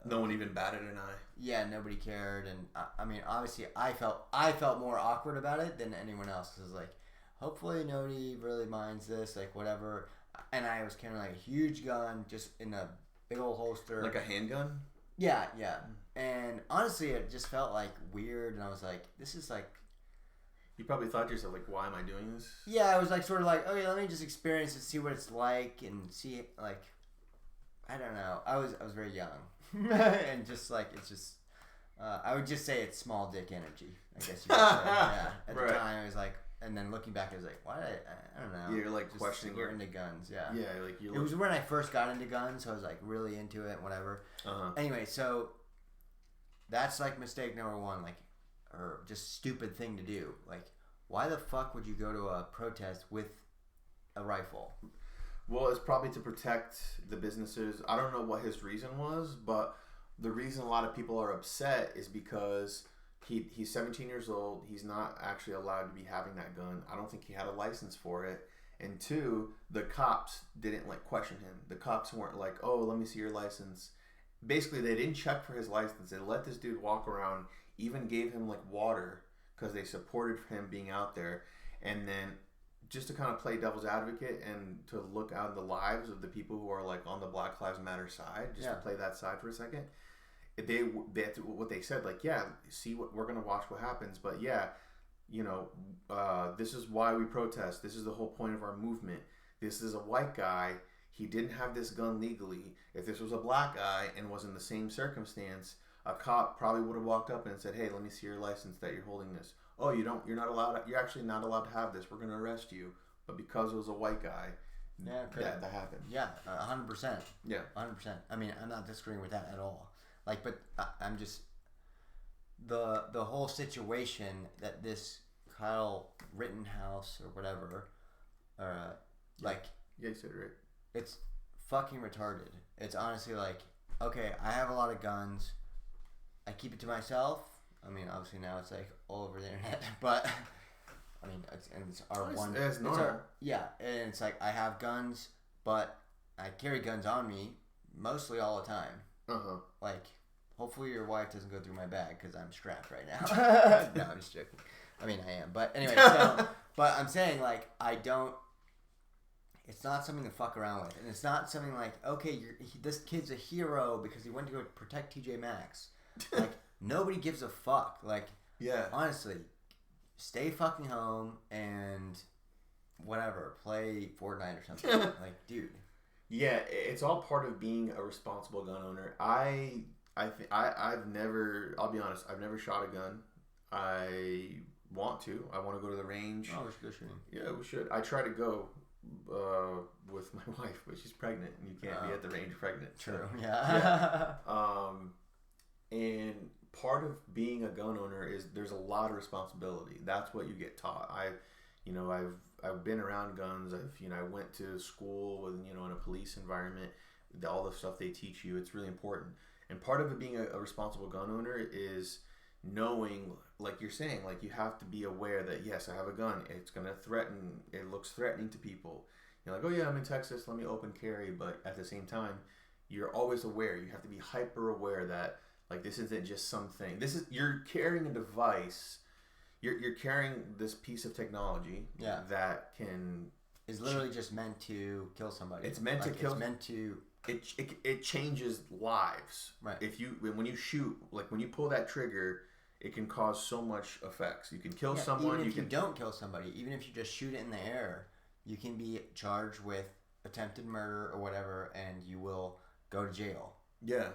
No one even batted an eye. Yeah, nobody cared, and I mean, obviously, I felt more awkward about it than anyone else because hopefully nobody really minds this, whatever. And I was carrying a huge gun just in a big old holster. Like a handgun? Yeah. And honestly, it just felt weird. And I was this is You probably thought to yourself, why am I doing this? Yeah, I was okay, let me just experience it, see what it's like, and see, I don't know. I was very young. And just, it's just, I would just say it's small dick energy, I guess you could say. Yeah. At the time, I was and then looking back, I was why did I don't know. You're just questioning. You're into guns, yeah. Yeah, it was when I first got into guns, so I was really into it, whatever. Anyway, so that's mistake number one, or just stupid thing to do. Why the fuck would you go to a protest with a rifle? Well, it's probably to protect the businesses. I don't know what his reason was, but the reason a lot of people are upset is because he's 17 years old. He's not actually allowed to be having that gun. I don't think he had a license for it. And two, the cops didn't question him. The cops weren't oh, let me see your license. Basically, they didn't check for his license. They let this dude walk around, even gave him water because they supported him being out there. And then just to kind of play devil's advocate and to look out the lives of the people who are on the Black Lives Matter side, just to play that side for a second. That's what they said, see what we're gonna watch what happens, but this is why we protest. This is the whole point of our movement. This is a white guy. He didn't have this gun legally. If this was a black guy and was in the same circumstance, a cop probably would have walked up and said, "Hey, let me see your license that you're holding this." "Oh, you're not allowed. You're actually not allowed to have this. We're gonna arrest you." But because it was a white guy, that happened. Yeah, 100%. Yeah, 100%. I mean, I'm not disagreeing with that at all. But I'm just the whole situation that this Kyle Rittenhouse or whatever, yeah, you said it right. It's fucking retarded. It's honestly okay, I have a lot of guns. I keep it to myself. I mean, obviously now it's all over the internet, but I mean, it's our one. It's normal. And it's I have guns, but I carry guns on me mostly all the time. Hopefully your wife doesn't go through my bag because I'm strapped right now. No, I'm just joking. I mean, I am. But anyway, but I'm saying, I don't... It's not something to fuck around with. And it's not something okay, this kid's a hero because he went to go protect TJ Maxx. Nobody gives a fuck. Yeah. Honestly, stay fucking home and whatever, play Fortnite or something. Like, dude. Yeah, it's all part of being a responsible gun owner. I've never. I'll be honest. I've never shot a gun. I want to. I want to go to the range. Oh, we should go shooting. Yeah, we should. I try to go with my wife, but she's pregnant, and you can't be at the range pregnant. True. So, Yeah. And part of being a gun owner is there's a lot of responsibility. That's what you get taught. I've been around guns. I went to school with in a police environment. All the stuff they teach you, it's really important. And part of it being a responsible gun owner is knowing, like you're saying, like you have to be aware that yes, I have a gun. It's gonna threaten. It looks threatening to people. You're like, oh yeah, I'm in Texas. Let me open carry. But at the same time, you're always aware. You have to be hyper aware that like this isn't just something. You're carrying a device. You're carrying this piece of technology that is literally just meant to kill somebody. It's meant to kill. It's meant to. It changes lives. Right. When you shoot, like when you pull that trigger, it can cause so much effects. You can kill someone. Even if you don't kill somebody, even if you just shoot it in the air, you can be charged with attempted murder or whatever, and you will go to jail. Yeah,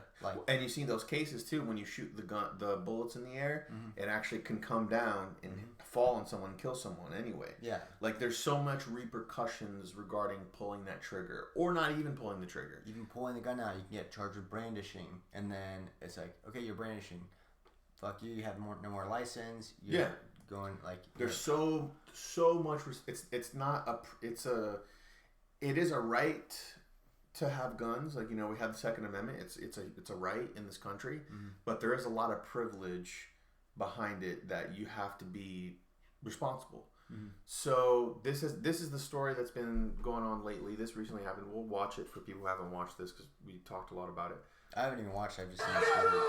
and you see those cases too when you shoot the bullets in the air, it actually can come down and fall on someone and kill someone anyway. Yeah, like there's so much repercussions regarding pulling that trigger or not even pulling the trigger. Even pulling the gun out, you can get charged with brandishing, and then it's like, okay, you're brandishing. Fuck you! You have no more license. You're going like there's so much. It is a right to have guns. Like we have the Second Amendment. It's a right in this country, but there is a lot of privilege behind it that you have to be responsible. So this is the story that's been going on lately. This recently happened. We'll watch it for people who haven't watched this because we talked a lot about it. I haven't even watched it. I've just seen the story.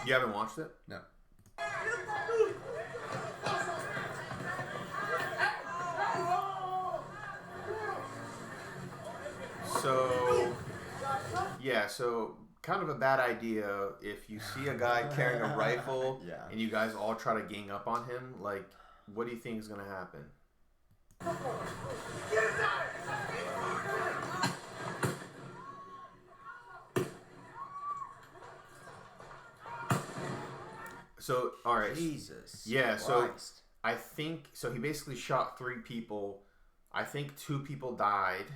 You haven't watched it? No. So kind of a bad idea if you see a guy carrying a rifle and you guys all try to gang up on him. Like, what do you think is going to happen? So, all right. Jesus. Yeah, Christ. so I think he basically shot 3 people. I think 2 people died.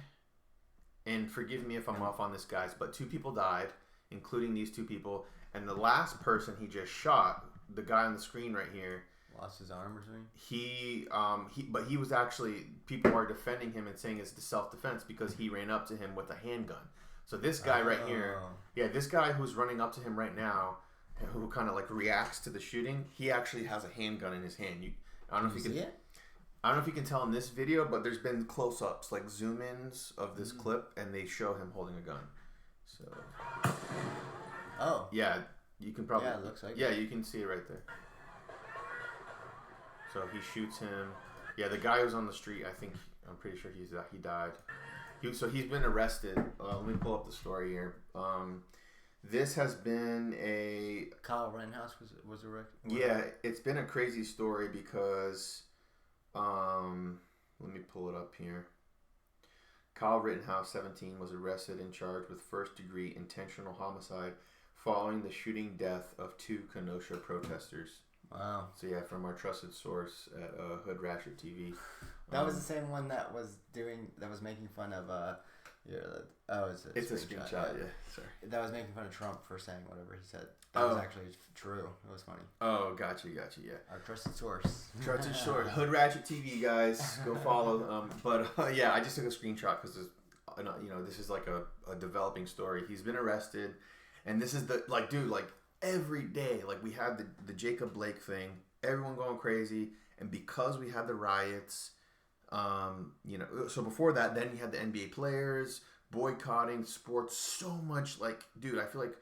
And forgive me if I'm off on this, guys, but 2 people died, including these 2 people. And the last person he just shot, the guy on the screen right here, lost his arm or something. But he was actually, people are defending him and saying it's the self-defense because he ran up to him with a handgun. So this guy right here, this guy who's running up to him right now, who kind of like reacts to the shooting, he actually has a handgun in his hand. I don't know if you can tell in this video, but there's been close-ups, like zoom-ins of this clip, and they show him holding a gun. So. Oh. Yeah, you can probably. Yeah, it looks like. Yeah, you can see it right there. So he shoots him. Yeah, the guy who's on the street, I'm pretty sure he died. So he's been arrested. Let me pull up the story here. This has been a. Kyle Rittenhouse was arrested. Yeah, it's been a crazy story because. Let me pull it up here. Kyle Rittenhouse, 17, was arrested and charged with first-degree intentional homicide following the shooting death of 2 Kenosha protesters. Wow. So yeah, from our trusted source at Hood Ratchet TV. That was the same one that was making fun of it's a screenshot. Yeah, sorry. That was making fun of Trump for saying whatever he said. That was actually true. It was funny. Oh, gotcha, yeah. Our trusted source. Trusted source. Hood Ratchet TV, guys. Go follow. Yeah, I just took a screenshot because this is like a developing story. He's been arrested, and this is every day, like we had the Jacob Blake thing, everyone going crazy, and because we had the riots, so before that, then you had the NBA players boycotting sports so much. Like, dude, I feel like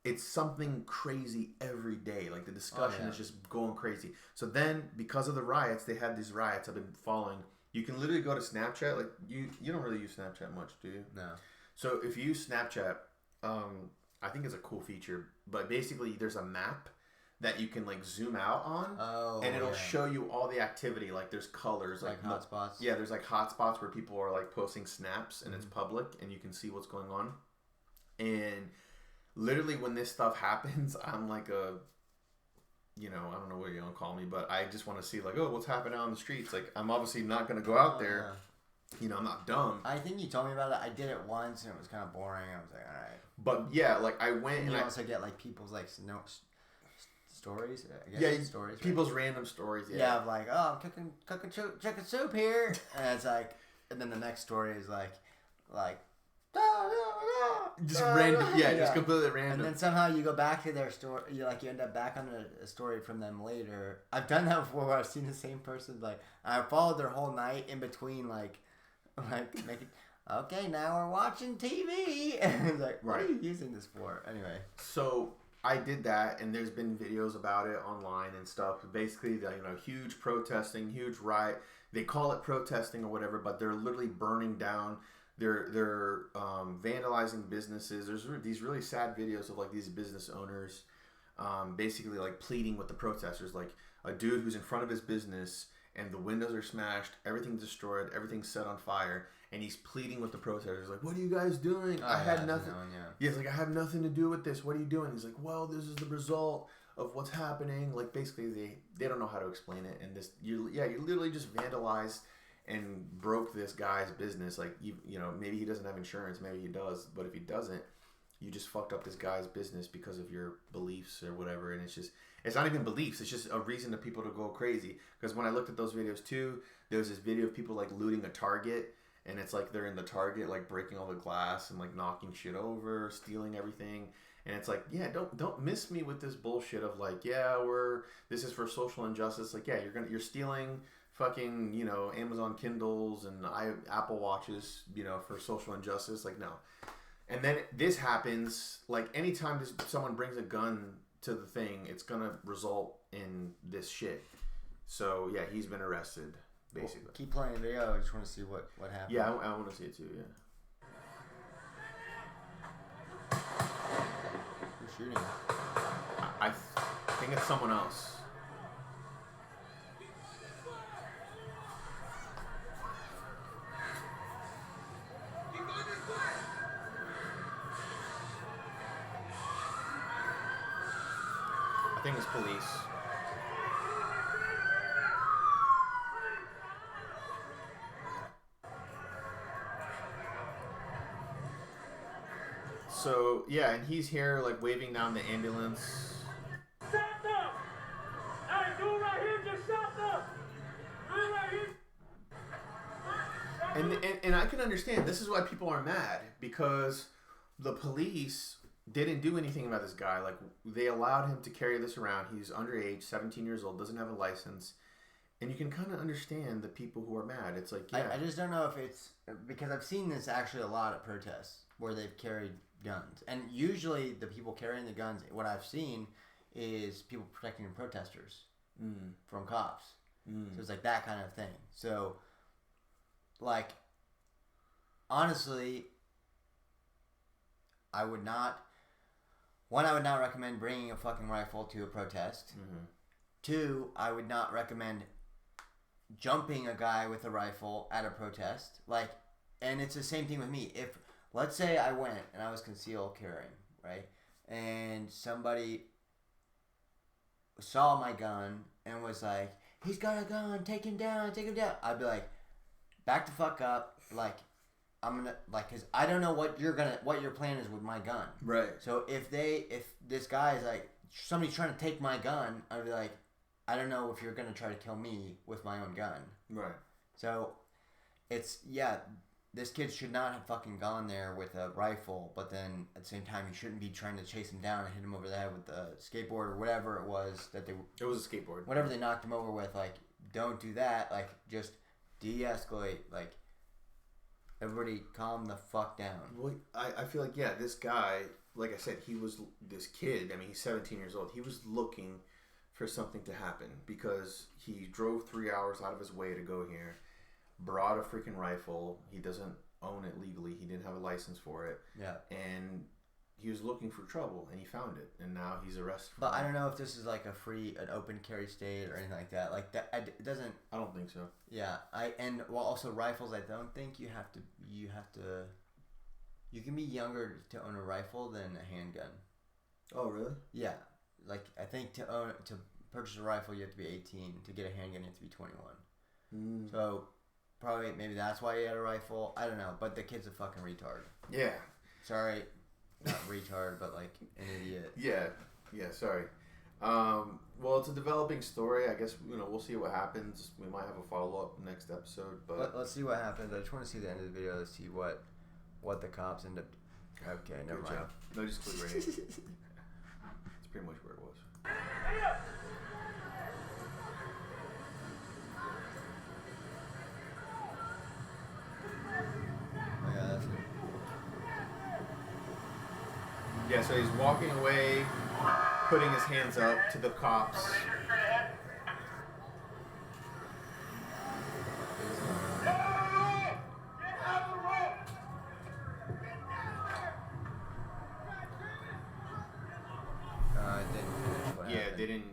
it's something crazy every day. Like the discussion is just going crazy. So then, because of the riots, they had these riots I've been following. You can literally go to Snapchat. Like you don't really use Snapchat much, do you? No. So if you use Snapchat, I think it's a cool feature. But basically, there's a map that you can like zoom out on, and it'll show you all the activity. Like there's colors, like hotspots. Yeah, there's like hotspots where people are like posting snaps, and it's public, and you can see what's going on. And literally, when this stuff happens, I'm like I don't know what you're gonna call me, but I just want to see like, oh, what's happening on the streets. Like, I'm obviously not gonna go out there. Yeah. I'm not dumb. I think you told me about it. I did it once, and it was kind of boring. I was like, all right. But yeah, like I went, and you I also get like people's like stories. I guess, stories. People's random stories. Yeah. Yeah, of like, oh, I'm cooking chicken soup here, and it's like, and then the next story is like. Just random, just completely random. And then somehow you go back to their story. You end up back on a story from them later. I've done that before. Where I've seen the same person. Like I followed their whole night in between. Like making. Okay, now we're watching TV. And it's like, what are you using this for? Anyway. So I did that, and there's been videos about it online and stuff. Basically, huge protesting, huge riot. They call it protesting or whatever, but they're literally burning down. They're vandalizing businesses. There's these really sad videos of like these business owners basically like pleading with the protesters, like a dude who's in front of his business and the windows are smashed, everything's destroyed, everything's set on fire, and he's pleading with the protesters like, what are you guys doing? I had nothing. He's like, I have nothing to do with this. What are you doing? He's like, well, this is the result of what's happening. Like basically they don't know how to explain it, and you literally just vandalized and broke this guy's business. Like, maybe he doesn't have insurance, maybe he does, but if he doesn't, you just fucked up this guy's business because of your beliefs or whatever. And it's not even beliefs, it's just a reason to people to go crazy. Because when I looked at those videos too, there was this video of people like looting a Target, and it's like they're in the Target like breaking all the glass and like knocking shit over, stealing everything. And it's like, yeah, don't miss me with this bullshit of like, yeah, this is for social injustice. Like, yeah, you're stealing fucking, Amazon Kindles and Apple Watches, for social injustice. Like, no. And then this happens, like, anytime someone brings a gun to the thing, it's gonna result in this shit. So, yeah, he's been arrested, basically. Well, keep playing the video. I just want to see what happens. Yeah, I want to see it too, yeah. Who's shooting? I think it's someone else. I think it's police. So, yeah, and he's here, like, waving down the ambulance. Stop them! Hey, do it right here, just stop them! Do it right here! And I can understand, this is why people are mad, because the police didn't do anything about this guy. Like, they allowed him to carry this around. He's underage, 17 years old, doesn't have a license. And you can kind of understand the people who are mad. It's like, yeah. I just don't know if it's... Because I've seen this actually a lot at protests where they've carried guns. And usually the people carrying the guns, what I've seen is people protecting protesters from cops. So it's like that kind of thing. So, like, honestly, I would not recommend bringing a fucking rifle to a protest. 2, I would not recommend jumping a guy with a rifle at a protest. Like, and it's the same thing with me. If, let's say I went and I was concealed carrying, right? And somebody saw my gun and was like, he's got a gun, take him down. I'd be like, back the fuck up. Like, I'm gonna, like, cause I don't know what your plan is with my gun. Right. So if this guy is like, somebody's trying to take my gun, I'd be like, I don't know if you're gonna try to kill me with my own gun. Right. So, it's, yeah, this kid should not have fucking gone there with a rifle, but then at the same time, you shouldn't be trying to chase him down and hit him over the head with a skateboard or whatever it was that they... It was a skateboard. Whatever they knocked him over with, like, don't do that. Like, just de-escalate. Like, everybody calm the fuck down. Well, I feel like, yeah, this guy, like I said, this kid, I mean, he's 17 years old. He was looking for something to happen because he drove 3 hours out of his way to go here, brought a freaking rifle. He doesn't own it legally. He didn't have a license for it. Yeah. And he was looking for trouble and he found it, and now he's arrested. But I don't know if this is like an open carry state or anything like that. Like that, it doesn't. I don't think so. Yeah, also rifles. I don't think you have to. You can be younger to own a rifle than a handgun. Oh really? Yeah, like I think to purchase a rifle you have to be 18. To get a handgun you have to be 21. So probably maybe that's why he had a rifle. I don't know, but the kid's a fucking retard. Yeah. Sorry, not retard, but like an idiot. Yeah. Sorry. Well, it's a developing story. I guess we'll see what happens. We might have a follow up next episode, but let's see what happens. I just want to see the end of the video to see what the cops end up. Okay, never mind. Job. No, just click right. It's pretty much where it was. Oh, yeah, that's it. Yeah, so he's walking away, putting his hands up to the cops. They didn't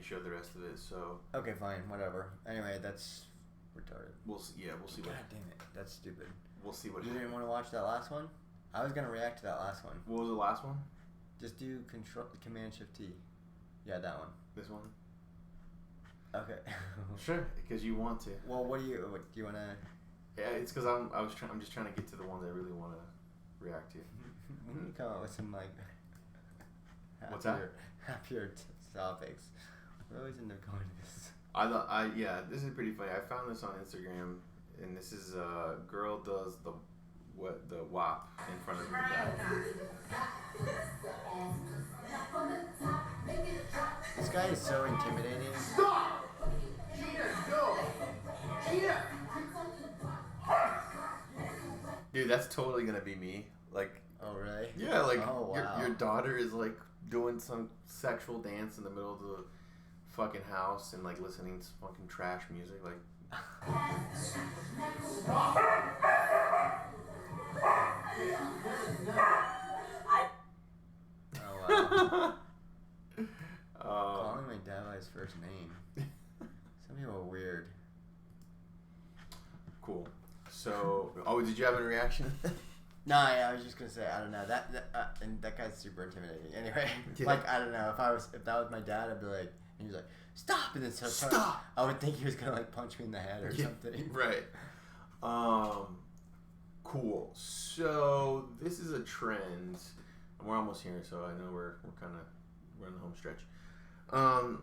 show the rest of it, so okay, fine, whatever. Anyway, that's retarded. We'll see what. God damn it, that's stupid. We'll see what. You didn't want to watch that last one? I was gonna react to that last one. What was the last one? Just do Command Shift T. Yeah, that one. This one. Okay. Sure, because you want to. Well, what do you want to? Yeah, it's because I'm just trying to get to the ones I really want to react to. We need to come up with some like. What's that? Happier topics. We always end up going to this. This is pretty funny. I found this on Instagram, and this is a girl does the WAP in front of her dad. This guy is so intimidating. Stop! Dude, that's totally gonna be me. Like. Oh really? Yeah, like wow. your daughter is like doing some sexual dance in the middle of the fucking house and like listening to fucking trash music, like. Oh wow. Calling my dad by his first name. Some people are weird. Cool. So, did you have any reaction? No, yeah, I was just gonna say I don't know and that guy's super intimidating. Anyway, Yeah. like I don't know if that was my dad, I'd be like, and he was like, stop, and then Stop. I would think he was gonna like punch me in the head or something. Right. Cool. So this is a trend. We're almost here, so I know we're in the home stretch. I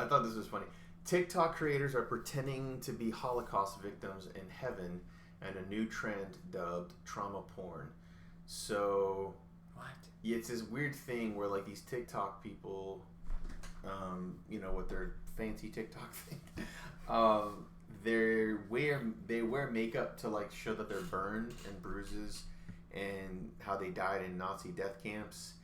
thought this was funny. TikTok creators are pretending to be Holocaust victims in heaven, and a new trend dubbed trauma porn. So, What? yeah, it's this weird thing where like these TikTok people, with their fancy TikTok thing, they wear makeup to like show that they're burned and bruises, and how they died in Nazi death camps.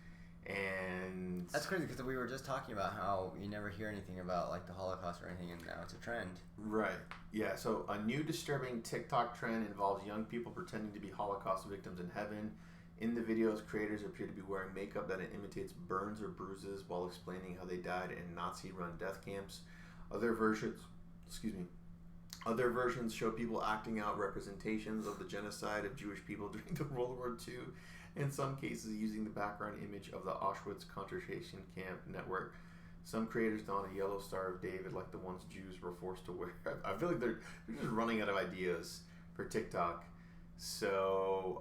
And That's crazy because we were just talking about how you never hear anything about like the Holocaust or anything, and now it's a trend. Right. Yeah. So a new disturbing TikTok trend involves young people pretending to be Holocaust victims in heaven. In the videos, creators appear to be wearing makeup that imitates burns or bruises while explaining how they died in Nazi-run death camps. Other versions show people acting out representations of the genocide of Jewish people during the World War II. In some cases, using the background image of the Auschwitz concentration camp network. Some creators don a yellow Star of David like the ones Jews were forced to wear. I feel like they're just running out of ideas for TikTok. So,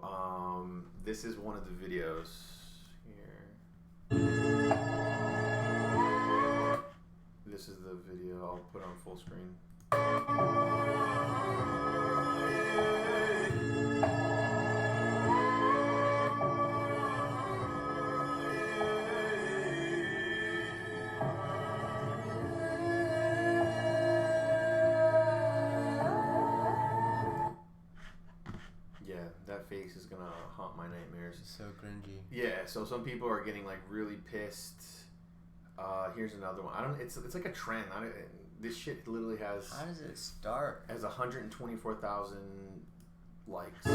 this is one of the videos here. This is the video I'll put on full screen. That face is gonna haunt my nightmares. It's so cringy. Yeah, so some people are getting like really pissed. Here's another one. It's like a trend. This shit literally has. How does it start? Has 124,000 likes.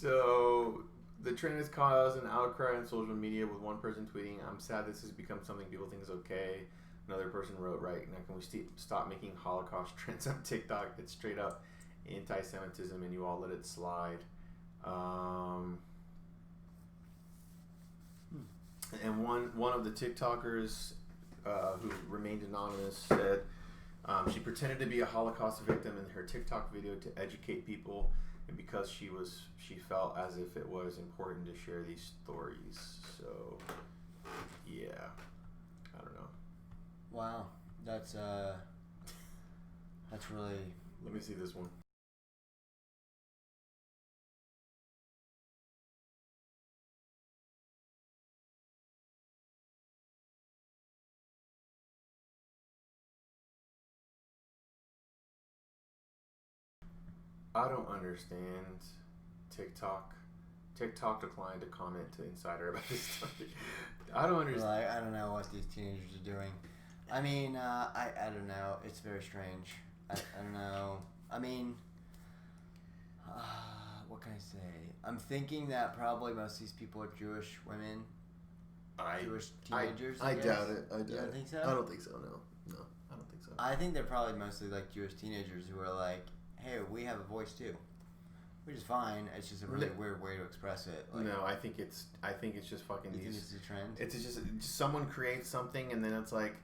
So the trend has caused an outcry on social media with one person tweeting, "I'm sad this has become something people think is okay." Another person wrote, "Right now, can we stop making Holocaust trends on TikTok? It's straight up anti-Semitism, and you all let it slide." And one of the TikTokers who remained anonymous said she pretended to be a Holocaust victim in her TikTok video to educate people, and because she felt as if it was important to share these stories. So yeah, I don't know. Wow, that's really. Let me see this one. I don't understand TikTok. TikTok declined to comment to Insider about this story. I don't understand. Like, I don't know what these teenagers are doing. I mean, I don't know. It's very strange. I don't know. I mean, what can I say? I'm thinking that probably most of these people are Jewish women. Jewish teenagers. I doubt it. I doubt You don't it. think so? I don't think so. No, I don't think so. I think they're probably mostly like Jewish teenagers who are like, hey, we have a voice too, which is fine. It's just a really weird way to express it. Like, no, I think it's just fucking you these. think it's a trend? It's just someone creates something, and then it's like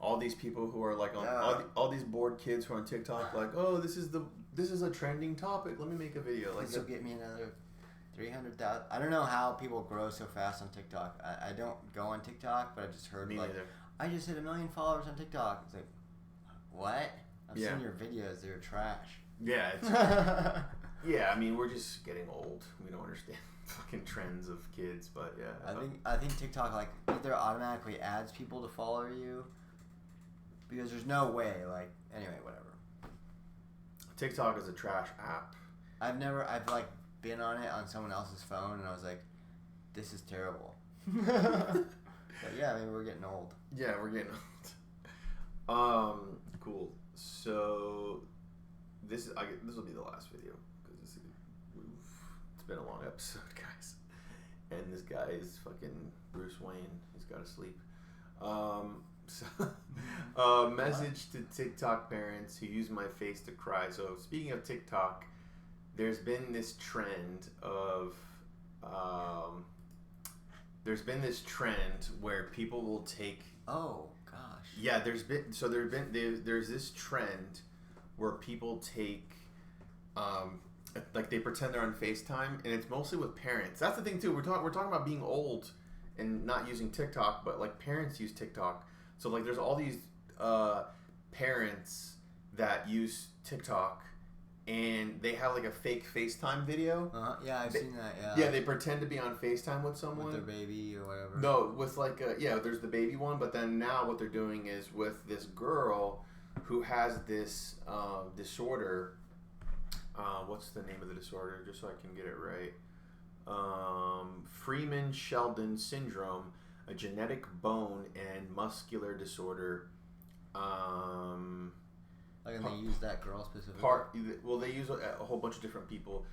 all these people who are like on all these bored kids who are on TikTok, like, oh, this is a trending topic. Let me make a video. Like, this will get me another 300,000. I don't know how people grow so fast on TikTok. I don't go on TikTok, but I just heard like, neither. I just hit 1 million followers on TikTok. It's like, what? I've seen your videos. They're trash. Yeah, it's, yeah. I mean, we're just getting old. We don't understand fucking trends of kids, but yeah. I think TikTok like either automatically adds people to follow you because there's no way. Like anyway, whatever. TikTok is a trash app. I've like been on it on someone else's phone, and I was like, this is terrible. But yeah, I mean, we're getting old. Yeah, we're getting old. Cool. So. This will be the last video because it's been a long episode, guys. And this guy is fucking Bruce Wayne. He's got to sleep. Message to TikTok parents who use my face to cry. So speaking of TikTok, there's been this trend of where people will take. Oh gosh. Yeah, there's this trend where people take, like they pretend they're on FaceTime, and it's mostly with parents. That's the thing too. We're talking about being old and not using TikTok, but like parents use TikTok. So like there's all these parents that use TikTok, and they have like a fake FaceTime video. Yeah, I've seen that. Yeah. Yeah, they pretend to be on FaceTime with someone. With their baby or whatever. No, with like there's the baby one, but then now what they're doing is with this girl who has this disorder. What's the name of the disorder? Just so I can get it right. Freeman-Sheldon syndrome, a genetic bone and muscular disorder. Like, and they use that girl specifically? They use a whole bunch of different people.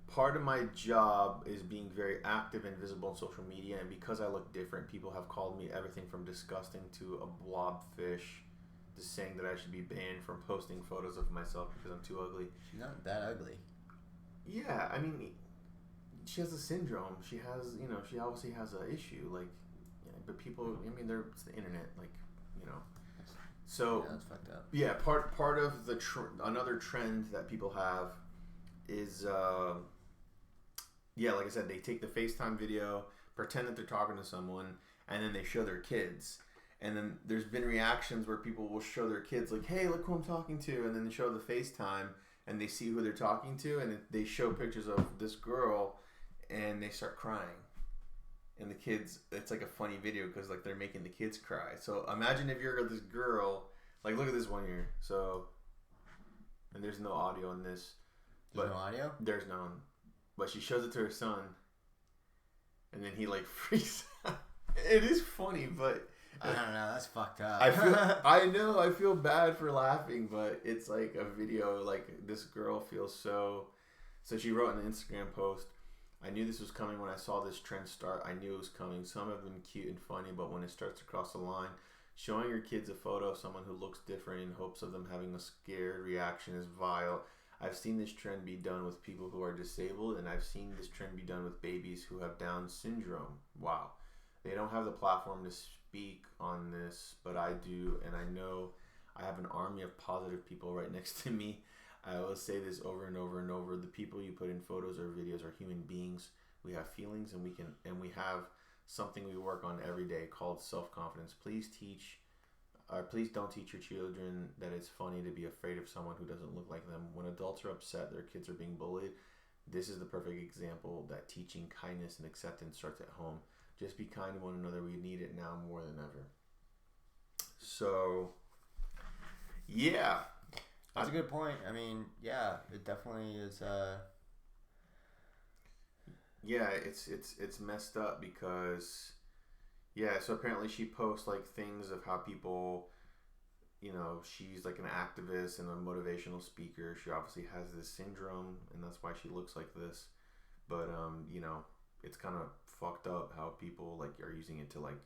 Part of my job is being very active and visible on social media, and because I look different, people have called me everything from disgusting to a blobfish, just saying that I should be banned from posting photos of myself because I'm too ugly. She's not that ugly. Yeah, I mean, she has a syndrome. She has, she obviously has an issue. Like, but people, I mean, it's the internet, like, So yeah, that's fucked up. Yeah, part of the another trend that people have is, like I said, they take the FaceTime video, pretend that they're talking to someone, and then they show their kids. And then there's been reactions where people will show their kids like, hey, look who I'm talking to. And then they show the FaceTime and they see who they're talking to. And they show pictures of this girl and they start crying. And the kids, it's like a funny video because like they're making the kids cry. So imagine if you're this girl, like look at this one here. So, and there's no audio on this. There's no audio? There's none. But she shows it to her son. And then he like freaks out. It is funny, but... I don't know. That's fucked up. I feel bad for laughing, but it's like a video. Like this girl feels so. So she wrote an Instagram post. I knew this was coming when I saw this trend start. I knew it was coming. Some have been cute and funny, but when it starts to cross the line, showing your kids a photo of someone who looks different in hopes of them having a scared reaction is vile. I've seen this trend be done with people who are disabled, and I've seen this trend be done with babies who have Down syndrome. Wow. They don't have the platform to speak on this, but I do, and I know I have an army of positive people right next to me. I will say this over and over and over. The people you put in photos or videos are human beings. We have feelings, and we have something we work on every day called self-confidence. Please don't teach your children that it's funny to be afraid of someone who doesn't look like them. When adults are upset their kids are being bullied, this is the perfect example that teaching kindness and acceptance starts at home. Just be kind to one another. We need it now more than ever. So, yeah. That's a good point. I mean, yeah, it definitely is. Yeah, it's messed up because, yeah. So apparently she posts like things of how people, she's like an activist and a motivational speaker. She obviously has this syndrome, and that's why she looks like this. But it's kind of fucked up how people like are using it to like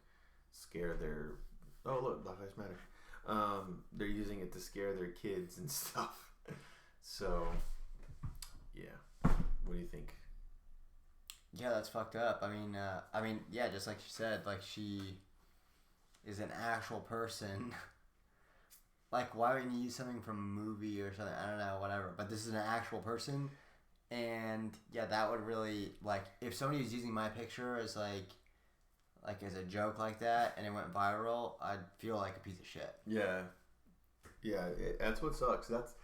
scare their. Oh look, Black Lives Matter. They're using it to scare their kids and stuff. So, yeah. What do you think? Yeah, that's fucked up. I mean, yeah, just like she said, like she is an actual person. Like, why wouldn't you use something from a movie or something? I don't know, whatever. But this is an actual person, and yeah, that would really like if somebody was using my picture as like as a joke like that, and it went viral, I'd feel like a piece of shit. Yeah, that's what sucks. That's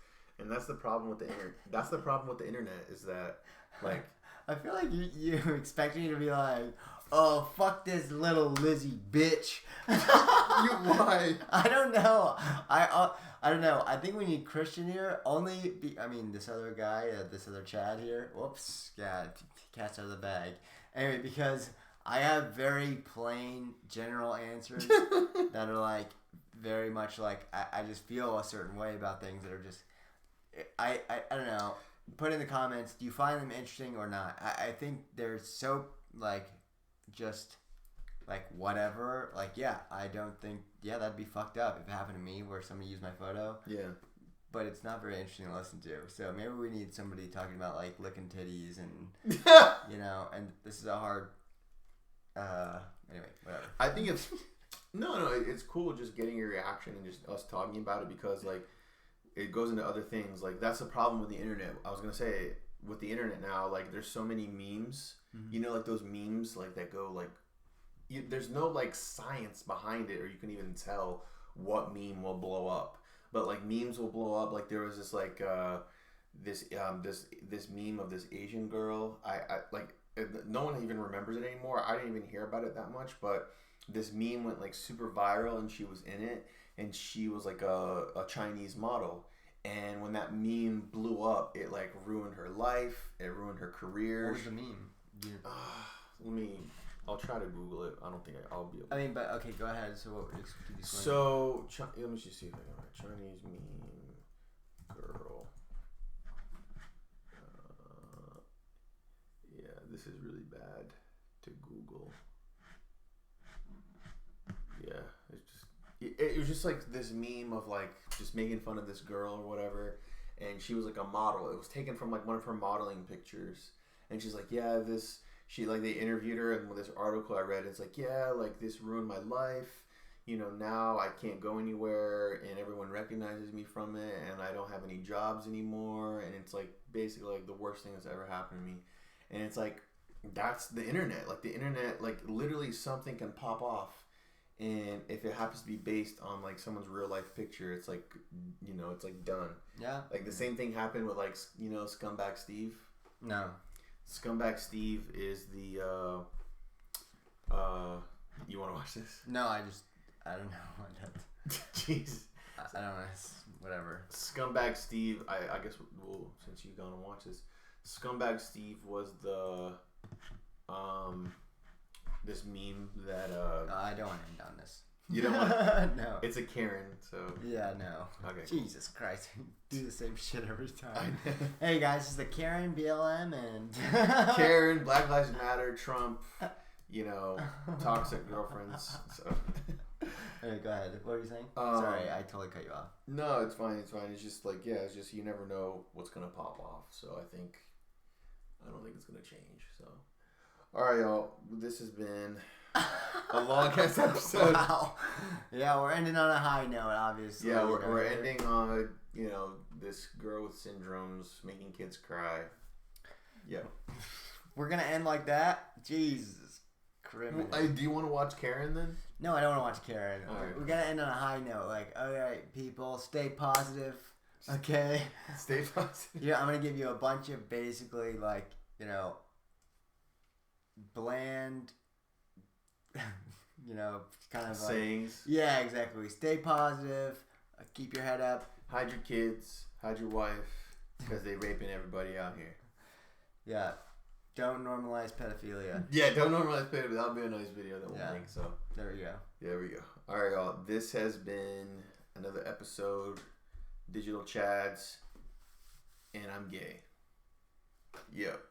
the problem with the internet. That's the problem with the internet is that like. I feel like you expect me to be like, oh, fuck this little Lizzie bitch. Why? I don't know. I don't know. I think we need Christian here. This other guy, this other Chad here. Whoops. Yeah, cat's out of the bag. Anyway, because I have very plain, general answers that are like very much like I just feel a certain way about things that are just I don't know. Put in the comments, do you find them interesting or not? I think they're so, like, just, like, whatever. Like, yeah, I don't think, yeah, that'd be fucked up if it happened to me where somebody used my photo. Yeah. But it's not very interesting to listen to. So maybe we need somebody talking about, like, licking titties and, and this is a hard, anyway, whatever. I think it's, it's cool just getting your reaction and just us talking about it because, like, it goes into other things. Like, that's the problem with the internet. I was going to say, with the internet now, like, there's so many memes. Mm-hmm. Like, those memes, like, that go, like... there's no, like, science behind it, or you can even tell what meme will blow up. But, like, memes will blow up. Like, there was this, like, this meme of this Asian girl. No one even remembers it anymore. I didn't even hear about it that much. But this meme went, like, super viral, and she was in it. And she was like a Chinese model. And when that meme blew up, it like ruined her life. It ruined her career. What was the meme? I'll try to Google it. I don't think I'll be able to. I mean, but okay, go ahead. So what? Let me just see if I can write Chinese meme girl. Yeah, this is really bad to Google. Yeah, it was just like this meme of like just making fun of this girl or whatever, and she was like a model. It was taken from like one of her modeling pictures, and she's like, yeah, they interviewed her, and with this article I read, it's like, yeah, like this ruined my life. Now I can't go anywhere, and everyone recognizes me from it, and I don't have any jobs anymore, and it's like basically like the worst thing that's ever happened to me. And it's like that's the internet. Like the internet, like literally something can pop off. And if it happens to be based on like someone's real life picture, it's like, it's like done. Yeah. Like the same thing happened with like, Scumbag Steve. No. Scumbag Steve is the, you want to watch this? No, I don't know. Jeez. I don't know. Whatever. Scumbag Steve, I guess, well, since you've gone and watched this, Scumbag Steve was the, this meme that I don't want to end on this. You don't want. No. It's a Karen, so. Yeah, no. Okay. Jesus Christ. Do the same shit every time. I know. Hey guys, it's the Karen, BLM, and Karen, Black Lives Matter, Trump, toxic girlfriends. So. Hey, go ahead. What were you saying? Sorry, I totally cut you off. No, it's fine. It's fine. It's just like, yeah, it's just you never know what's gonna pop off. So I don't think it's gonna change. So, all right, y'all. This has been a long ass episode. Wow. Yeah, we're ending on a high note, obviously. Yeah, we're ending on this girl with syndromes making kids cry. Yeah. We're gonna end like that. Jesus Christ. Do you want to watch Karen then? No, I don't want to watch Karen. All right. We're gonna end on a high note. Like, all right, people, stay positive. Okay. Stay positive. Yeah, I'm gonna give you a bunch of basically bland, kind of sayings. Yeah, exactly. Stay positive. Keep your head up. Hide your kids. Hide your wife, because they raping everybody out here. Yeah. Don't normalize pedophilia. Yeah, don't normalize pedophilia. That'll be a nice video that we'll make. So there we go. There we go. All right, y'all. This has been another episode, Digital Chads, and I'm gay. Yep.